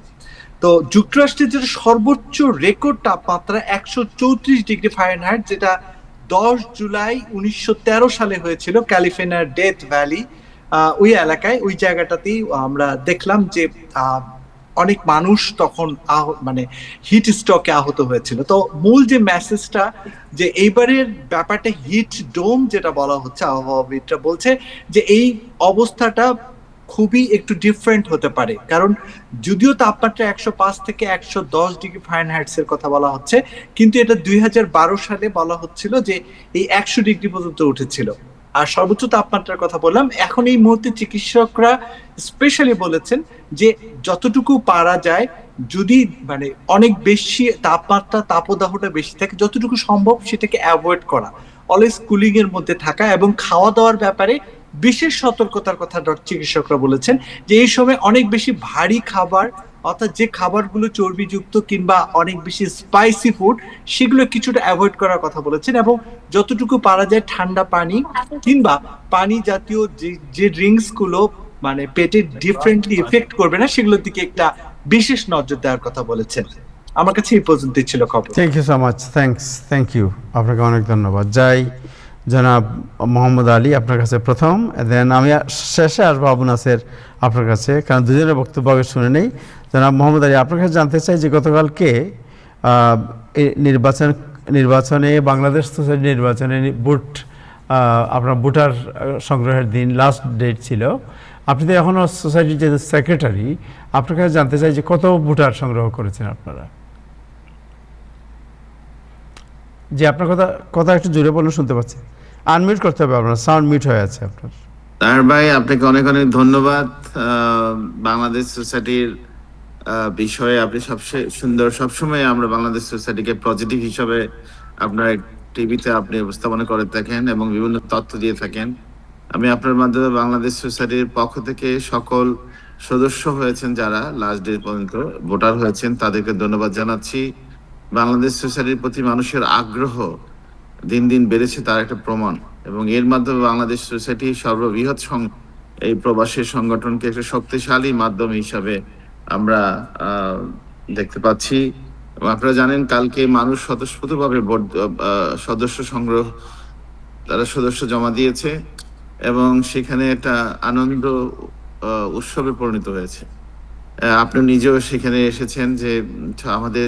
তো যুক্তরাষ্ট্রের যেটা সর্বোচ্চ রেকর্ড তাপমাত্রা 134 ডিগ্রি ফারেনহাইট, যেটা 10 জুলাই 1913 সালে হয়েছিল ক্যালিফোর্নিয়ার ডেথ ভ্যালি, ওই এলাকায়, ওই জায়গাটাতেই আমরা দেখলাম যে অনেক মানুষ তখন মানে হিট স্ট্রোকে আহত হয়েছিল। তো মূল যে মেসেজটা, যে এইবারের ব্যাপারটা হিট ডোম যেটা বলা হচ্ছে, আবহাওয়াবিদরা বলছে যে এই অবস্থাটা খুবই একটু ডিফারেন্ট হতে পারে। কারণ যদিও তাপমাত্রা 105 থেকে 110 ডিগ্রি ফারেনহাইটস এর কথা বলা হচ্ছে, কিন্তু এটা 2012 সালে বলা হচ্ছিল যে এই 100 ডিগ্রি পর্যন্ত উঠেছিল। আর সর্বোচ্চ তাপমাত্রার কথা বললাম। এখন এই মুহূর্তে চিকিৎসকরা স্পেশালি বলেছেন যে যতটুকু পারা যায়, যদি মানে অনেক বেশি তাপমাত্রা, তাপদাহটা বেশি থাকে, যতটুকু সম্ভব সেটাকে অ্যাভয়েড করা, অলওয়েজ কুলিং এর মধ্যে থাকা, এবং খাওয়া দাওয়ার ব্যাপারে বিশেষ সতর্কতার কথা চিকিৎসকরা বলেছেন যে এই সময় অনেক বেশি ভারী খাবার, অর্থাৎ যে খাবারগুলো চর্বিযুক্ত কিংবা অনেক বেশি স্পাইসি ফুড, সেগুলো কিছুটা অ্যাভয়েড করার কথা বলেছেন, এবং যতটুকু পারা যায় ঠান্ডা পানি কিংবা পানি জাতীয় যে ড্রিঙ্কস গুলো মানে পেটে ডিফারেন্টলি ইফেক্ট করবে না, সেগুলোর দিকে একটা বিশেষ নজর দেওয়ার কথা বলেছেন। আমার কাছে এই পর্যন্ত ছিল খবর। Thank you so much, thank you, আপনাকে অনেক ধন্যবাদ। যাই জনাব মোহাম্মদ আলী আপনার কাছে প্রথম, দেন আমি শেষে আসবো আবু নাসের আপনার কাছে, কারণ দুজনের বক্তব্য আগে শুনে নেই। জনাব মোহাম্মদ আলী, আপনার কাছে জানতে চাই যে গতকালকে নির্বাচনে বাংলাদেশ সোসাইটি নির্বাচনে আপনার ভোটার সংগ্রহের দিন লাস্ট ডেট ছিল। আপনি তো এখনও সোসাইটির যে সেক্রেটারি, আপনার কাছে জানতে চাই যে কত ভোটার সংগ্রহ করেছেন আপনারা? জি, আপনার কথা একটু জোরে বলুন, শুনতে পাচ্ছি। আনমিউট করতে হবে, আপনার সাউন্ড মিউট হয়ে আছে আপনার। তার ভাই, আপনাকে অনেক অনেক ধন্যবাদ। বাংলাদেশ সোসাইটির বিষয়ে আপনি সবসময় আমরা বাংলাদেশ সোসাইটিকে পজিটিভ হিসাবে আপনার টিভিতে আপনি উপস্থাপনা করে থাকেন এবং বিভিন্ন তথ্য দিয়ে থাকেন। আমি আপনার মাধ্যমে বাংলাদেশ সোসাইটির পক্ষ থেকে সকল সদস্য হয়েছেন যারা লাস্ট ডে পর্যন্ত ভোটার হয়েছেন তাদেরকে ধন্যবাদ জানাচ্ছি। বাংলাদেশ সোসাইটির প্রতি মানুষের আগ্রহ দিন দিন বেড়েছে, তার একটা প্রমাণ, এবং এর মাধ্যমে বাংলাদেশ সোসাইটি সর্ববৃহৎ এই প্রবাসী সংগঠনকে একটা শক্তিশালী মাধ্যম হিসাবে আমরা দেখতে পাচ্ছি। আপনারা জানেন কালকে মানুষ স্বতঃস্ফূর্তভাবে সদস্য জমা দিয়েছে এবং সেখানে একটা আনন্দ উৎসবে পরিণত হয়েছে। আপনি নিজেও সেখানে এসেছেন যে আমাদের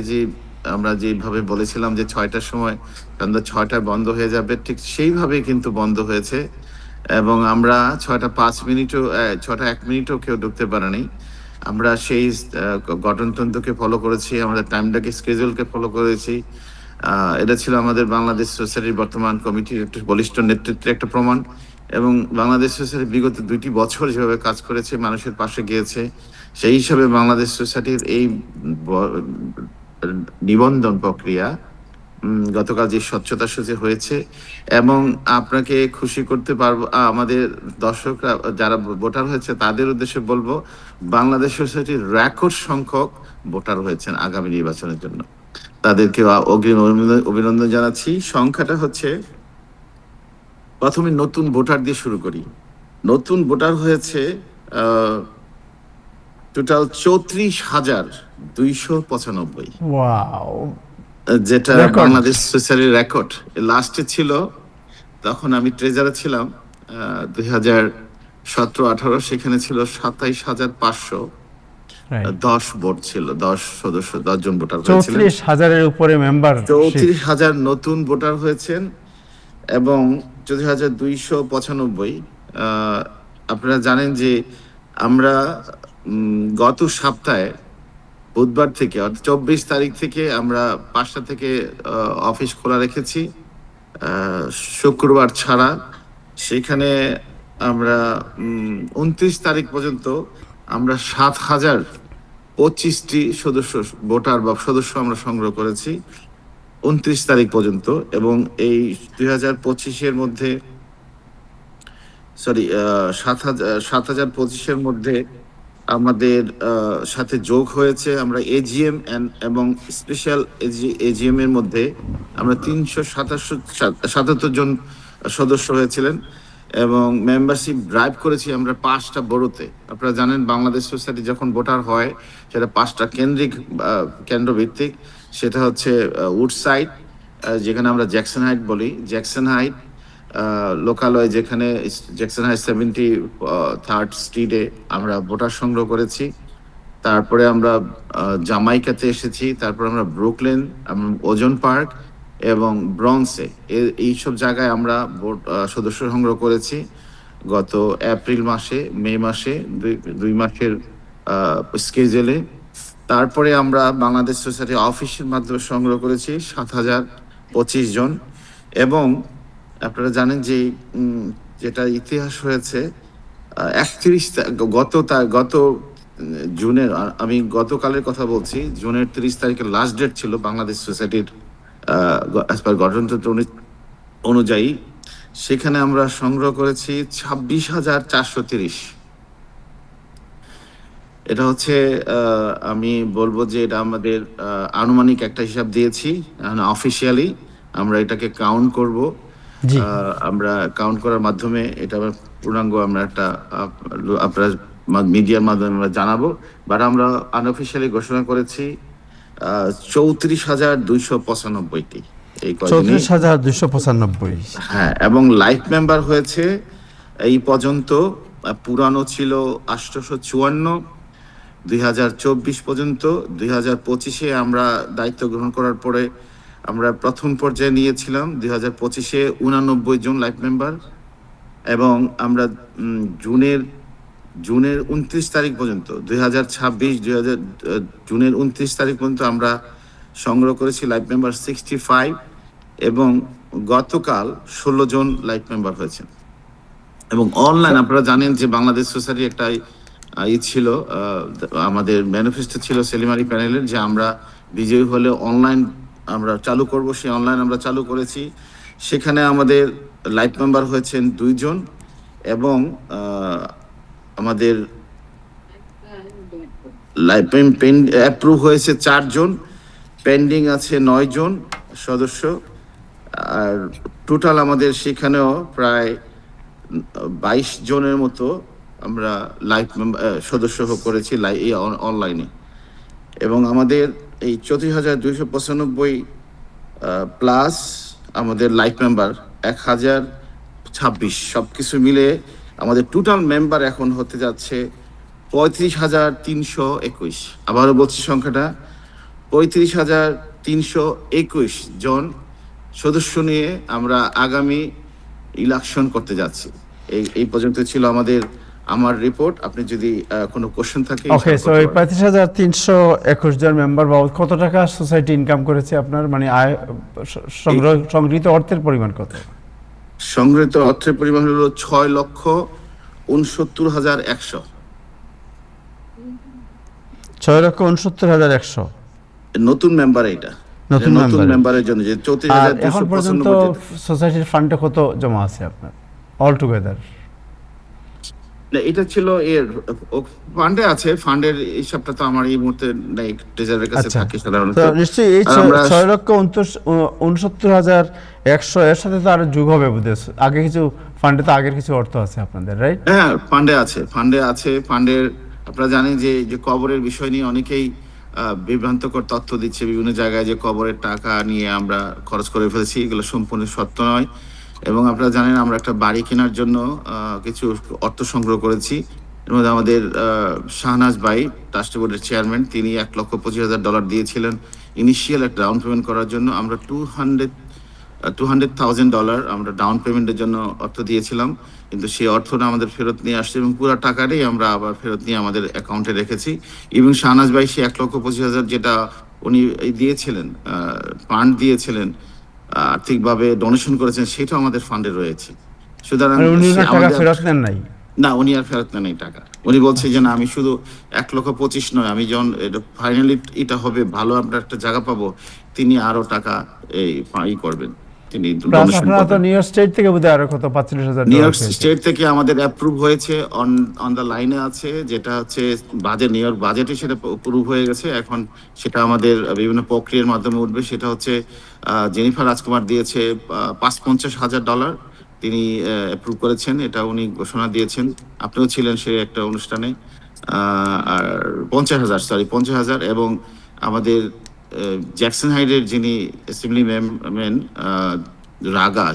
আমরা যেভাবে বলেছিলাম যে 6টার সময় সন্ধ্যা 6টায় বন্ধ হয়ে যাবে, ঠিক সেইভাবে কিন্তু বন্ধ হয়েছে, এবং আমরা 6টা 1 মিনিটও কেউ ঢুকতে পারেনি। আমরা সেই গঠনতন্ত্রকে ফলো করেছি, আমাদের টাইমটাকে স্কেজুলকে ফলো করেছি। এটা ছিল আমাদের বাংলাদেশ সোসাইটির বর্তমান কমিটির একটা বলিষ্ঠ নেতৃত্বের একটা প্রমাণ, এবং বাংলাদেশ সোসাইটি বিগত 2টি বছর যেভাবে কাজ করেছে, মানুষের পাশে গিয়েছে, সেই হিসাবে বাংলাদেশ সোসাইটির এই নিবন্ধন প্রক্রিয়া গতকাল যে স্বচ্ছতা সূচি হয়েছে, এবং আপনাকে খুশি করতে পারবো, আমাদের দর্শকরা যারা ভোটার হয়েছে তাদের উদ্দেশ্যে বলবো বাংলাদেশ সোসাইটির রেকর্ড সংখ্যক ভোটার হয়েছেন আগামী নির্বাচনের জন্য, তাদেরকে অগ্রিম অভিনন্দন জানাচ্ছি। সংখ্যাটা হচ্ছে, প্রথমে নতুন ভোটার দিয়ে শুরু করি। নতুন ভোটার হয়েছে টোটাল 34,295, ওয়াও, যেটা বাংলাদেশ সোসাইটির রেকর্ড। লাস্টে ছিল, তখন আমি ট্রেজারার ছিলাম 2017-18, সেখানে ছিল 27,510 ভোট ছিল, 10 জন ভোটার হয়েছিল। 34,000-এর উপরে মেম্বার, 34,000 নতুন ভোটার হয়েছেন এবং 34,295। আপনারা জানেন যে আমরা গত সপ্তাহে বুধবার থেকে, অর্থাৎ 24 তারিখ থেকে আমরা 5টা থেকে অফিস খোলা রেখেছি, শুক্রবার ছাড়া। সেখানে আমরা 29 তারিখ পর্যন্ত আমরা 7,025টি সদস্য আমরা সংগ্রহ করেছি 29 তারিখ পর্যন্ত, এবং এই 2025-এর মধ্যে 7,025-এর মধ্যে আমাদের সাথে যোগ হয়েছে। আমরা এজিএম এবং স্পেশাল এজিএম এর মধ্যে আমরা 377 জন সদস্য হয়েছিলেন, এবং মেম্বারশিপ ড্রাইভ করেছি আমরা 5টা বড়োতে। আপনারা জানেন বাংলাদেশ সোসাইটি যখন ভোটার হয় সেটা 5টা কেন্দ্রভিত্তিক। সেটা হচ্ছে উডসাইড, যেখানে আমরা জ্যাকসন হাইট বলি, জ্যাকসন হাইট লোকালয়, যেখানে জ্যাকসন হাইট 73rd স্ট্রিটে আমরা ভোটার সংগ্রহ করেছি। তারপরে আমরা জামাইকাতে এসেছি, তারপর আমরা ব্রুকলেন, ওজন পার্ক এবং ব্রন্সে, এইসব জায়গায় আমরা সদস্য সংগ্রহ করেছি গত এপ্রিল মাসে, মে মাসে, 2 মাসের স্কেজুলে। তারপরে আমরা বাংলাদেশ সোসাইটি অফিসের মাধ্যমে সংগ্রহ করেছি 7,025 জন, এবং আপনারা জানেন যে যেটা ইতিহাস হয়েছে গত জুনের, আমি গতকালের কথা বলছি, জুনের 30 তারিখের লাস্ট ডেট ছিল বাংলাদেশ সোসাইটির গঠনতন্ত্র অনুযায়ী। সেখানে আমরা সংগ্রহ করেছি 26,430। এটা হচ্ছে আমি বলবো যে এটা আমাদের আনুমানিক একটা হিসাব দিয়েছি, অফিসিয়ালি আমরা এটাকে কাউন্ট করব। জি। আমরা কাউন্ট করার মাধ্যমে এটা আবার পূর্ণাঙ্গ আমরা একটা আপনার মিডিয়ার মাধ্যমে আমরা জানাবো। বাট আমরা আনঅফিসিয়ালি ঘোষণা করেছি 34,295টি এই কয়দিনে। 34,295। হ্যাঁ, এবং লাইফ মেম্বার হয়েছে এই পর্যন্ত, পুরানো ছিল 854, 2024 পর্যন্ত। 2025-এ আমরা দায়িত্ব গ্রহণ করার পরে আমরা প্রথম পর্যায়ে নিয়েছিলাম 2025-এ 89 জন লাইফ মেম্বার, এবং আমরা জুনের 29 তারিখ পর্যন্ত 2026 জুনের 29 তারিখ পর্যন্ত আমরা সংগ্রহ করেছি লাইফ মেম্বার 65, এবং গতকাল 16 জন লাইফ মেম্বার হয়েছেন। এবং অনলাইন আপনারা জানেন যে বাংলাদেশ সোসাইটি একটা ছিল, আমাদের ম্যানিফেস্টো ছিল সেলিমারি প্যানেলের, যে আমরা বিজয়ী হলে অনলাইন আমরা চালু করব। সেই অনলাইন আমরা চালু করেছি। সেখানে আমাদের লাইফ মেম্বার হয়েছেন 2 জন, এবং আমাদের লাইফ অ্যাপ্রুভ হয়েছে 4 জন, পেন্ডিং আছে 9 জন সদস্য। আর টোটাল আমাদের সেখানেও প্রায় 22 জনের মতো আমরা লাইফ সদস্য করেছি অনলাইনে। এবং আমাদের এই 34,295 প্লাস আমাদের লাইফ মেম্বার 1,026, সবকিছু মিলে আমাদের টোটাল মেম্বার এখন হতে যাচ্ছে 35,321। আবারও বলছি সংখ্যাটা 35,321 জন সদস্য নিয়ে আমরা আগামী ইলেকশন করতে যাচ্ছি। এই পর্যন্ত ছিল আমার রিপোর্ট। আপনি যদি কোনো কোশ্চেন থাকে। ওকে, সো এই 35,321 জন মেম্বার বাবদ কত টাকা সোসাইটি ইনকাম করেছে আপনার, মানে আয় সংগৃহীত অর্থের পরিমাণ কত? সংগৃহীত অর্থের পরিমাণ হলো 6,69,100। 6,69,100 নতুন মেম্বার, এটা নতুন মেম্বারের জন্য যে আর এখন পর্যন্ত 34,295। সোসাইটির ফান্ডে কত জমা আছে আপনার অল টুগেদার? এটা ছিল এর ফান্ডে আছে, ফান্ডের হিসাবটা তো আমার এই মুহূর্তে নাই, ট্রেজারের কাছে থাকে সাধারণত। তো নিশ্চয়ই এই 6,69,100 এর সাথে তো আরো যোগ হবে বোধহয়, আগে কিছু ফান্ডে তো আগের কিছু অর্থ আছে আপনাদের, রাইট? হ্যাঁ, ফান্ডে আছে। ফান্ডের আপনারা জানেন যে কবরের বিষয় নিয়ে অনেকেই বিভ্রান্তকর তথ্য দিচ্ছে বিভিন্ন জায়গায়, যে কবরের টাকা নিয়ে আমরা খরচ করে ফেলেছি। এগুলো সম্পূর্ণ সত্য নয়। এবং আপনারা জানেন আমরা একটা বাড়ি কেনার জন্য কিছু অর্থ সংগ্রহ করেছি। এর মধ্যে আমাদের শাহনাজ ভাই, ট্রাস্টি বোর্ডের চেয়ারম্যান, তিনি $1,25,000 দিয়েছিলেন ইনিশিয়াল একটা ডাউন পেমেন্ট করার জন্য। আমরা $200,000 আমরা ডাউন পেমেন্টের জন্য অর্থ দিয়েছিলাম, কিন্তু সেই অর্থটা আমাদের ফেরত নিয়ে আসছে, এবং পুরো টাকাটাই আমরা আবার ফেরত নিয়ে আমাদের অ্যাকাউন্টে রেখেছি। এবং শাহনাজ ভাই সেই $1,25,000 যেটা উনি দিয়েছিলেন, ফান্ড দিয়েছিলেন, আর্থিকভাবে ডোনেশন করেছেন, সেটাও আমাদের ফান্ডে রয়েছে। সুতরাং উনি টাকা ফেরত নেন নাই? না, উনি আর ফেরত নেন এই টাকা। উনি বলছে যে না, আমি শুধু 1,25,000 নয়, আমি যখন ফাইনালি এটা হবে, ভালো আমরা একটা জায়গা পাবো, তিনি আরো টাকা এই করবেন, তিনি ডোনেশন আপনারা তো করবেন। নিউ ইয়র্ক স্টেট থেকে বোধহয় আরো কত $45,000 নিউ ইয়র্ক স্টেট থেকে আমাদের অ্যাপ্রুভ হয়েছে, অন দ্য লাইনে আছে, যেটা হচ্ছে নিউ ইয়র্ক বাজেটে সেটা অ্যাপ্রুভ হয়ে গেছে। এখন সেটা আমাদের বিভিন্ন প্রক্রিয়ার মাধ্যমে উঠবে। সেটা হচ্ছে জেনিফার রাজকুমার দিয়েছে $50,000, তিনি অ্যাপ্রুভ করেছেন, এটা উনি ঘোষণা দিয়েছেন। আপনিও ছিলেন সেই একটা অনুষ্ঠানে। আর 50,000 এবং আমাদের জ্যাকসন হাইডের যিনি অ্যাসেম্বলি ম্যান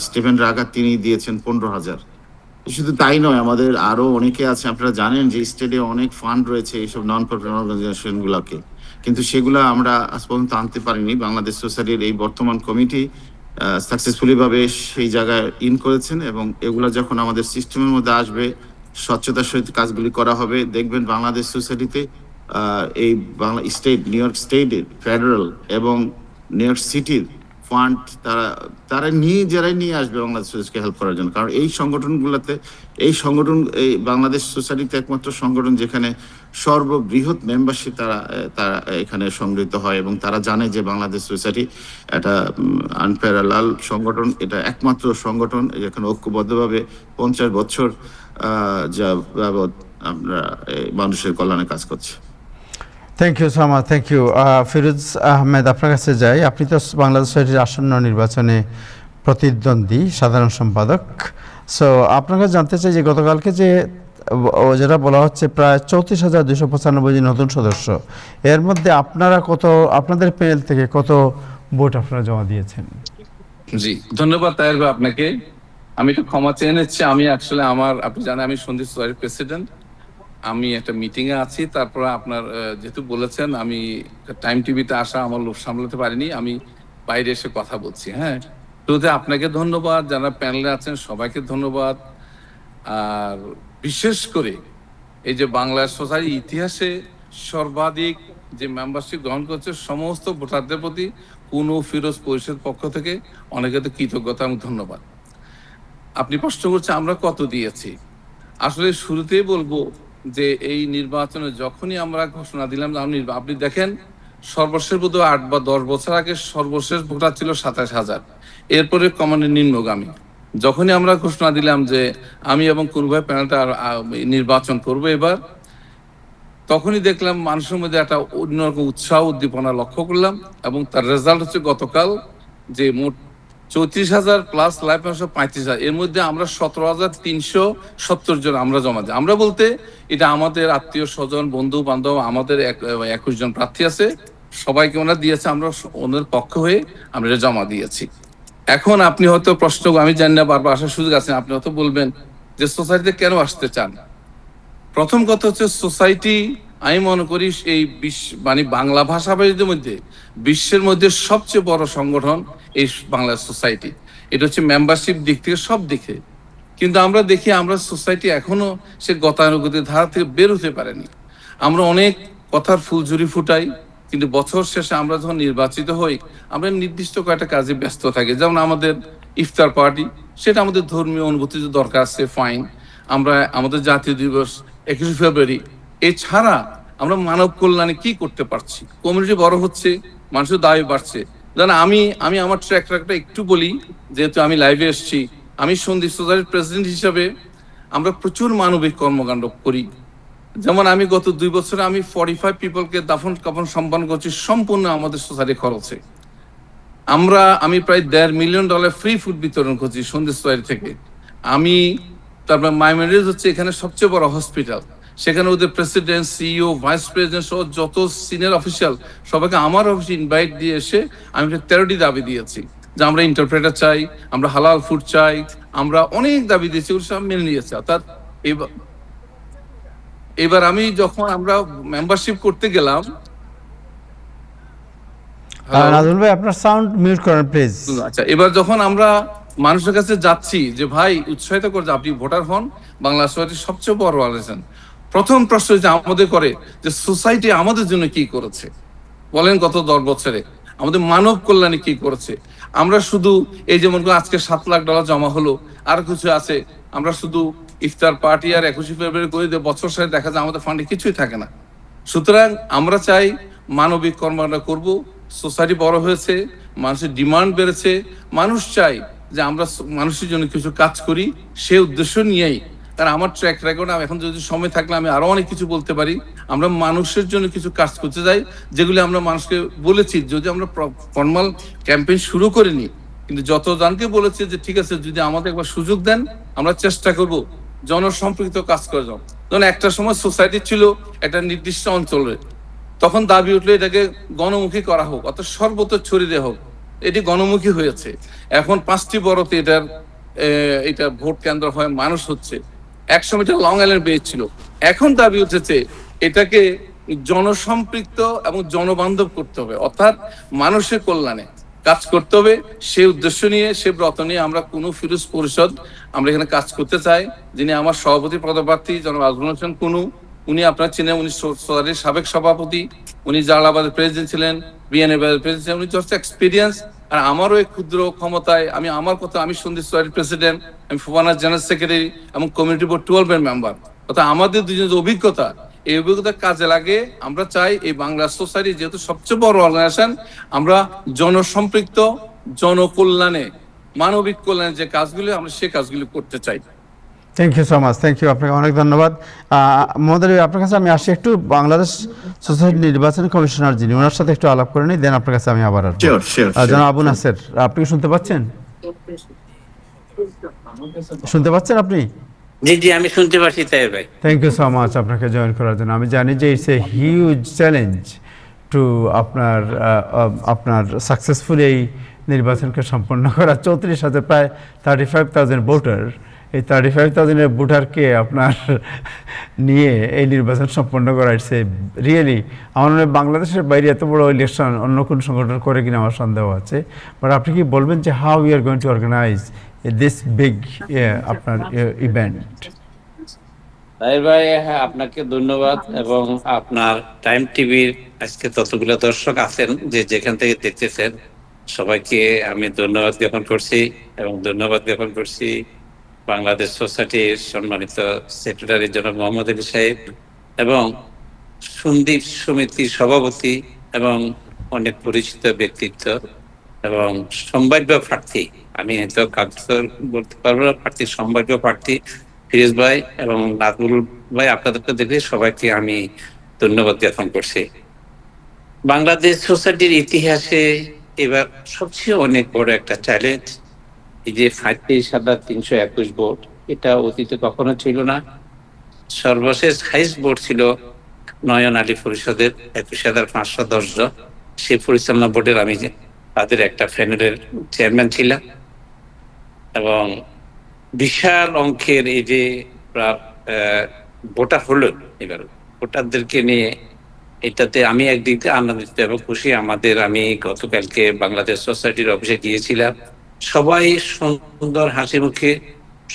স্টিফেন রাগা, তিনি দিয়েছেন 15,000। শুধু তাই নয়, আমাদের আরো অনেকে আছে। আপনারা জানেন যে স্টেটে অনেক ফান্ড রয়েছে এইসব নন প্রফিট অর্গানাইজেশন গুলোকে, কিন্তু সেগুলো আমরা আজ পর্যন্ত আনতে পারিনি। বাংলাদেশ সোসাইটির এই বর্তমান কমিটি সাকসেসফুলি ভাবে সেই জায়গায় ইন করেছেন, এবং এগুলো যখন আমাদের সিস্টেমের মধ্যে আসবে, স্বচ্ছতার সহিত কাজগুলি করা হবে, দেখবেন বাংলাদেশ সোসাইটিতে এই নিউ ইয়র্ক স্টেটের ফেডারেল এবং নিউ ইয়র্ক সিটির ফান্ড তারা তারা যারাই নিয়ে আসবে বাংলাদেশ সোসাইটিকে হেল্প করার জন্য। কারণ এই সংগঠনগুলোতে এই বাংলাদেশ সোসাইটিতে একমাত্র সংগঠন যেখানে সর্ববৃহৎ মেম্বারশিপ তারা এখানে সংগৃহীত হয়, এবং তারা জানে যে বাংলাদেশ সোসাইটি একটা আনপ্যারালাল সংগঠন, এটা একমাত্র সংগঠন যেখানে ঐক্যবদ্ধভাবে 50 বছর যাবৎ আমরা মানুষের কল্যাণে কাজ করছি। Thank you so much, thank you. Firoz Ahmed, আপনার কাছে যাই। আপনি তো বাংলাদেশ সোসাইটির আসন্ন নির্বাচনে প্রতিদ্বন্দ্বী সাধারণ সম্পাদক। সো আপনার কাছে জানতে চাই যে গতকালকে যেটা বলা হচ্ছে প্রায় 34,295 জন নতুন সদস্য, এর মধ্যে আপনাদের প্যানেল থেকে কত ভোট আপনারা জমা দিয়েছেন? জি, ধন্যবাদ তাহের ভাই আপনাকে। আমি একটু ক্ষমা চেয়ে নিচ্ছি। আমি আসলে আপনি জানেন আমি সন্দীপ সোসাইটির প্রেসিডেন্ট। আমি একটা মিটিং এ আছি, তারপরে আপনার যেহেতু বলেছেন আমি টাইম টিভিতে আসা আমার লোভ সামলাতে পারিনি, আমি বাইরে এসে কথা বলছি। হ্যাঁ, শুরুতে আপনাকে ধন্যবাদ, যারা প্যানেলে আছেন সবাইকে ধন্যবাদ। আর বিশেষ করে এই যে বাংলা সোসাইটির ইতিহাসে সর্বাধিক যে মেম্বারশিপ গ্রহণ করছে সমস্ত ভোটারদের প্রতি কোনো ফিরোজ পরিষদ পক্ষ থেকে অনেকে তো কৃতজ্ঞতা এবং ধন্যবাদ। আপনি প্রশ্ন করছেন আমরা কত দিয়েছি। আসলে শুরুতেই বলবো যে এই নির্বাচনে যখনই আমরা ঘোষণা দিলাম আপনি দেখেন সর্বশেষ বোধহয় 8 বা 10 বছর আগে সর্বশেষ ভোটার ছিল 27,000, এরপরে ক্রমান্বয়ে নিম্নগামী। যখনই আমরা ঘোষণা দিলাম যে আমি এবং কোন ভাই প্যানেলটা নির্বাচন করবো এবার, তখনই দেখলাম মানুষের মধ্যে একটা অন্যরকম উৎসাহ উদ্দীপনা লক্ষ্য করলাম, এবং তার রেজাল্ট হচ্ছে গতকাল যে মোট 34,000 প্লাস লাইভ মেম্বারশিপ 35,000, এর মধ্যে আমরা 17,370 জন আমরা জমা দিই। আমরা বলতে এটা আমাদের আত্মীয় স্বজন বন্ধু বান্ধব আমাদের 21 জন প্রার্থী আছে, সবাইকে ওনারা দিয়েছে, আমরা ওনাদের পক্ষ হয়ে আমরা এটা জমা দিয়েছি। এখন আপনি হয়তো প্রশ্ন, আমি জানি না, বারবার আসার সুযোগ আছে, আপনি হয়তো বলবেন যে সোসাইটিতে কেন আসতে চান। প্রথম কথা হচ্ছে সোসাইটি আমি মনে করি এই মানে বাংলা ভাষাভাষীদের মধ্যে বিশ্বের মধ্যে সবচেয়ে বড় সংগঠন এই বাংলা সোসাইটি। এটা হচ্ছে মেম্বারশিপ দিক থেকে সব দিকে। কিন্তু আমরা দেখি আমরা সোসাইটি এখনো সে গতানুগতিক ধারা থেকে বের হতে পারেনি। আমরা অনেক কথার ফুলঝুরি ফুটাই, কিন্তু বছর শেষে আমরা যখন নির্বাচিত হই আমরা নির্দিষ্ট কয়েকটা কাজে ব্যস্ত থাকি। যেমন আমাদের ইফতার পার্টি, সেটা আমাদের ধর্মীয় অনুভূতির দরকার আছে, ফাইন। আমরা আমাদের জাতীয় দিবস 21 ফেব্রুয়ারি, এছাড়া আমরা মানব কল্যাণে কি করতে পারছি। কমিউনিটি বড় হচ্ছে, মানুষের দাবি বাড়ছে। যেন আমি আমার ট্র্যাক রেকর্ডটা একটু বলি, যেহেতু আমি লাইভে এসেছি। আমি সন্দীপ সোসাইটির প্রেসিডেন্ট হিসাবে আমরা প্রচুর মানবিক কর্মকাণ্ড করি। যেমন আমি গত 2 বছরে আমি 45 পিপলকে দাফন কাফন সম্পন্ন করছি সম্পূর্ণ আমাদের সোসাইটি খরচে। আমি প্রায় $1.5 মিলিয়ন ফ্রি ফুড বিতরণ করছি সন্দীপ সোসাইটি থেকে। তারপর মাইমেরিজ হচ্ছে এখানে সবচেয়ে বড় হসপিটাল, সেখানে ওদের প্রেসিডেন্ট, সিইও, ভাইস প্রেসিডেন্ট সহ যত সিনিয়র অফিসিয়াল সবাইকে আমার অফিসে ইনভাইট দিয়ে এসে আমি 13টি দাবি দিয়েছি যে আমরা ইন্টারপ্রেটার চাই, আমরা হালাল ফুড চাই, আমরা অনেক দাবি দিয়েছি, ওগুলো সব মেনে নিয়েছে। অর্থাৎ এবার আমরা মেম্বারশিপ করতে গেলাম। নাজমুল ভাই আপনার সাউন্ড মিউট করেন প্লিজ। আচ্ছা, এবার যখন আমরা মানুষের কাছে যাচ্ছি যে ভাই উৎসাহিত করছে আপনি ভোটার হন, বাংলা সোসাইটির সবচেয়ে বড় অর্গানাইজেশন, প্রথম প্রশ্ন যে আমাদের করে যে সোসাইটি আমাদের জন্য কি করেছে বলেন গত 10 বছরে, আমাদের মানব কল্যাণে কি করেছে। আমরা শুধু এই যেমন আজকে $7 লাখ জমা হলো, আর কিছু আছে, আমরা শুধু ইফতার পার্টি আর 21 ফেব্রুয়ারি করে দিয়ে বছর শেষে দেখা যায় আমাদের ফান্ডে কিছুই থাকে না। সুতরাং আমরা চাই মানবিক কর্মকাণ্ড করব। সোসাইটি বড় হয়েছে, মানুষের ডিমান্ড বেড়েছে, মানুষ চাই যে আমরা মানুষের জন্য কিছু কাজ করি, সে উদ্দেশ্য নিয়েই। কারণ আমার ট্র্যাক রেকর্ড, এখন যদি সময় থাকলে আমি আরো অনেক কিছু বলতে পারি। আমরা মানুষের জন্য কিছু কাজ করতে যাই, যেগুলি আমরা মানুষকে বলেছি। যদি আমরা ফর্মাল ক্যাম্পেইন শুরু করিনি, কিন্তু যত জনকে বলেছে যে ঠিক আছে যদি আমাদের একবার সুযোগ দেন আমরা চেষ্টা করব জনসম্পৃক্ত কাজ করে যাও। যেমন একটা সময় সোসাইটি ছিল একটা নির্দিষ্ট অঞ্চলে, তখন দাবি উঠলো এটাকে গণমুখী করা হোক, অর্থাৎ সর্বত্র ছড়িয়ে দেওয়া হোক। এটি গণমুখী হয়েছে। এখন 5টি বড়তে এটা ভোট কেন্দ্র হয়, মানুষ হচ্ছে। একসময় এটা লং আইল্যান্ড বেস ছিল, এখন দাবি উঠেছে এটাকে জনসম্পৃক্ত এবং জনবান্ধব করতে হবে, অর্থাৎ মানুষের কল্যাণে কাজ করতে হবে। সেই উদ্দেশ্য নিয়ে, সে ব্রত নিয়ে আমরা কোনো ফিরোজ পরিষদ আমরা এখানে কাজ করতে চাই। যিনি আমার সভাপতি পদপ্রার্থী জনাব আজমল হোসেন কুনু, উনি আপনারা চিনেন, উনি সোসাইটির সাবেক সভাপতি, উনি জালালাবাদের প্রেসিডেন্ট ছিলেন, বিএনএ প্রেসিডেন্ট ছিলেন, উনি যথেষ্ট এক্সপিরিয়েন্স আর আমারও এই ক্ষুদ্র ক্ষমতায় আমি আমার কথা, আমি সন্দীপ সোসাইটির প্রেসিডেন্ট, আমি ফুবানার জেনারেল সেক্রেটারি এবং কমিউনিটি বোর্ড 12 এর মেম্বার, অর্থাৎ আমাদের দুজনের যে অভিজ্ঞতা, এই অভিজ্ঞতা কাজে লাগে। আমরা চাই এই বাংলা সোসাইটি যেহেতু সবচেয়ে বড় অর্গানাইজেশন, আমরা জনসম্পৃক্ত, জনকল্যাণে, মানবিক কল্যাণে যে কাজগুলো, আমরা সে কাজগুলো করতে চাই। Thank you so much, thank you, আপনাকে অনেক ধন্যবাদ। মহোদয়, আপনার কাছে আমি আসি, একটু বাংলাদেশ সোসাইটি নির্বাচন কমিশনার যিনি, ওনার সাথে একটু আলাপ করে নিই, দেন আপনার কাছে আমি আবার আসবো। জনাব আবু নাসের, আপনি কি শুনতে পাচ্ছেন? শুনতে পাচ্ছেন আপনি? জি জি, আমি শুনতে পাচ্ছি তাহের ভাই। থ্যাংক ইউ সো মাচ আপনাকে জয়েন করার জন্য। আমি জানি যে it's a huge challenge to আপনার সাকসেসফুল এই নির্বাচনকে সম্পন্ন করা। 34,000, প্রায় 35,000 ভোটার, এই 35,000 ভোটারকে আপনার নিয়ে এই নির্বাচন সম্পন্ন করা, ইটস এ রিয়েলি, আমার মনে হয় বাংলাদেশের বাইরে এত বড় ইলেকশন অন্য কোন সংগঠন করে কিনা আমার সন্দেহ আছে। বাট আপনি কি বলবেন যে how we are going to organise this big আপনার ইভেন্ট? তাহের ভাই, হ্যাঁ, আপনাকে ধন্যবাদ, এবং আপনার টাইম টিভির আজকে ততগুলো দর্শক আছেন যে যেখান থেকে দেখতেছেন, সবাইকে আমি ধন্যবাদ জ্ঞাপন করছি, এবং ধন্যবাদ জ্ঞাপন করছি বাংলাদেশ সোসাইটির সম্মানিত সেক্রেটারি জনাব মোহাম্মদ আলী সাহেব, এবং সন্দীপ সমিতির সভাপতি, এবং অনেক পরিচিত ব্যক্তিত্ব এবং সম্ভাব্য প্রার্থী, আমি হয়তো কাগজ বলতে পারবো না, প্রার্থী, সম্ভাব্য প্রার্থী ফিরোজ ভাই এবং নাজমুল ভাই, আপনাদেরকে দেখে সবাইকে আমি ধন্যবাদ জ্ঞাপন করছি। বাংলাদেশ সোসাইটির ইতিহাসে এবার সবচেয়ে অনেক বড় একটা চ্যালেঞ্জ, এই যে 35,321 ভোট, এটা অতীতে কখনো ছিল না। সর্বশেষ হাইস্ট ভোট ছিল নয়ন আলী পরিষদের 21,510 জন। সেই পরিচালনা বোর্ডের আমি তাদের একটা প্যানেলের চেয়ারম্যান ছিলাম, এবং বিশাল অঙ্কের এই যে ভোটার হলো, এবার ভোটারদেরকে নিয়ে এটাতে আমি একদিক থেকে আনন্দিত এবং খুশি। আমি গতকালকে বাংলাদেশ সোসাইটির অফিসে গিয়েছিলাম, সবাই সুন্দর হাসি মুখে,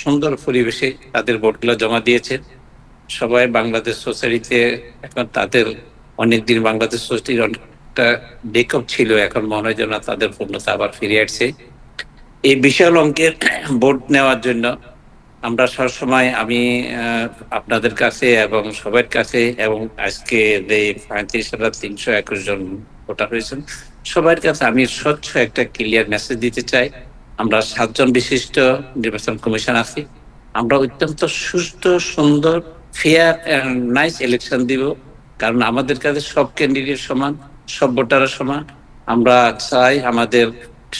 সুন্দর পরিবেশে তাদের ভোটগুলো জমা দিয়েছে। সবাই বাংলাদেশ সোসাইটিতে এখন তাদের অনেকদিন বাংলাদেশ সোসাইটির অনেকটা ব্রেকআপ ছিল, এখন মনে হয় যেন তাদের পূর্ণতা আবার ফিরে আসছে। এই বিশাল অঙ্কের ভোট নেওয়ার জন্য আমরা সবসময়, আমি আপনাদের কাছে এবং সবার কাছে, এবং আজকে যে 35,321 জন ভোটার হয়েছেন সবার কাছে আমি স্বচ্ছ একটা ক্লিয়ার মেসেজ দিতে চাই। আমরা 7 জন বিশিষ্ট নির্বাচন কমিশন আছি, আমরা অত্যন্ত সুষ্ঠু, সুন্দর, ফেয়ার এন্ড নাইস ইলেকশন দিব, কারণ আমাদের কাছে সব ক্যান্ডিডেট সমান, সব ভোটাররা সমান। আমরা চাই আমাদের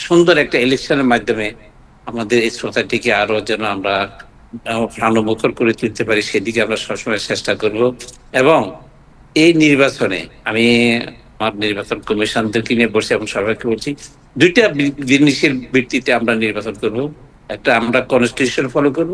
সুন্দর একটা ইলেকশনের মাধ্যমে আমাদের এই সোসাইটিকে আরো যেন আমরা প্রাণমুখর করে তুলতে পারি, সেদিকে আমরা সবসময় চেষ্টা করব। এবং এই নির্বাচনে আমি আমার নির্বাচন কমিশনদেরকে নিয়ে বসে এবং সবাইকে বলছি, দুইটা জিনিসের ভিত্তিতে আমরা নির্বাচন করব। একটা, আমরা কনস্টিটিউশন ফলো করব,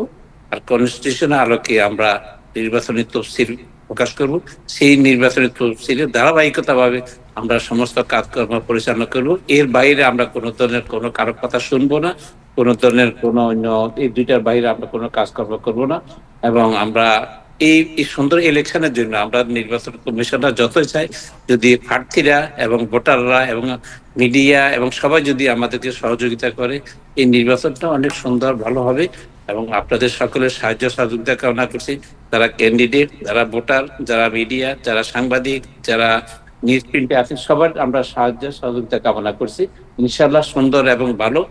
আর কনস্টিটিউশনের আলোকে আমরা নির্বাচনী তফসিল প্রকাশ করব। সেই নির্বাচনী তফসিলের ধারাবাহিকতা ভাবে আমরা সমস্ত কাজকর্ম পরিচালনা করব। এর বাইরে আমরা কোনো ধরনের কোনো কারো কথা শুনবো না, কোনো ধরনের কোনো অন্য, এই দুইটার বাইরে আমরা কোনো কাজকর্ম করব না। এবং আমরা এই সুন্দর ইলেকশনের জন্য আমরা নির্বাচন কমিশনরা যতই চাই, যদি প্রার্থীরা এবং ভোটাররা এবং মিডিয়া এবং সবাই যদি আমাদেরকে সহযোগিতা করে, এই নির্বাচনটা অনেক সুন্দর, ভালো হবে। এবং আপনাদের সকলের সাহায্য সহযোগিতা কামনা করছি, যারা ক্যান্ডিডেট, যারা ভোটার, যারা মিডিয়া, যারা সাংবাদিক, যারা নিউজ প্রিন্টে আছেন, সবার আমরা সাহায্য সহযোগিতা কামনা করছি। ইনশাআল্লাহ সুন্দর এবং ভালো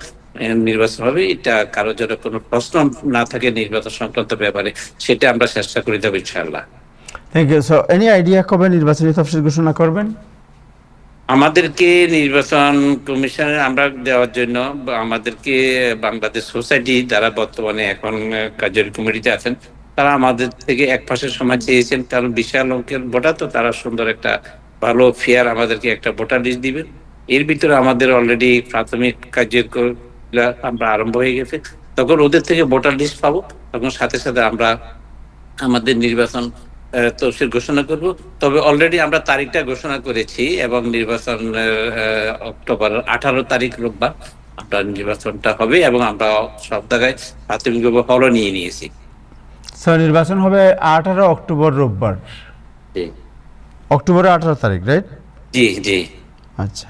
নির্বাচন হবে, এটা কারো যেন কোনো প্রশ্ন না থাকে নির্বাচন সংক্রান্ত ব্যাপারে, সেটা আমরা চেষ্টা করে দেবো ইনশাআল্লাহ। Thank you. So any idea কবে নির্বাচনী তফসিল ঘোষণা করবেন? আমাদেরকে নির্বাচন কমিশনে আমরা দেওয়ার জন্য আমাদেরকে বাংলাদেশ সোসাইটি যারা বর্তমানে এখন কার্যকরী কমিটিতে আছেন, তারা আমাদের থেকে এক মাসের সময় চেয়েছেন, কারণ বিশাল অঙ্কের ভোটার, তো তারা সুন্দর একটা ভালো ফেয়ার আমাদেরকে একটা ভোটার লিস্ট দিবেন। এর ভিতরে আমাদের অলরেডি প্রাথমিক কার্যক্রম আমরা আরম্ভ হয়ে গেছে, তখন ওদের থেকে ভোটার লিস্ট পাবো, তখন সাথে সাথে আমরা আমাদের নির্বাচন তফসিল ঘোষণা করব। তবে অলরেডি আমরা তারিখটা ঘোষণা করেছি, এবং নির্বাচন অক্টোবর 18 তারিখ রোববার আমরা নির্বাচনটা হবে, এবং আমরা সব জায়গায় প্রাথমিকভাবে হলও নিয়ে নিয়েছি। স্যার, নির্বাচন হবে 18 অক্টোবর রোববার, জি অক্টোবরের 18 তারিখ, রাইট? জি জি। আচ্ছা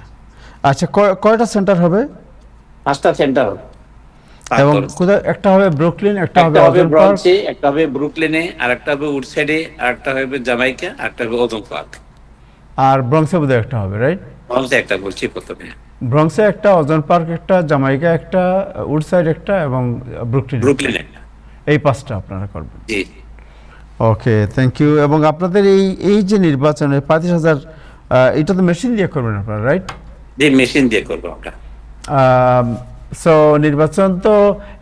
আচ্ছা, কয়টা সেন্টার হবে? 5টা সেন্টার হবে। এবং কোথায় একটা হবে ব্রুকলিন, একটা হবে একটা হবে ওজন পার্ক, ব্রঞ্চে, একটা হবে ব্রুকলিনে, আর একটা হবে উডসাইডে, আর একটা হবে জামাইকা, আর একটা হবে ওজন পার্ক। আর ব্রঙ্কসে বোধহয় একটা হবে, রাইট? ব্রঞ্চে একটা বলছি প্রথমে। ব্রঙ্কসে একটা, ওজন পার্ক একটা, জামাইকা একটা, উডসাইড একটা এবং ব্রুকলিন। ব্রুকলিনে এই 5টা আপনারা করবেন। জি। ওকে, থ্যাংক ইউ। এবং আপনাদের এই যে নির্বাচনে 35,000, এটা তো মেশিন দিয়ে করবেন আপনারা, রাইট? যে মেশিন দিয়ে করবো আমরা। সো নির্বাচন তো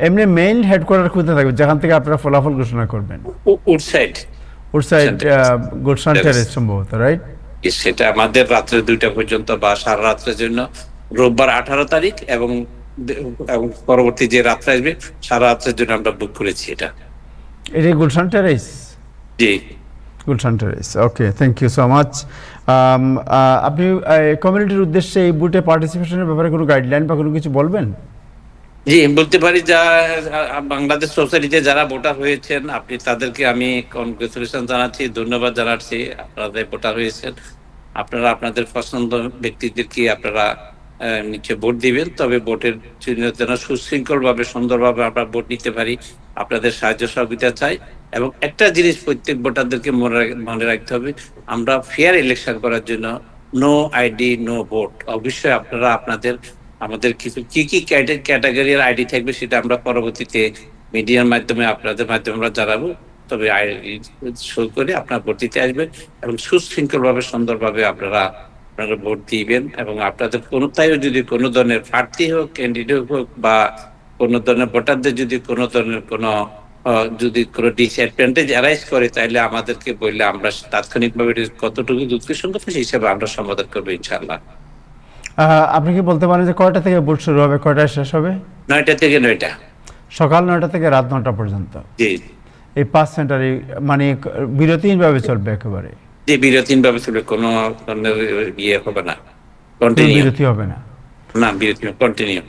এমনি মেইন হেডকোয়ার্টার কোথায় থাকবে, যেখান থেকে আপনারা ফলাফল ঘোষণা করবেন? উডসাইড। উডসাইড গুলশান টেরেস সম্ভবত, রাইট? সেটা আমাদের রাত্রে 2টা পর্যন্ত বা সারা রাত্রের জন্য, রোববার 18 তারিখ এবং পরবর্তী যে রাত্রে আসবে সারা রাত্রের জন্য আমরা বুক করেছি এটা। এটা গুলশান টেরেস? জি। Gulshan terrace, okay, thank you so much. আপনি কমিউনিটির উদ্দেশ্যে এই বুথে পার্টিসিপেশনের ব্যাপারে কোনো গাইডলাইন বা কোনো কিছু বলবেন? জি, বলতে পারি যা বাংলাদেশ সোসাইটিতে যারা ভোটার হয়েছেন, আপনি তাদেরকে আমি কনগ্রেচুলেশন জানাচ্ছি, ধন্যবাদ জানাচ্ছি। আপনারা ভোটার হয়েছেন, আপনারা আপনাদের পছন্দ ব্যক্তিদেরকে আপনারা নিচে ভোট দিবেন। তবে ভোটের জন্য যেন সুশৃঙ্খল ভাবে, সুন্দরভাবে আমরা ভোট নিতে পারি, আপনাদের সাহায্য সহযোগিতা চাই। এবং একটা জিনিস প্রত্যেক ভোটারদেরকে মনে রাখতে হবে, আমরা ফেয়ার ইলেকশন করার জন্য নো আইডি নো ভোট। অবশ্যই আপনারা আমাদের কি ক্যাটাগরির আইডি থাকবে সেটা আমরা পরবর্তীতে মিডিয়ার মাধ্যমে আপনাদের মাধ্যমে আমরা জানাবো। তবে আইডি শো করে আপনারা ভোট দিতে আসবেন এবং সুশৃঙ্খল ভাবে, সুন্দরভাবে আপনারা ভোট দিবেন। এবং আপনাদের কোনোটাই যদি কোনো ধরনের প্রার্থী হোক, ক্যান্ডিডেট হোক বা কোনো ধরনের ভোটারদের যদি কোনো ধরনের যদি কোনো ডিসঅ্যাডভান্টেজ অ্যারাইজ করে, তাহলে আমাদেরকে বললে আমরা তাৎক্ষণিকভাবে কতটুকু যুক্তিসঙ্গত সেই হিসাবে আমরা সমাধান করবো ইনশাআল্লাহ। আপনি কি বলতে পারেন যে কয়টা থেকে ভোট শুরু হবে, কয়টায় শেষ হবে? 9টা থেকে 9টা, সকাল 9টা থেকে রাত 9টা পর্যন্ত। জি। এই 5 সেন্টারে মানে বিরতিহীনভাবে চলবে একেবারে? যে বিরতিহীন ভাবে চলবে, কোনো ধরনের হবে না, কোনো কন্টিনিউ। বিরতি হবে না? না, বিরতি continue.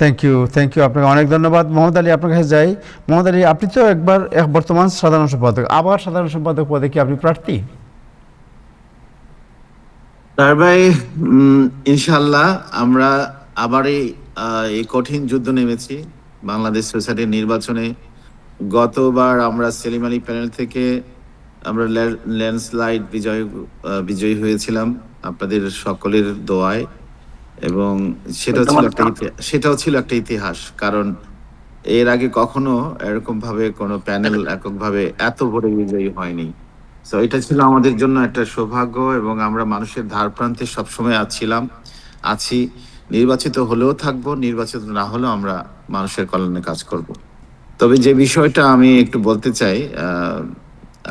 Thank you, thank you, আপনাকে অনেক ধন্যবাদ। মোহাম্মদ আলী, আপনার কাছে যাই। মোহাম্মদ আলী, আপনি তো বর্তমান সাধারণ সম্পাদক, আবার সাধারণ সম্পাদক পদে কি আপনি প্রার্থী? তার ভাই, ইনশাল্লাহ আমরা আবার এই কঠিন যুদ্ধ নেমেছি বাংলাদেশ সোসাইটির নির্বাচনে। গতবার আমরা সেলিম আলী প্যানেল থেকে আমরা ল্যান্ডস্লাইড বিজয়ী হয়েছিলাম আপনাদের সকলের দোয়ায়, এবং সেটাও ছিল একটা ইতিহাস। কারণ এর আগে কখনো এরকম ভাবে কোনো প্যানেল এককভাবে এত ভোটে বিজয়ী হয়নি। তো এটা ছিল আমাদের জন্য একটা সৌভাগ্য, এবং আমরা মানুষের ধার প্রান্তে সবসময় আছি। নির্বাচিত হলেও থাকবো, নির্বাচিত না হলেও আমরা মানুষের কল্যাণে কাজ করব। তবে যে বিষয়টা আমি একটু বলতে চাই,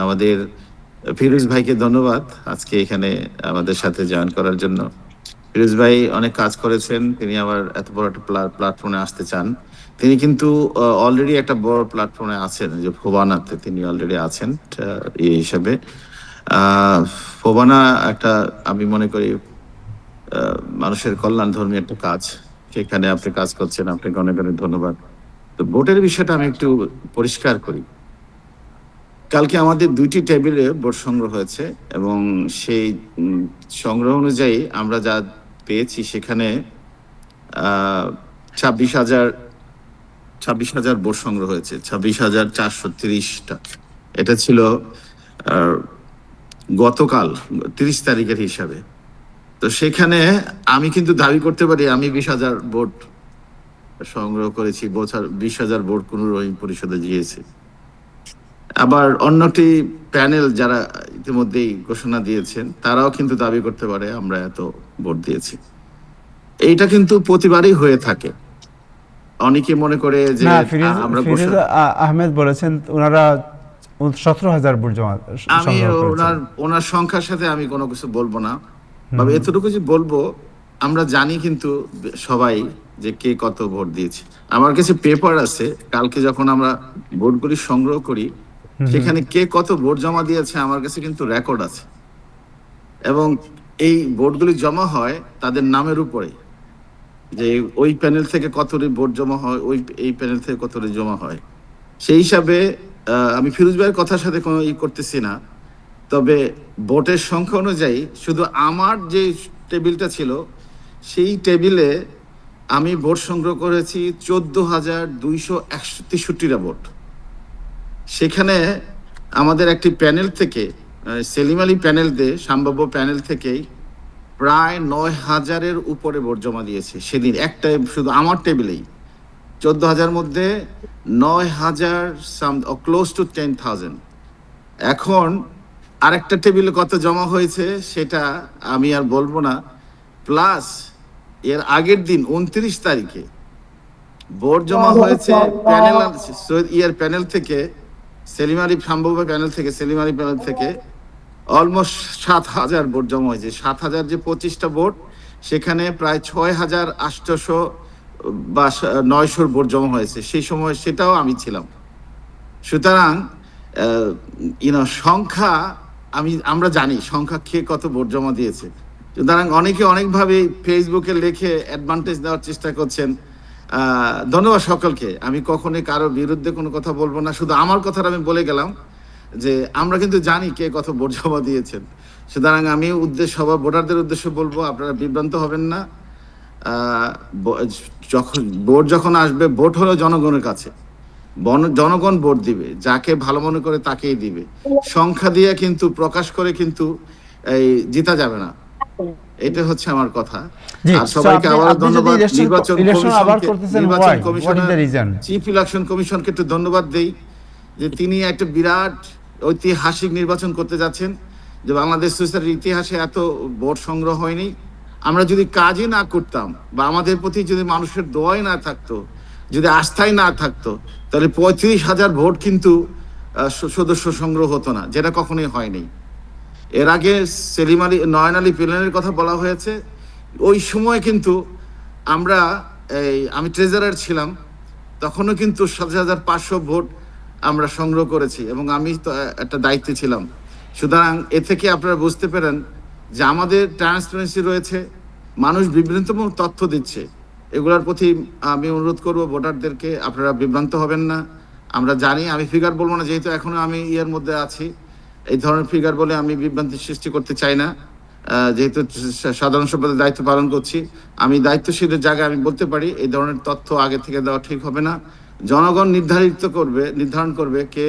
আমাদের ফিরোজ ভাইকে ধন্যবাদ আজকে এখানে আমাদের সাথে জয়েন করার জন্য। ফিরোজ ভাই অনেক কাজ করেছেন, তিনি আবার এত বড় একটা প্ল্যাটফর্মে আসতে চান। তিনি কিন্তু অলরেডি একটা বড় প্ল্যাটফর্মে আছেন, যে ফোবানাতে তিনি অলরেডি আছেন এই হিসাবে। ফোবানা একটা, আমি মনে করি মানুষের কল্যাণ ধর্মী একটা কাজ, সেখানে আপনি কাজ করছেন, আপনাকে অনেক অনেক ধন্যবাদ। তো ভোটের বিষয়টা আমি একটু পরিষ্কার করি। কালকে আমাদের 2টি টেবিলে ভোট সংগ্রহ হয়েছে, এবং সেই সংগ্রহ অনুযায়ী আমরা যা পেয়েছি সেখানে 26,000 ভোট সংগ্রহ হয়েছে, 26,430টা। এটা ছিল গতকাল 30 তারিখের হিসাবে। তো সেখানে আমি কিন্তু দাবি করতে পারি আমি 20,000 ভোট সংগ্রহ করেছি, 20,000 ভোট কোন রহিম পরিষদে গিয়েছে। আবার অন্যটি প্যানেল যারা ইতিমধ্যেই ঘোষণা দিয়েছেন তারাও কিন্তু দাবি করতে পারে আমরা এত ভোট দিয়েছি। এইটা কিন্তু প্রতিবারই হয়ে থাকে। অনেকে মনে করে যে আমরা আহমেদ বলেছেন ওনারা 17,000 ভোট জমা। আমি ওনার সংখ্যার সাথে আমি কোনো কিছু বলবো না, তবে এতটুকু যে বলবো, আমরা জানি কিন্তু সবাই যে কে কত ভোট দিয়েছে। আমার কাছে পেপার আছে, কালকে যখন আমরা ভোটগুলি সংগ্রহ করি সেখানে কে কত ভোট জমা দিয়েছে আমার কাছে কিন্তু রেকর্ড আছে, এবং এই ভোটগুলি জমা হয় তাদের নামের উপরে, যে ওই প্যানেল থেকে কতটি ভোট জমা হয়, এই প্যানেল থেকে কতটি জমা হয়। সেই হিসাবে আমি ফিরোজ ভাইয়ের কথার সাথে কোনো করতেছি না, তবে ভোটের সংখ্যা অনুযায়ী শুধু আমার যে টেবিলটা ছিল সেই টেবিলে আমি ভোট সংগ্রহ করেছি 14,263টা ভোট। সেখানে আমাদের একটি প্যানেল থেকে সেলিম আলী প্যানেল দিয়ে সম্ভাব্য প্যানেল থেকেই প্রায় 9,000-এর উপরে ভোট জমা দিয়েছে সেদিন একটাই, শুধু আমার টেবিলেই 14,000 মধ্যে 9,000 ক্লোজ টু 10,000। এখন আরেকটা টেবিলে কত জমা হয়েছে সেটা আমি আর বলবো না। প্লাস এর আগের দিন 29 তারিখে ভোট জমা হয়েছে প্যানেল প্যানেল থেকে সেলিম আলী সম্ভাব্য প্যানেল থেকে সেলিম আলী প্যানেল থেকে অলমোস্ট 7,000 ভোট জমা হয়েছে। 7,000 যে 25টা ভোট, সেখানে প্রায় 6,800 বা 900 ভোট জমা হয়েছে সেই সময়, সেটাও আমি ছিলাম। সুতরাং সংখ্যা আমরা জানি সংখ্যা কে কত ভোট জমা দিয়েছে। সুতরাং অনেকে অনেকভাবে ফেসবুকে লিখে অ্যাডভান্টেজ দেওয়ার চেষ্টা করছেন। ধন্যবাদ সকলকে। আমি কখনোই কারো বিরুদ্ধে কোনো কথা বলবো না, শুধু আমার কথাটা আমি বলে গেলাম যে আমরা কিন্তু জানি কে কত ভোট জমা দিয়েছেন। সুতরাং আমি সবার ভোটারদের উদ্দেশ্যে বলবো, আপনারা বিভ্রান্ত হবেন না। ভোট যখন আসবে, ভোট হলো জনগণের কাছে, জনগণ ভোট দিবে, যাকে ভালো মনে করে তাকেই দিবে। সংখ্যা দিয়ে কিন্তু প্রকাশ করে কিন্তু এই জিতা যাবে না, এটা হচ্ছে আমার কথা। আর সবাইকে আবার ধন্যবাদ। নির্বাচন কমিশনার, চিফ ইলেকশন কমিশনকে একটু ধন্যবাদ দেই যে তিনি একটা বিরাট ঐতিহাসিক নির্বাচন করতে যাচ্ছেন, যে বাংলাদেশ সোসাইটির ইতিহাসে এত ভোট সংগ্রহ হয়নি। আমরা যদি কাজই না করতাম বা আমাদের প্রতি যদি মানুষের দোয়াই না থাকতো, যদি আস্থাই না থাকতো, তাহলে 35,000 ভোট কিন্তু সদস্য সংগ্রহ হতো না, যেটা কখনোই হয়নি। এর আগে সেলিম আলী, নয়ন আলী প্যানেলের কথা বলা হয়েছে। ওই সময় কিন্তু আমি ট্রেজারার ছিলাম, তখনও কিন্তু 7,500 ভোট আমরা সংগ্রহ করেছি এবং আমি তো একটা দায়িত্বে ছিলাম। সুতরাং এ থেকে আপনারা বুঝতে পারেন যে আমাদের ট্রান্সপারেন্সি রয়েছে, মানুষ বিভ্রান্তমূলক তথ্য দিচ্ছে, এগুলোর প্রতি আমি অনুরোধ করব ভোটারদেরকে, আপনারা বিভ্রান্ত হবেন না। আমরা জানি, আমি ফিগার বলবো না, যেহেতু এখনো আমি ইয়ের মধ্যে আছি, এই ধরনের ফিগার বলে আমি বিভ্রান্তি সৃষ্টি করতে চাই না। যেহেতু সাধারণ সম্পাদকের দায়িত্ব পালন করছি, আমি দায়িত্বশীলের জায়গায় আমি বলতে পারি এই ধরনের তথ্য আগে থেকে দেওয়া ঠিক হবে না। জনগণ নির্ধারণ করবে কে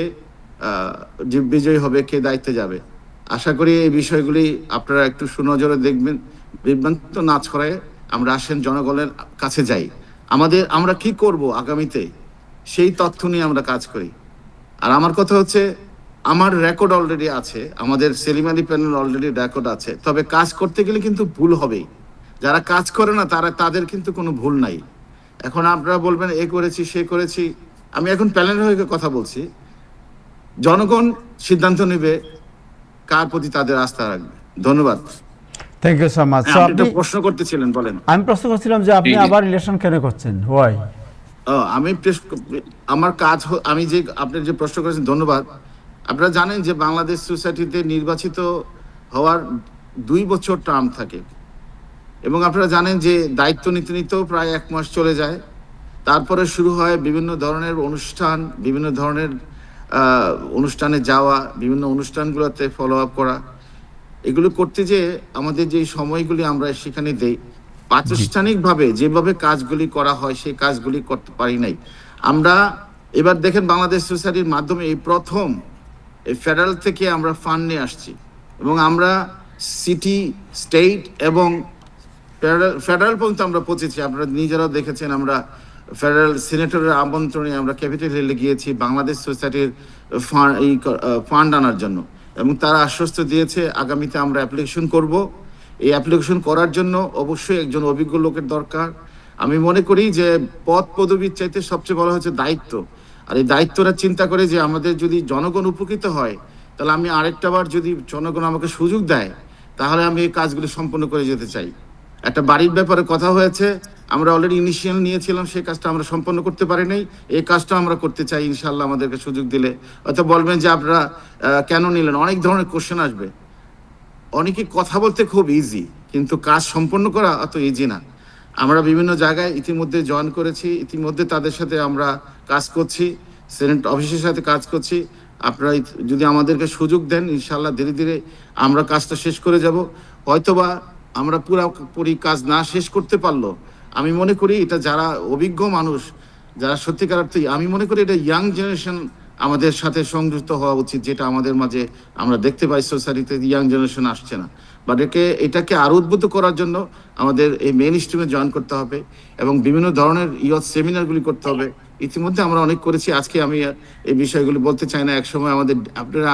বিজয়ী হবে, কে দায়িত্বে যাবে। আশা করি এই বিষয়গুলি আপনারা একটু সুনজরে দেখবেন, বিভ্রান্ত না ছড়ায় আমরা আসেন জনগণের কাছে যাই। আমরা কি করব আগামীতে সেই তথ্য নিয়ে আমরা কাজ করি। আর আমার কথা হচ্ছে, আমার রেকর্ড অলরেডি আছে, আমাদের Selim Ali panel already record আছে, তবে কাজ করতে গেলে কিন্তু ভুল হবেই। যারা কাজ করে না তাদের কিন্তু কোনো ভুল নাই। এখন আপনারা বলবেন এ করেছি সে করেছি, আমি এখন প্যানেলের হয়ে কথা বলছি। জনগণ সিদ্ধান্ত নেবে কার প্রতি তাদের আস্থা রাখবে। ধন্যবাদ। Thank you so much. আপনি প্রশ্ন করতেছিলেন, বলেন। আমি প্রশ্ন করছিলাম যে আপনি আবার ইলেকশন কেন করছেন, হোয়াই? আমার কাজ, আমি যে আপনি যে প্রশ্ন করেছেন, ধন্যবাদ। আপনারা জানেন যে বাংলাদেশ সোসাইটিতে নির্বাচিত হওয়ার 2 বছর টার্ম থাকে এবং আপনারা জানেন যে দায়িত্ব নিতে নিতেও প্রায় 1 মাস চলে যায়। তারপরে শুরু হয় বিভিন্ন ধরনের অনুষ্ঠান, বিভিন্ন ধরনের অনুষ্ঠানে যাওয়া, বিভিন্ন অনুষ্ঠানগুলোতে ফলো আপ করা। এগুলো করতে যে আমাদের যে সময়গুলি আমরা সেখানে দেই, প্রাতিষ্ঠানিকভাবে যেভাবে কাজগুলি করা হয় সেই কাজগুলি করতে পারি নাই আমরা। এবার দেখেন, বাংলাদেশ সোসাইটির মাধ্যমে এই প্রথম এই ফেডারেল থেকে আমরা ফান্ড নিয়ে আসছি এবং আমরা সিটি, স্টেট এবং ফেডারেল পর্যন্ত আমরা পৌঁছেছি। আপনারা নিজেরাও দেখেছেন, আমরা ফেডারেল সিনেটরের আমন্ত্রণে আমরা ক্যাপিটাল হিলে গিয়েছি বাংলাদেশ সোসাইটির ফান্ড আনার জন্য, এবং তারা আশ্বস্ত দিয়েছে আগামীতে আমরা অ্যাপ্লিকেশন করব। এই অ্যাপ্লিকেশন করার জন্য অবশ্যই একজন অভিজ্ঞ লোকের দরকার। আমি মনে করি যে পদ পদবীর চাইতে সবচেয়ে বড় হচ্ছে দায়িত্ব। আর এই দায়িত্বটা চিন্তা করে যে আমাদের যদি জনগণ উপকৃত হয়, তাহলে আমি আরেকটা বার যদি জনগণ আমাকে সুযোগ দেয়, তাহলে আমি এই কাজগুলি সম্পন্ন করে যেতে চাই। একটা বাড়ির ব্যাপারে কথা হয়েছে, আমরা অলরেডি ইনিশিয়াল নিয়েছিলাম, সেই কাজটা আমরা সম্পন্ন করতে পারি নাই। এই কাজটা আমরা করতে চাই ইনশাল্লাহ, আমাদেরকে সুযোগ দিলে। হয়তো বলবেন যে আপনারা কেন নিলেন, অনেক ধরনের কোশ্চেন আসবে। অনেকে কথা বলতে খুব ইজি, কিন্তু কাজ সম্পন্ন করা অত ইজি না। আমরা বিভিন্ন জায়গায় ইতিমধ্যে জয়েন করেছি, ইতিমধ্যে তাদের সাথে আমরা কাজ করছি, সেনেট অফিসের সাথে কাজ করছি। আপনারা যদি আমাদেরকে সুযোগ দেন, ইনশাল্লাহ ধীরে ধীরে আমরা কাজটা শেষ করে যাব। হয়তোবা আমরা পুরোপুরি কাজ না শেষ করতে পারলো, আমি মনে করি এটা যারা অভিজ্ঞ মানুষ, যারা সত্যিকার অর্থে, আমি মনে করি এটা ইয়াং জেনারেশন আমাদের সাথে সংযুক্ত হওয়া উচিত, যেটা আমাদের মাঝে আমরা দেখতে পাই সোসাইটিতে ইয়াং জেনারেশন আসছে না। বাট এটাকে আরো উদ্বুদ্ধ করার জন্য আমাদের এই মেইন স্ট্রিমে জয়েন করতে হবে এবং বিভিন্ন ধরনের ইয়থ সেমিনারগুলি করতে হবে। ইতিমধ্যে আমরা অনেক করেছি, আজকে আমি এই বিষয়গুলি বলতে চাই না। একসময় আমাদের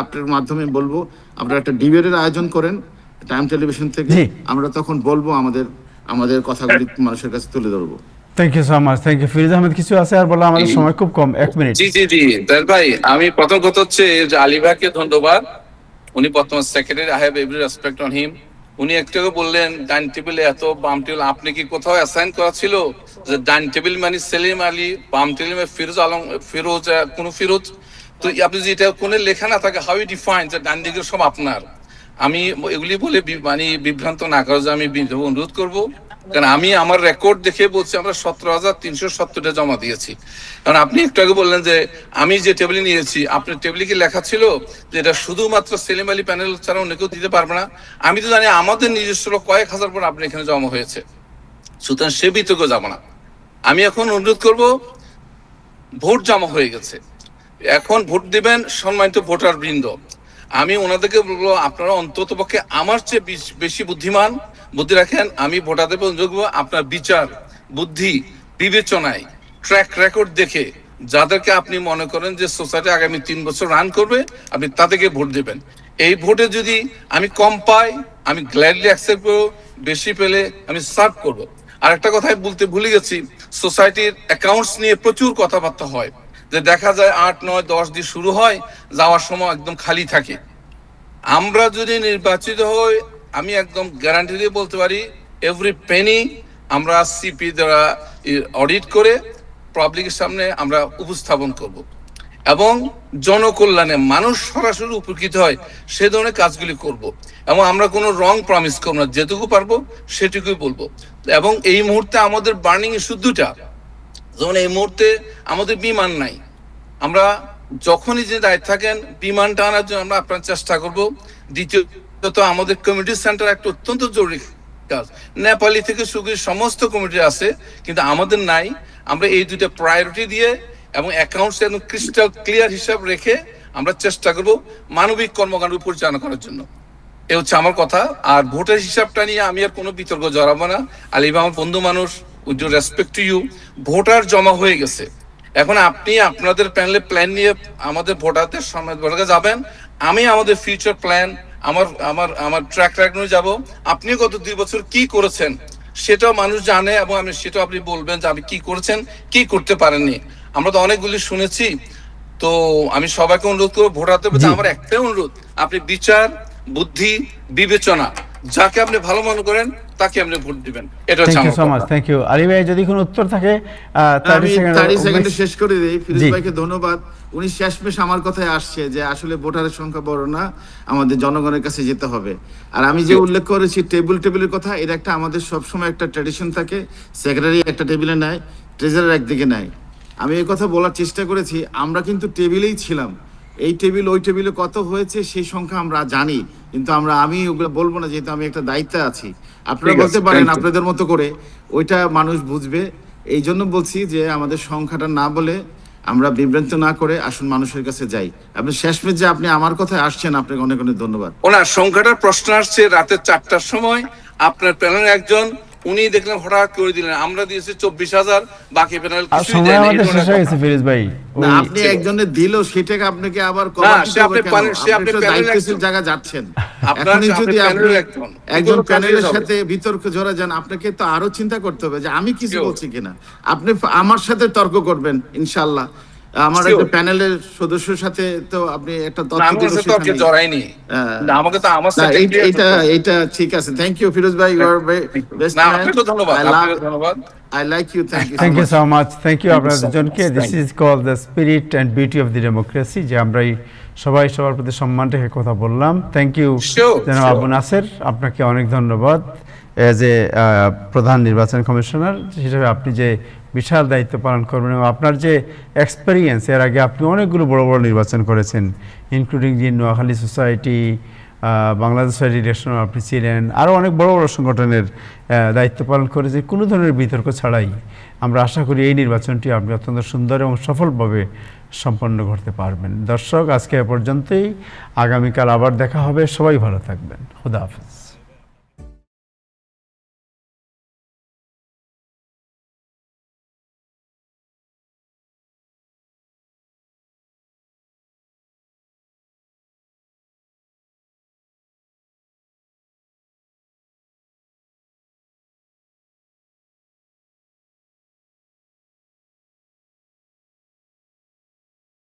আপনার মাধ্যমে বলবো, আপনারা একটা ডিবেটের আয়োজন করেন টাইম টেলিভিশন থেকে, জি। আমরা তখন বলবো আমাদের কথাগুলি মানুষের কাছে তুলে ধরবো। Thank you so much, thank you. Firoz Ahmed কিছু আছে আর বলা? আমাদের সময় খুব কম, 1 মিনিট। জি জি জি তাহের ভাই, আমি প্রথম কথা হচ্ছে যে আলী ভাইকে ধন্যবাদ। উনি বর্তমান secretary, I have every respect on him. উনি একটু আগে বললেন ডাইনিং টেবিলে এত, বাম টেবিল, আপনি কি কোথাও অ্যাসাইন করা ছিল যে ডাইনিং টেবিল মানে সেলিম আলী, বাম টেবিল মানে ফিরোজ আলম, কোন ফিরোজ? তো আপনি যদি এটা কোনো লেখা না থাকে, হাউ ইউ ডিফাইন যে ডাইনিং টেবিল সব আপনার? আমি এগুলি বলে মানে বিভ্রান্ত না করার জন্য আমি অনুরোধ করব, কারণ আমি আমার রেকর্ড দেখে বলছি আমরা 17,370টা জমা দিয়েছি। কারণ আপনি একটু আগে বললেন যে আমি যে টেবিলে নিয়েছি, আপনার টেবিলে কি লেখা ছিল যে এটা শুধুমাত্র সেলিম আলী প্যানেল ছাড়া অন্য কেউ দিতে পারবে না? আমি তো জানি আমাদের নিজস্ব কয়েক হাজার পর আপনি এখানে জমা হয়েছে, সুতরাং সে বিতর্ক যাবো না। আমি এখন অনুরোধ করব, ভোট জমা হয়ে গেছে, এখন ভোট দিবেন সম্মানিত ভোটার বৃন্দ। আমি ওনাদেরকে বলবো, আপনারা অন্তত পক্ষে আমার চেয়ে বেশি বুদ্ধি রাখেন। আমি ভোটারদের অনুরোধ করবো, আপনার বিচার বুদ্ধি বিবেচনায় ট্র্যাক রেকর্ড দেখে যাদেরকে আপনি মনে করেন যে সোসাইটি আগামী 3 বছর রান করবে, আপনি তাদেরকে ভোট দেবেন। এই ভোটে যদি আমি কম পাই, আমি গ্ল্যাডলি অ্যাকসেপ্ট করবো, বেশি পেলে আমি সার্ভ করবো। আর একটা কথাই বলতে ভুলে গেছি, সোসাইটির অ্যাকাউন্টস নিয়ে প্রচুর কথাবার্তা হয়, যে দেখা যায় 8, 9, 10 দিয়ে শুরু হয়, যাওয়ার সময় একদম খালি থাকে। আমরা যদি নির্বাচিত হই, আমি একদম গ্যারান্টি দিয়ে বলতে পারি, এভরি পেনি আমরা সিপি দ্বারা অডিট করে পাবলিকের সামনে আমরা উপস্থাপন করব এবং জনকল্যাণে মানুষ সরাসরি উপকৃত হয় সে ধরনের কাজগুলি করব। এবং আমরা কোনো রং প্রমিস করব না, যেটুকু পারবো সেটুকুই বলবো। এবং এই মুহূর্তে আমাদের বার্নিং ইস্যু দুটা, যেমন এই মুহূর্তে আমাদের বিমান নাই, আমরা যখনই যে দায়িত্ব থাকেন বিমানটা আনার জন্য আমরা আপনার চেষ্টা করব। দ্বিতীয়ত আমাদের কমিউনিটি সেন্টার একটা অত্যন্ত জরুরি কাজ, নেপালি থেকে সুগির সমস্ত কমিটি আছে কিন্তু আমাদের নাই। আমরা এই দুইটা প্রায়োরিটি দিয়ে এবং অ্যাকাউন্টস একদম ক্রিস্টাল ক্লিয়ার হিসাব রেখে আমরা চেষ্টা করব মানবিক কর্মকাণ্ড পরিচালনা করার জন্য। এ হচ্ছে আমার কথা। আর ভোটের হিসাবটা নিয়ে আমি আর কোনো বিতর্ক জড়াবো না। আলিম আমার বন্ধু মানুষ, with due respect to you, voter জমা হয়ে গেছে। এখন আপনি আপনাদের প্যানেলে প্ল্যান নিয়ে আমাদের ভোটারদের সামনে যাবেন, আমি আমাদের ফিউচার প্ল্যান, আমার ট্র্যাক রেকর্ড যাব। আপনি গত 2 বছর কি করেছেন সেটাও মানুষ জানে এবং আমি সেটাও আপনি বলবেন যে আপনি কি করেছেন, কি করতে পারেননি। আমরা তো অনেকগুলি শুনেছি। তো আমি সবাইকে অনুরোধ করবো, ভোটারদের প্রতি আমার একটাই অনুরোধ, আপনি বিচার বুদ্ধি বিবেচনা যাকে আপনি ভালো মনে করেন তাকে আপনি ভোট দিবেন। এটা হচ্ছে থ্যাংক ইউ আমার সো মাচ, কথা। Thank you. আলী ভাই যদি কোনো উত্তর থাকে আমি 30 সেকেন্ডে শেষ করে দিই। ফিরোজ জি। ভাইকে ধন্যবাদ। উনি শেষমেশ আমার কথায় আসছে যে আসলে ভোটারের সংখ্যা বড় না, আমাদের জনগণের কাছে যেতে হবে। আর আমি যে উল্লেখ করেছি টেবিলের কথা, এটা একটা আমাদের সবসময় একটা ট্র্যাডিশন থাকে, সেক্রেটারি একটা টেবিলে নেয়, ট্রেজারার একদিকে নেয়। আমি এই কথা বলার চেষ্টা করেছি, আমরা কিন্তু টেবিলেই ছিলাম। এই টেবিল ওই টেবিলে কত হয়েছে সেই সংখ্যা আমরা জানি, কিন্তু আমি ওগুলো বলবো না, যেহেতু আমি একটা দায়িত্বে আছি। আপনারা ঠিক আছে, বলতে পারেন thank you. আপনাদের মতো করে, ওইটা মানুষ বুঝবে। এই জন্য বলছি যে আমাদের সংখ্যাটা না বলে, আমরা বিভ্রান্ত না করে আসুন মানুষের কাছে যাই। আপনি শেষমেশ যে আপনি আমার কথায় আসছেন, আপনাকে অনেক অনেক ধন্যবাদ। ওনার সংখ্যাটার প্রশ্ন আসছে রাতে 4টার সময়, আপনার প্যানেল একজন উনি দেখলেন হঠাৎ করে দিলেন, আমরা দিয়েছি 24,000, বাকি প্যানেল আর কিছুই সময় দেয়নি। আমাদের শেষ হয়ে গেছে ফিরোজ ভাই। না, ওই- আপনি একজনের দিল, সেটাকে আপনাকে আবার না, কভার সে দিতে হবে আপনি কেন? প্যানেল- সে আপনি আপনি তো প্যানেলের দায়িত্বশীল একজন। জায়গা যাচ্ছেন। আপনার- এখনই আপনি যদি আপনি প্যানেলের একজন। একজন এগুলো প্যানেলের কাজে সাথে বিতর্ক জড়া যান, আপনাকে তো আরো চিন্তা করতে হবে যে আমি কিছু Sure. বলছি কিনা। আপনি আমার সাথে তর্ক করবেন ইনশাআল্লাহ। আমার Sure. একটা প্যানেলের সদস্যের সাথে তো আপনি একটা না, তথ্য আমি ওনার দিবসের সাথে তর্কে সামনে- জড়াইনি। হ্যাঁ। না, আমাকে তো আমার না, সাথে এইটা ঠিক আছে। থ্যাংক ইউ ফিরোজ ভাই, ইউ আর বেস্ট না, ম্যান। আপনাকে ধন্যবাদ, আপনাকে ধন্যবাদ। I like you. Thank you thank you so much, thank you Thank you আপনার so much. দুজনকে। This Thank you. Is call the spirit and beauty of the democracy, যে আমরা সবাই সবার প্রতি সম্মান রেখে কথা বললাম। থ্যাংক ইউ Sure, জনাব sure. আবু নাসের, আপনাকে অনেক ধন্যবাদ। এজ এ প্রধান নির্বাচন কমিশনার হিসেবে আপনি যে বিশাল দায়িত্ব পালন করবেন এবং আপনার যে এক্সপেরিয়েন্স, এর আগে আপনি অনেকগুলো বড় বড় নির্বাচন করেছেন, ইনক্লুডিং দি নোয়াখালী সোসাইটি, বাংলাদেশ ডিরেকশন আপনি ছিলেন, আরও অনেক বড় বড় সংগঠনের দায়িত্ব পালন করেছে। কোনো ধরনের বিতর্ক ছাড়াই আমরা আশা করি এই নির্বাচনটি আপনি অত্যন্ত সুন্দর এবং সফলভাবে সম্পন্ন করতে পারবেন। দর্শক, আজকে এ পর্যন্তই। আগামীকাল আবার দেখা হবে। সবাই ভালো থাকবেন। খুদা হাফেজ।